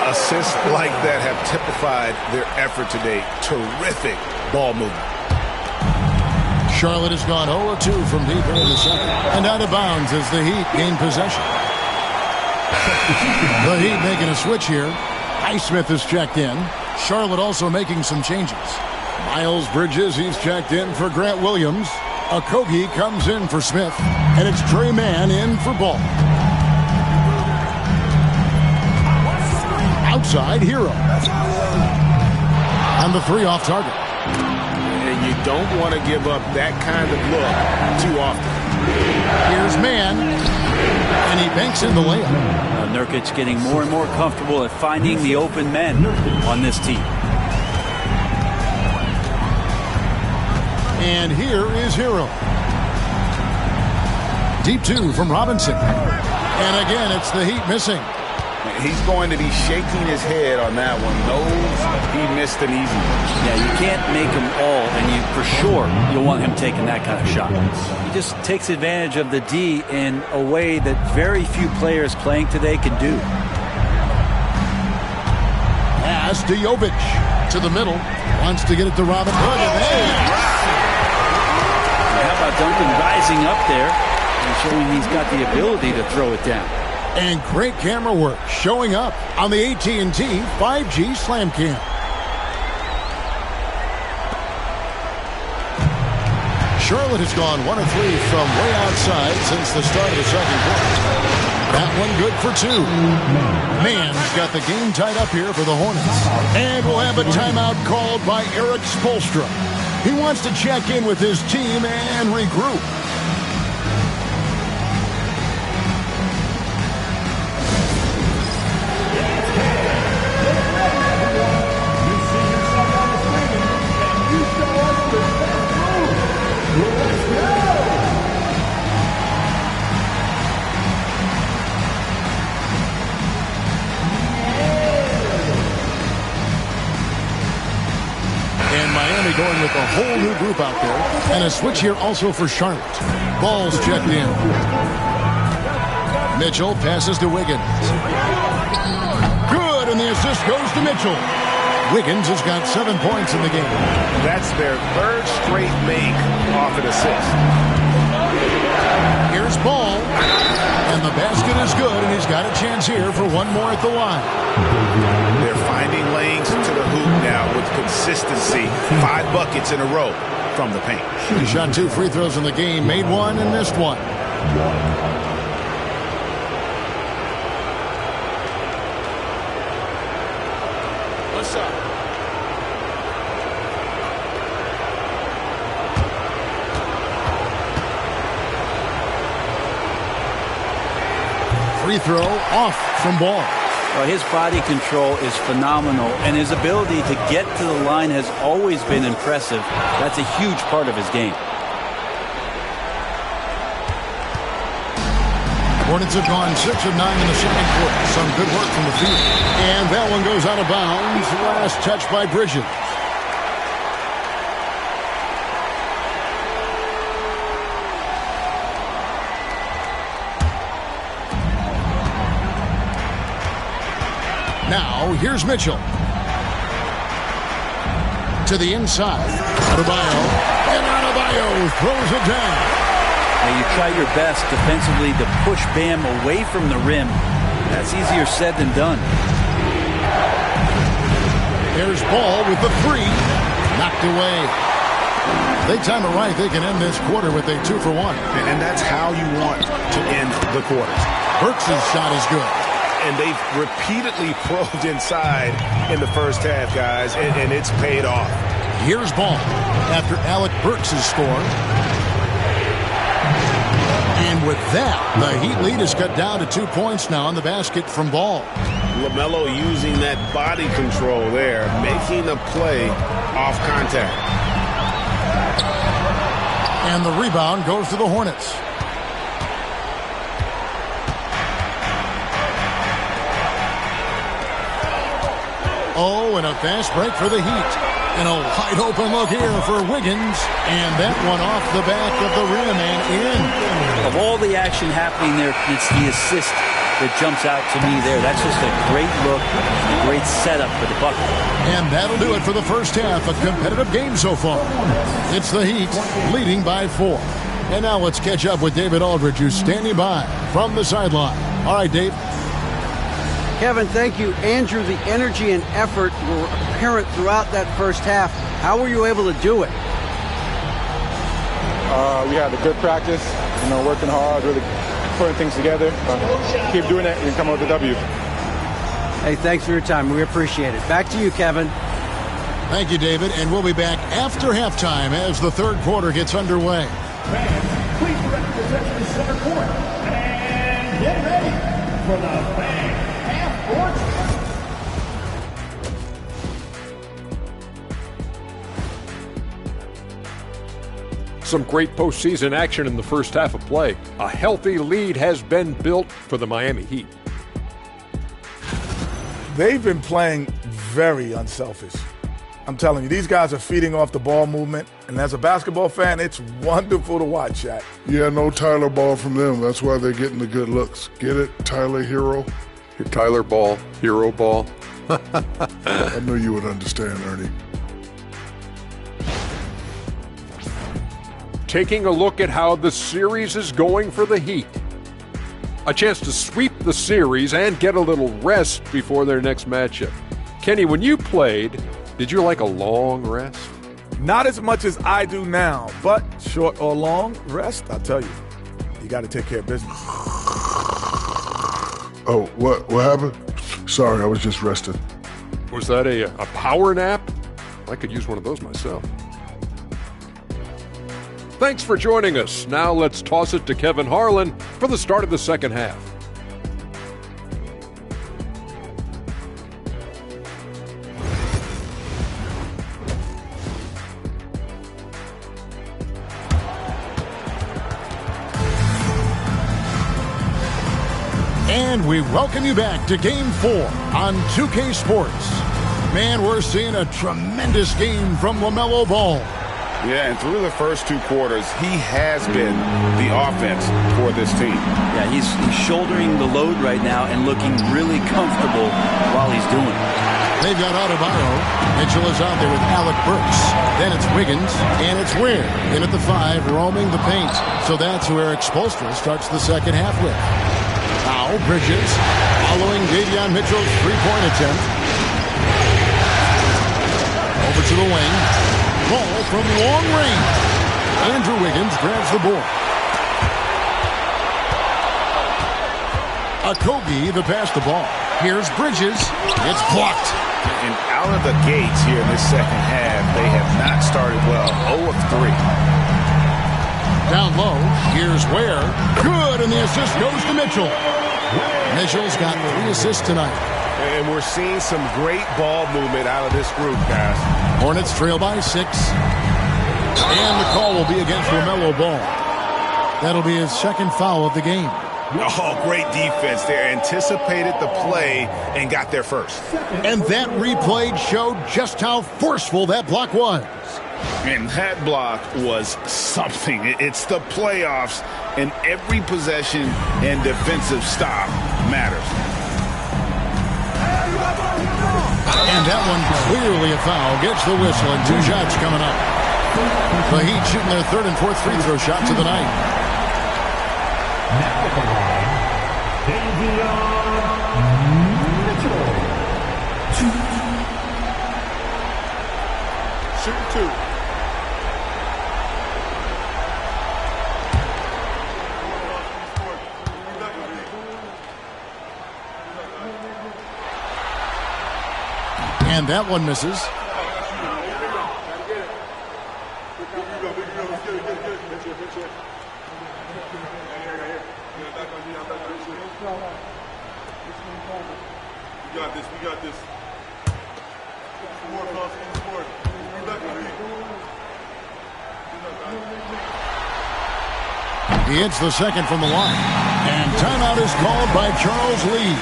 Assists like that have typified their effort today. Terrific ball movement. Charlotte has gone 0-2 from deep into the second. And out of bounds as the Heat gain possession. The Heat making a switch here. Highsmith is checked in. Charlotte also making some changes. Miles Bridges, he's checked in for Grant Williams. Okogie comes in for Smith. And it's Trey Mann in for Ball. Outside, Hero. And the 3 off target. And you don't want to give up that kind of look too often. Here's Mann. And he banks in the layup. Nurkic's getting more and more comfortable at finding the open men on this team. And here is Hero. Deep 2 from Robinson. And again, it's the Heat missing. He's going to be shaking his head on that one. Knows he missed an easy one. Yeah, you can't make them all, and you for sure you'll want him taking that kind of shot. He just takes advantage of the D in a way that very few players playing today can do. Pass to Jovic. To the middle. Wants to get it to Robin. Look at that. How about Duncan rising up there and showing he's got the ability to throw it down. And great camera work showing up on the AT&T 5G Slam Cam. Charlotte has gone 1 of 3 from way outside since the start of the second quarter. That one good for 2. Mann's got the game tied up here for the Hornets. And we'll have a timeout called by Eric Spoelstra. He wants to check in with his team and regroup. Going with a whole new group out there. And a switch here also for Charlotte. Ball's checked in. Mitchell passes to Wiggins. Good, and the assist goes to Mitchell. Wiggins has got 7 points in the game. That's their third straight make off an assist. Here's Ball. And the basket is good, and he's got a chance here for one more at the line. They're finding lanes to the hoop now with consistency. 5 buckets in a row from the paint. He shot 2 free throws in the game, made 1 and missed 1. What's up? Free throw off from Ball. Well, his body control is phenomenal, and his ability to get to the line has always been impressive. That's a huge part of his game. Hornets have gone 6 of 9 in the second quarter. Some good work from the field. And that one goes out of bounds. Last touch by Bridges. Now, here's Mitchell. To the inside. Adebayo. And Adebayo throws it down. Now you try your best defensively to push Bam away from the rim. That's easier said than done. There's Ball with the 3. Knocked away. They time it right. They can end this quarter with a 2 for 1. And that's how you want to end the quarters. Burks' shot is good. And they've repeatedly probed inside in the first half, guys, and it's paid off. Here's Ball after Alec Burks' score. And with that, the Heat lead is cut down to 2 points now on the basket from Ball. LaMelo using that body control there, making a play off contact. And the rebound goes to the Hornets. Oh, and a fast break for the Heat. And a wide open look here for Wiggins. And that one off the back of the rim and in. Of all the action happening there, it's the assist that jumps out to me there. That's just a great look, a great setup for the bucket. And that'll do it for the first half. A competitive game so far. It's the Heat leading by 4. And now let's catch up with David Aldridge, who's standing by from the sideline. All right, Dave. Kevin, thank you. Andrew, the energy and effort were apparent throughout that first half. How were you able to do it? We had a good practice, working hard, really putting things together. Keep doing it and come out with the W. Hey, thanks for your time. We appreciate it. Back to you, Kevin. Thank you, David. And we'll be back after halftime as the third quarter gets underway. Fans, please direct your attention to center court. And get ready for the Fan Half-Court. Some great postseason action in the first half of play. A healthy lead has been built for the Miami Heat. They've been playing very unselfish. I'm telling you, these guys are feeding off the ball movement. And as a basketball fan, it's wonderful to watch, Shaq. Yeah, no Tyler Ball from them. That's why they're getting the good looks. Get it, Tyler Hero? Tyler Ball, Hero Ball. I knew you would understand, Ernie. Taking a look at how the series is going for the Heat. A chance to sweep the series and get a little rest before their next matchup. Kenny, when you played, did you like a long rest? Not as much as I do now, but short or long rest, I'll tell you, you got to take care of business. Oh, what happened? Sorry, I was just resting. Was that a power nap? I could use one of those myself. Thanks for joining us. Now let's toss it to Kevin Harlan for the start of the second half. And we welcome you back to Game 4 on 2K Sports. Man, we're seeing a tremendous game from LaMelo Ball. Yeah, and through the first 2 quarters, he has been the offense for this team. Yeah, he's shouldering the load right now and looking really comfortable while he's doing it. They've got Adebayo. Mitchell is out there with Alec Burks. Then it's Wiggins, and it's Ware in at the 5, roaming the paint. So that's where Spoelstra starts the second half with. Now Bridges following Davion Mitchell's three-point attempt. Over to the wing. Ball from long range. Andrew Wiggins grabs the board. Okogie the pass the ball. Here's Bridges. It's blocked. And out of the gates here in this second half, they have not started well. 0 of 3. Down low, here's Ware. Good, and the assist goes to Mitchell. Mitchell's got 3 assists tonight. And we're seeing some great ball movement out of this group, guys. Hornets trail by 6. And the call will be against LaMelo Ball. That'll be his second foul of the game. Oh, great defense there. Anticipated the play and got there first. And that replay showed just how forceful that block was. And that block was something. It's the playoffs, and every possession and defensive stop matters. And that one clearly a foul. Gets the whistle, and 2 shots coming up. The Heat shooting their 3rd and 4th free throw shots of the night. Now at the line, Davion Mitchell. Shoot 2. And that one misses. We got this. He hits the second from the line. And timeout is called by Charles Lee.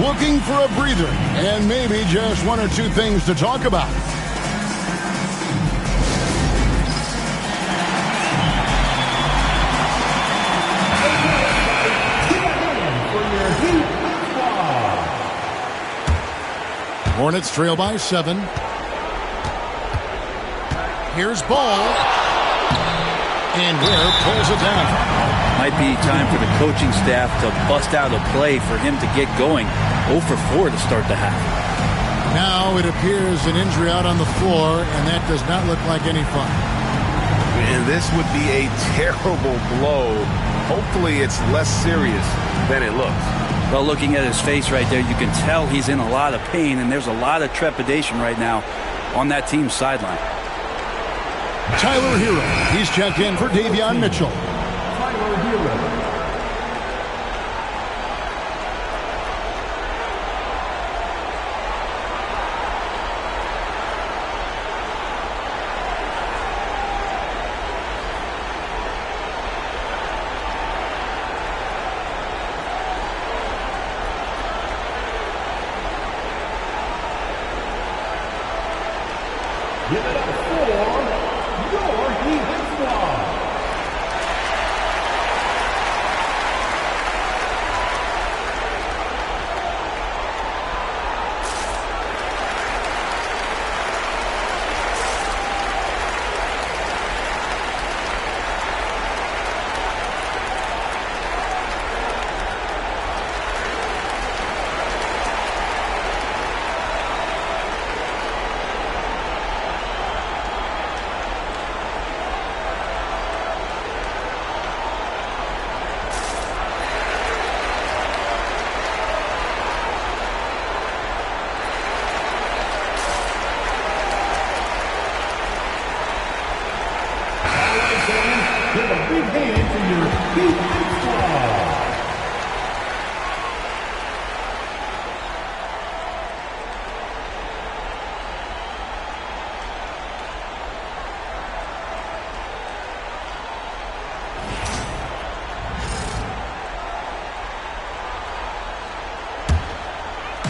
Looking for a breather and maybe just 1 or 2 things to talk about. Hornets trail by 7. Here's Ball. And Ware pulls it down. Might be time for the coaching staff to bust out a play for him to get going. 0 for 4 to start the half. Now it appears an injury out on the floor, and that does not look like any fun. And this would be a terrible blow. Hopefully it's less serious than it looks. Well, looking at his face right there, you can tell he's in a lot of pain, and there's a lot of trepidation right now on that team's sideline. Tyler Hero, he's checked in for Davion Mitchell. Tyler Hero. Give it up for your Heat Squad.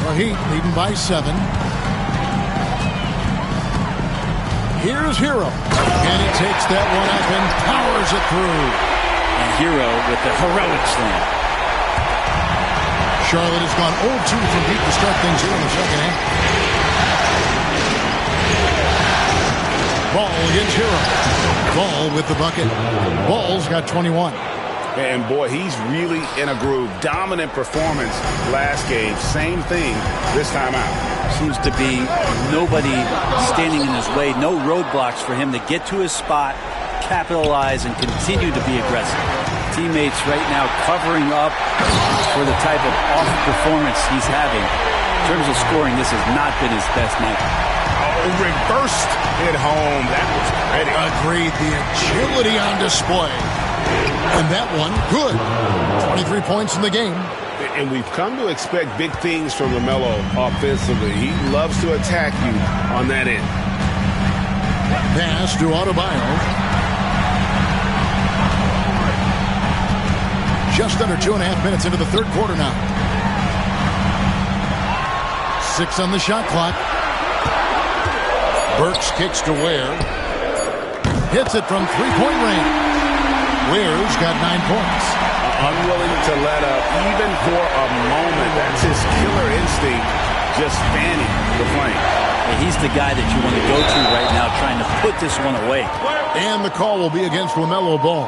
The Heat leading by 7. Here's Hero. And he takes that one up and powers it through. And Hero with the heroic slam. Charlotte has gone 0-2 from deep to start things here in the second half. Ball against Hero. Ball with the bucket. Ball's got 21. And boy, he's really in a groove. Dominant performance last game. Same thing this time out. Seems to be nobody standing in his way. No roadblocks for him to get to his spot, capitalize, and continue to be aggressive. Teammates right now covering up for the type of off performance he's having. In terms of scoring, this has not been his best night. Oh, reversed it home. That was pretty. Agreed. The agility on display. And that one, good. 23 points in the game. And we've come to expect big things from LaMelo offensively. He loves to attack you on that end. Pass to Adebayo. Just under 2.5 minutes into the third quarter now. 6 on the shot clock. Burks kicks to Ware. Hits it from three-point range. Ware's got 9 points. Unwilling to let up even for a moment. That's his killer instinct, just fanning the flame. And he's the guy that you want to go to right now, trying to put this one away. And the call will be against LaMelo Ball.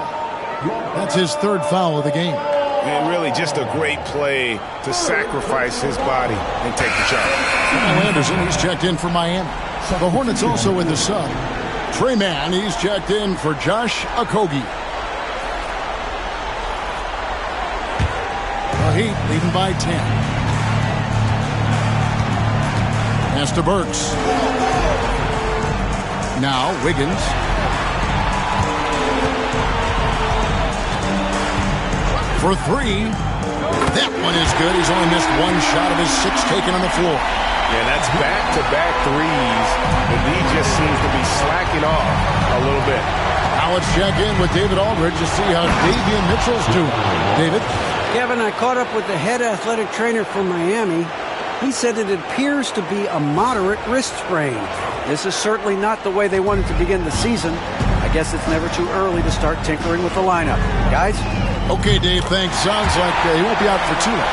That's his third foul of the game. And really just a great play to sacrifice his body and take the shot. Kyle Anderson, he's checked in for Miami. The Hornets also with the sub. Trey Mann, he's checked in for Josh Okogie. The Heat leading by 10. Pass to Burks. Now Wiggins. For 3. That one is good. He's only missed one shot of his 6 taken on the floor. Yeah, that's back-to-back threes. And he just seems to be slacking off a little bit. Now let's check in with David Aldridge to see how Davion Mitchell's doing. David? Kevin, I caught up with the head athletic trainer from Miami. He said it appears to be a moderate wrist sprain. This is certainly not the way they wanted to begin the season. I guess it's never too early to start tinkering with the lineup. Guys? Okay, Dave, thanks. Sounds like he won't be out for too long.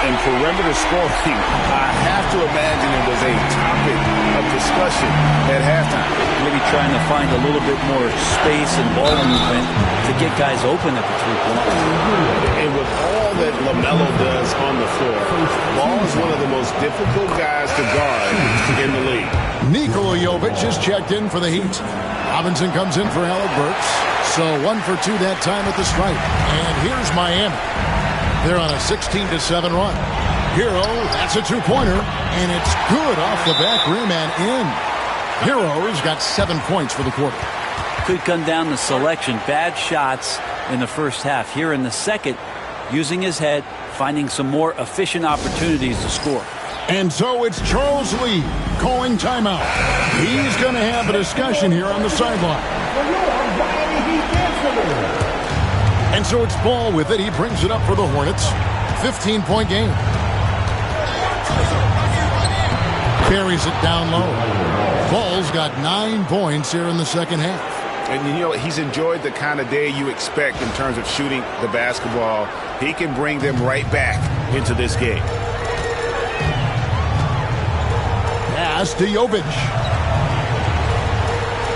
And perimeter scoring, I have to imagine it was a topic of discussion at halftime. Maybe trying to find a little bit more space and ball movement to get guys open at the three-point line. And with all that LaMelo does on the floor, Ball is one of the most difficult guys to guard in the league. Nikola Jovic is checked in for the Heat. Robinson comes in for Alec Burks. So 1 for 2 that time at the stripe. And here's Miami. They're on a 16-7 run. Hero, that's a 2-pointer, and it's good off the back rim and in. Hero's got 7 points for the quarter. Could come down to selection. Bad shots in the first half. Here in the second, using his head, finding some more efficient opportunities to score. And so it's Charles Lee calling timeout. He's going to have a discussion here on the sideline. And so it's Ball with it. He brings it up for the Hornets. 15-point game. Carries it down low. Ball's got 9 points here in the second half. And you know, he's enjoyed the kind of day you expect in terms of shooting the basketball. He can bring them right back into this game. Pass to Jovic.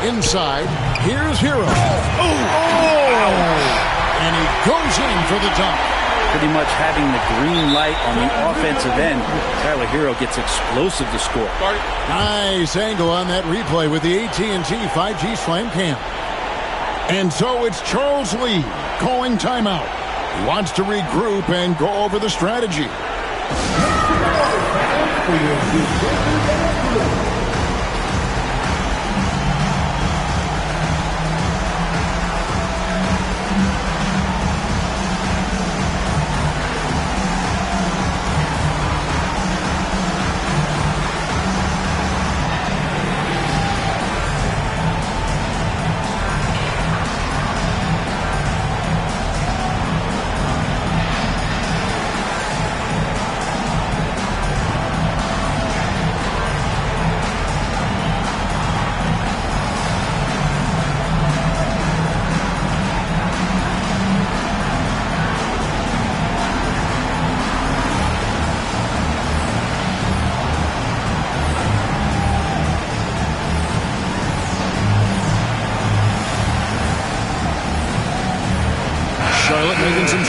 Inside, here's Hero. And he goes in for the dunk. Pretty much having the green light on the offensive end. Tyler Hero gets explosive to score. Nice angle on that replay with the AT&T 5G Slam Cam. And so it's Charles Lee calling timeout. He wants to regroup and go over the strategy.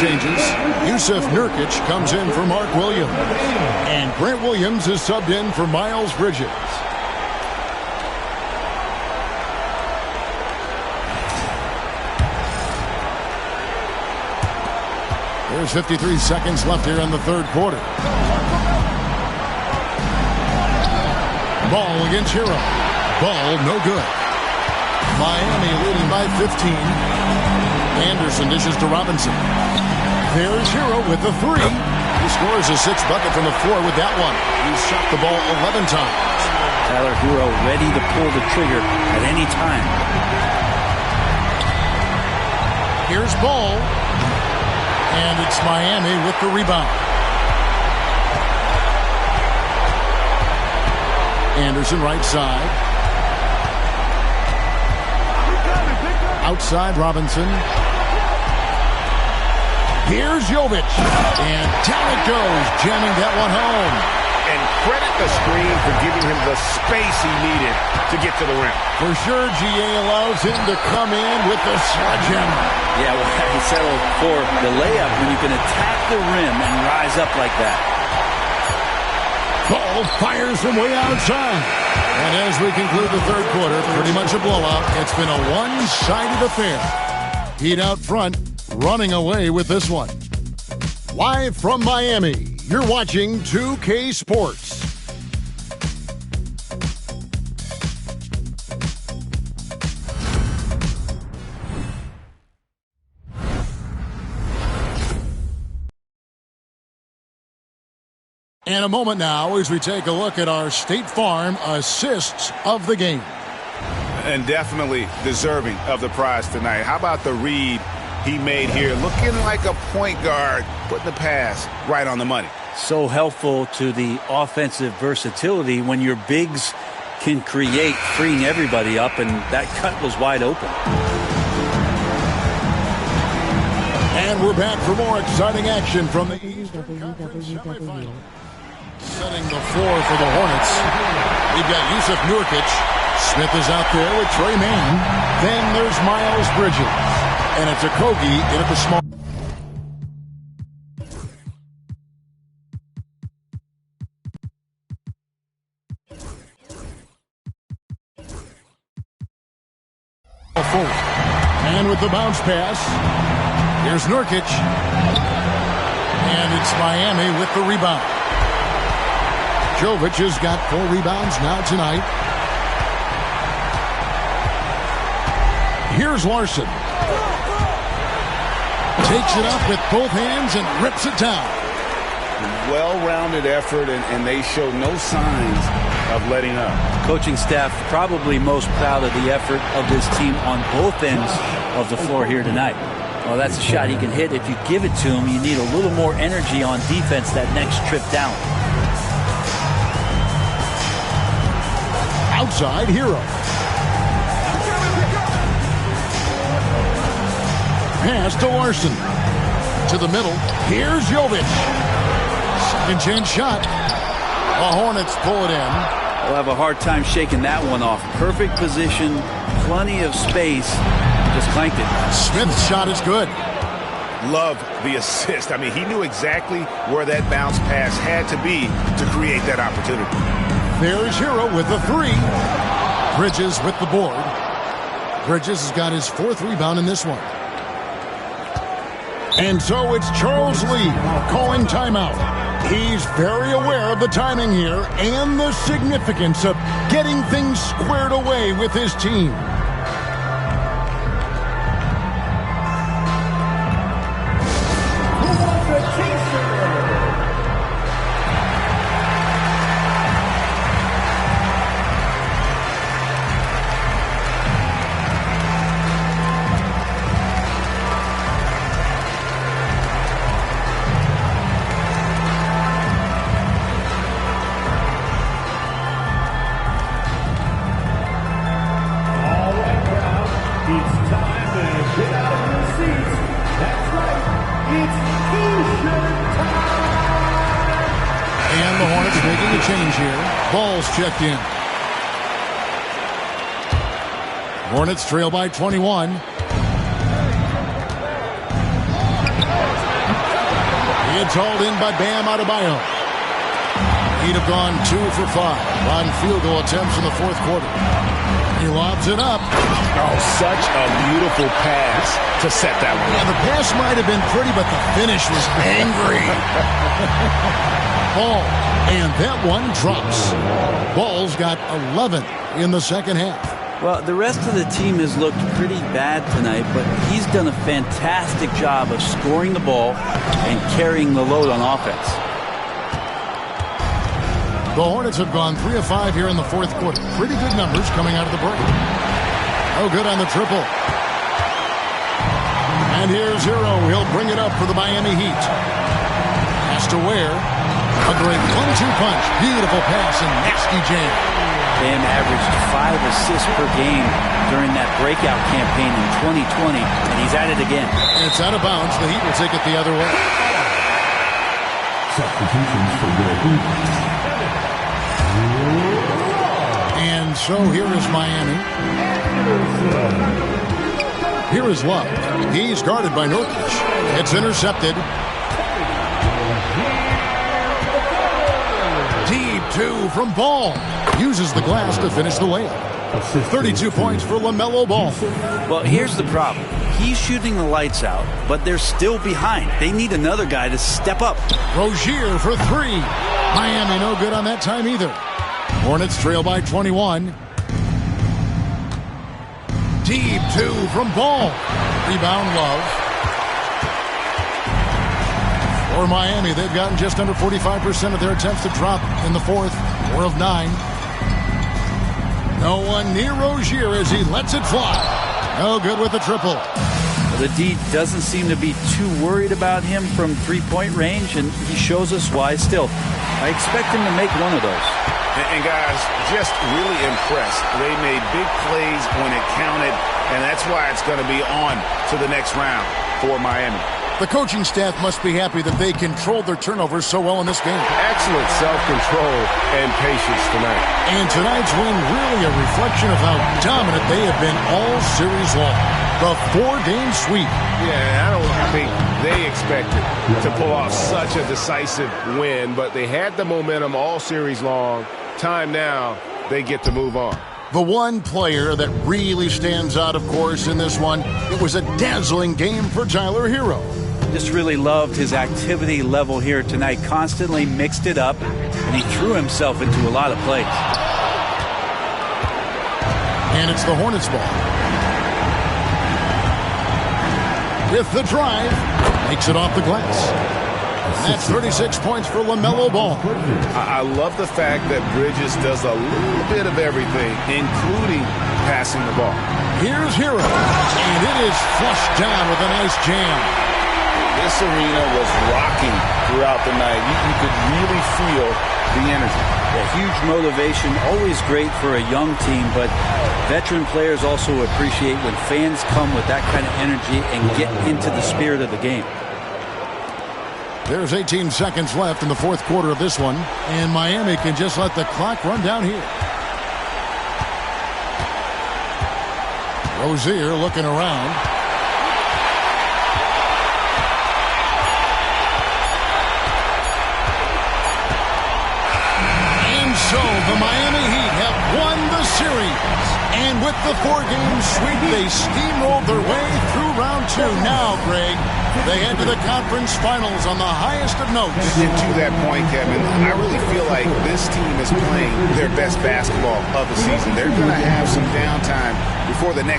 changes. Yusuf Nurkic comes in for Mark Williams. And Grant Williams is subbed in for Miles Bridges. There's 53 seconds left here in the third quarter. Ball against Hero. Ball no good. Miami leading by 15. Anderson dishes to Robinson. There's Hero with the three. He scores a sixth bucket from the floor with that one. He's shot the ball 11 times. Tyler Hero ready to pull the trigger at any time. Here's Ball. And it's Miami with the rebound. Anderson right side. Outside Robinson. Here's Jovic. And down it goes, jamming that one home. And credit the screen for giving him the space he needed to get to the rim. For sure, GA allows him to come in with the sledgehammer. Yeah, well, he settled for the layup when you can attack the rim and rise up like that. Ball fires from way outside. And as we conclude the third quarter, pretty much a blowout. It's been a one-sided affair. Heat out front, running away with this one. Live from Miami, you're watching 2K Sports. In a moment now as we take a look at our State Farm assists of the game. And definitely deserving of the prize tonight. How about the read he made here? Looking like a point guard, putting the pass right on the money. So helpful to the offensive versatility when your bigs can create, freeing everybody up, and that cut was wide open. And we're back for more exciting action from the Eastern Conference semifinal. Setting the floor for the Hornets. We've got Yusuf Nurkic. Smith is out there with Trey Mann. Then there's Miles Bridges. And it's Okogie in at the small. And with the bounce pass, here's Nurkic. And it's Miami with the rebound. Jovic has got 4 rebounds now tonight. Here's Larson. Takes it up with both hands and rips it down. Well-rounded effort, and they show no signs of letting up. Coaching staff probably most proud of the effort of this team on both ends of the floor here tonight. Well, that's a shot he can hit. If you give it to him, you need a little more energy on defense that next trip down. Outside Hero. Pass to Larson. To the middle. Here's Jovic. Second chance shot. The Hornets pull it in. They'll have a hard time shaking that one off. Perfect position, plenty of space. Just clanked it. Smith's shot is good. Love the assist. I mean, he knew exactly where that bounce pass had to be to create that opportunity. There's Hero with the 3. Bridges with the board. Bridges has got his 4th rebound in this one. And so it's Charles Lee calling timeout. He's very aware of the timing here and the significance of getting things squared away with his team. Checked in. Hornets trail by 21. It's hauled in by Bam Adebayo. He'd have gone 2 for 5 on field goal attempts in the fourth quarter. He lobs it up. Oh, such a beautiful pass to set that one. Yeah, the pass might have been pretty, but the finish was angry. Ball, and that one drops. Ball's got 11 in the second half. Well, the rest of the team has looked pretty bad tonight, but he's done a fantastic job of scoring the ball and carrying the load on offense. The Hornets have gone 3 of 5 here in the fourth quarter. Pretty good numbers coming out of the break. Oh, good on the triple. And here's Hero. He'll bring it up for the Miami Heat. Has to Ware. A great 1-2 punch. Beautiful pass and nasty jam. Bam averaged 5 assists per game during that breakout campaign in 2020, and he's at it again. It's out of bounds. The Heat will take it the other way. Substitutions for your Heat. And so here is Miami. Here is Love. He's guarded by Nurkic. It's intercepted. Deep 2 from Ball. Uses the glass to finish the layup. 32 points for LaMelo Ball. Well, here's the problem. He's shooting the lights out, but they're still behind. They need another guy to step up. Rozier for 3. Miami no good on that time either. Hornets trail by 21. Deep 2 from Ball. Rebound Love. For Miami, they've gotten just under 45% of their attempts to drop in the fourth. 4 of 9. No one near Rozier as he lets it fly. No good with the triple. The D doesn't seem to be too worried about him from three-point range, and he shows us why still. I expect him to make one of those. And guys, just really impressed. They made big plays when it counted, and that's why it's going to be on to the next round for Miami. The coaching staff must be happy that they controlled their turnovers so well in this game. Excellent self-control and patience tonight. And tonight's win really a reflection of how dominant they have been all series long. The 4-game sweep. Yeah, I don't think they expected to pull off such a decisive win, but they had the momentum all series long. Time now, they get to move on. The one player that really stands out, of course, in this one, it was a dazzling game for Tyler Hero. Just really loved his activity level here tonight. Constantly mixed it up, and he threw himself into a lot of plays. And it's the Hornets ball. With the drive, makes it off the glass. That's 36 points for LaMelo Ball. I love the fact that Bridges does a little bit of everything, including passing the ball. Here's Hero, and it is flushed down with a nice jam. This arena was rocking throughout the night. You could really feel the energy. A huge motivation, always great for a young team, but veteran players also appreciate when fans come with that kind of energy and get into the spirit of the game. There's 18 seconds left in the fourth quarter of this one, and Miami can just let the clock run down here. Rozier looking around. And so the Miami Heat have won the series. And with the 4-game sweep, they steamrolled their way through round 2. Now, Greg, they head to the conference finals on the highest of notes. And to that point, Kevin, I really feel like this team is playing their best basketball of the season. They're going to have some downtime before the next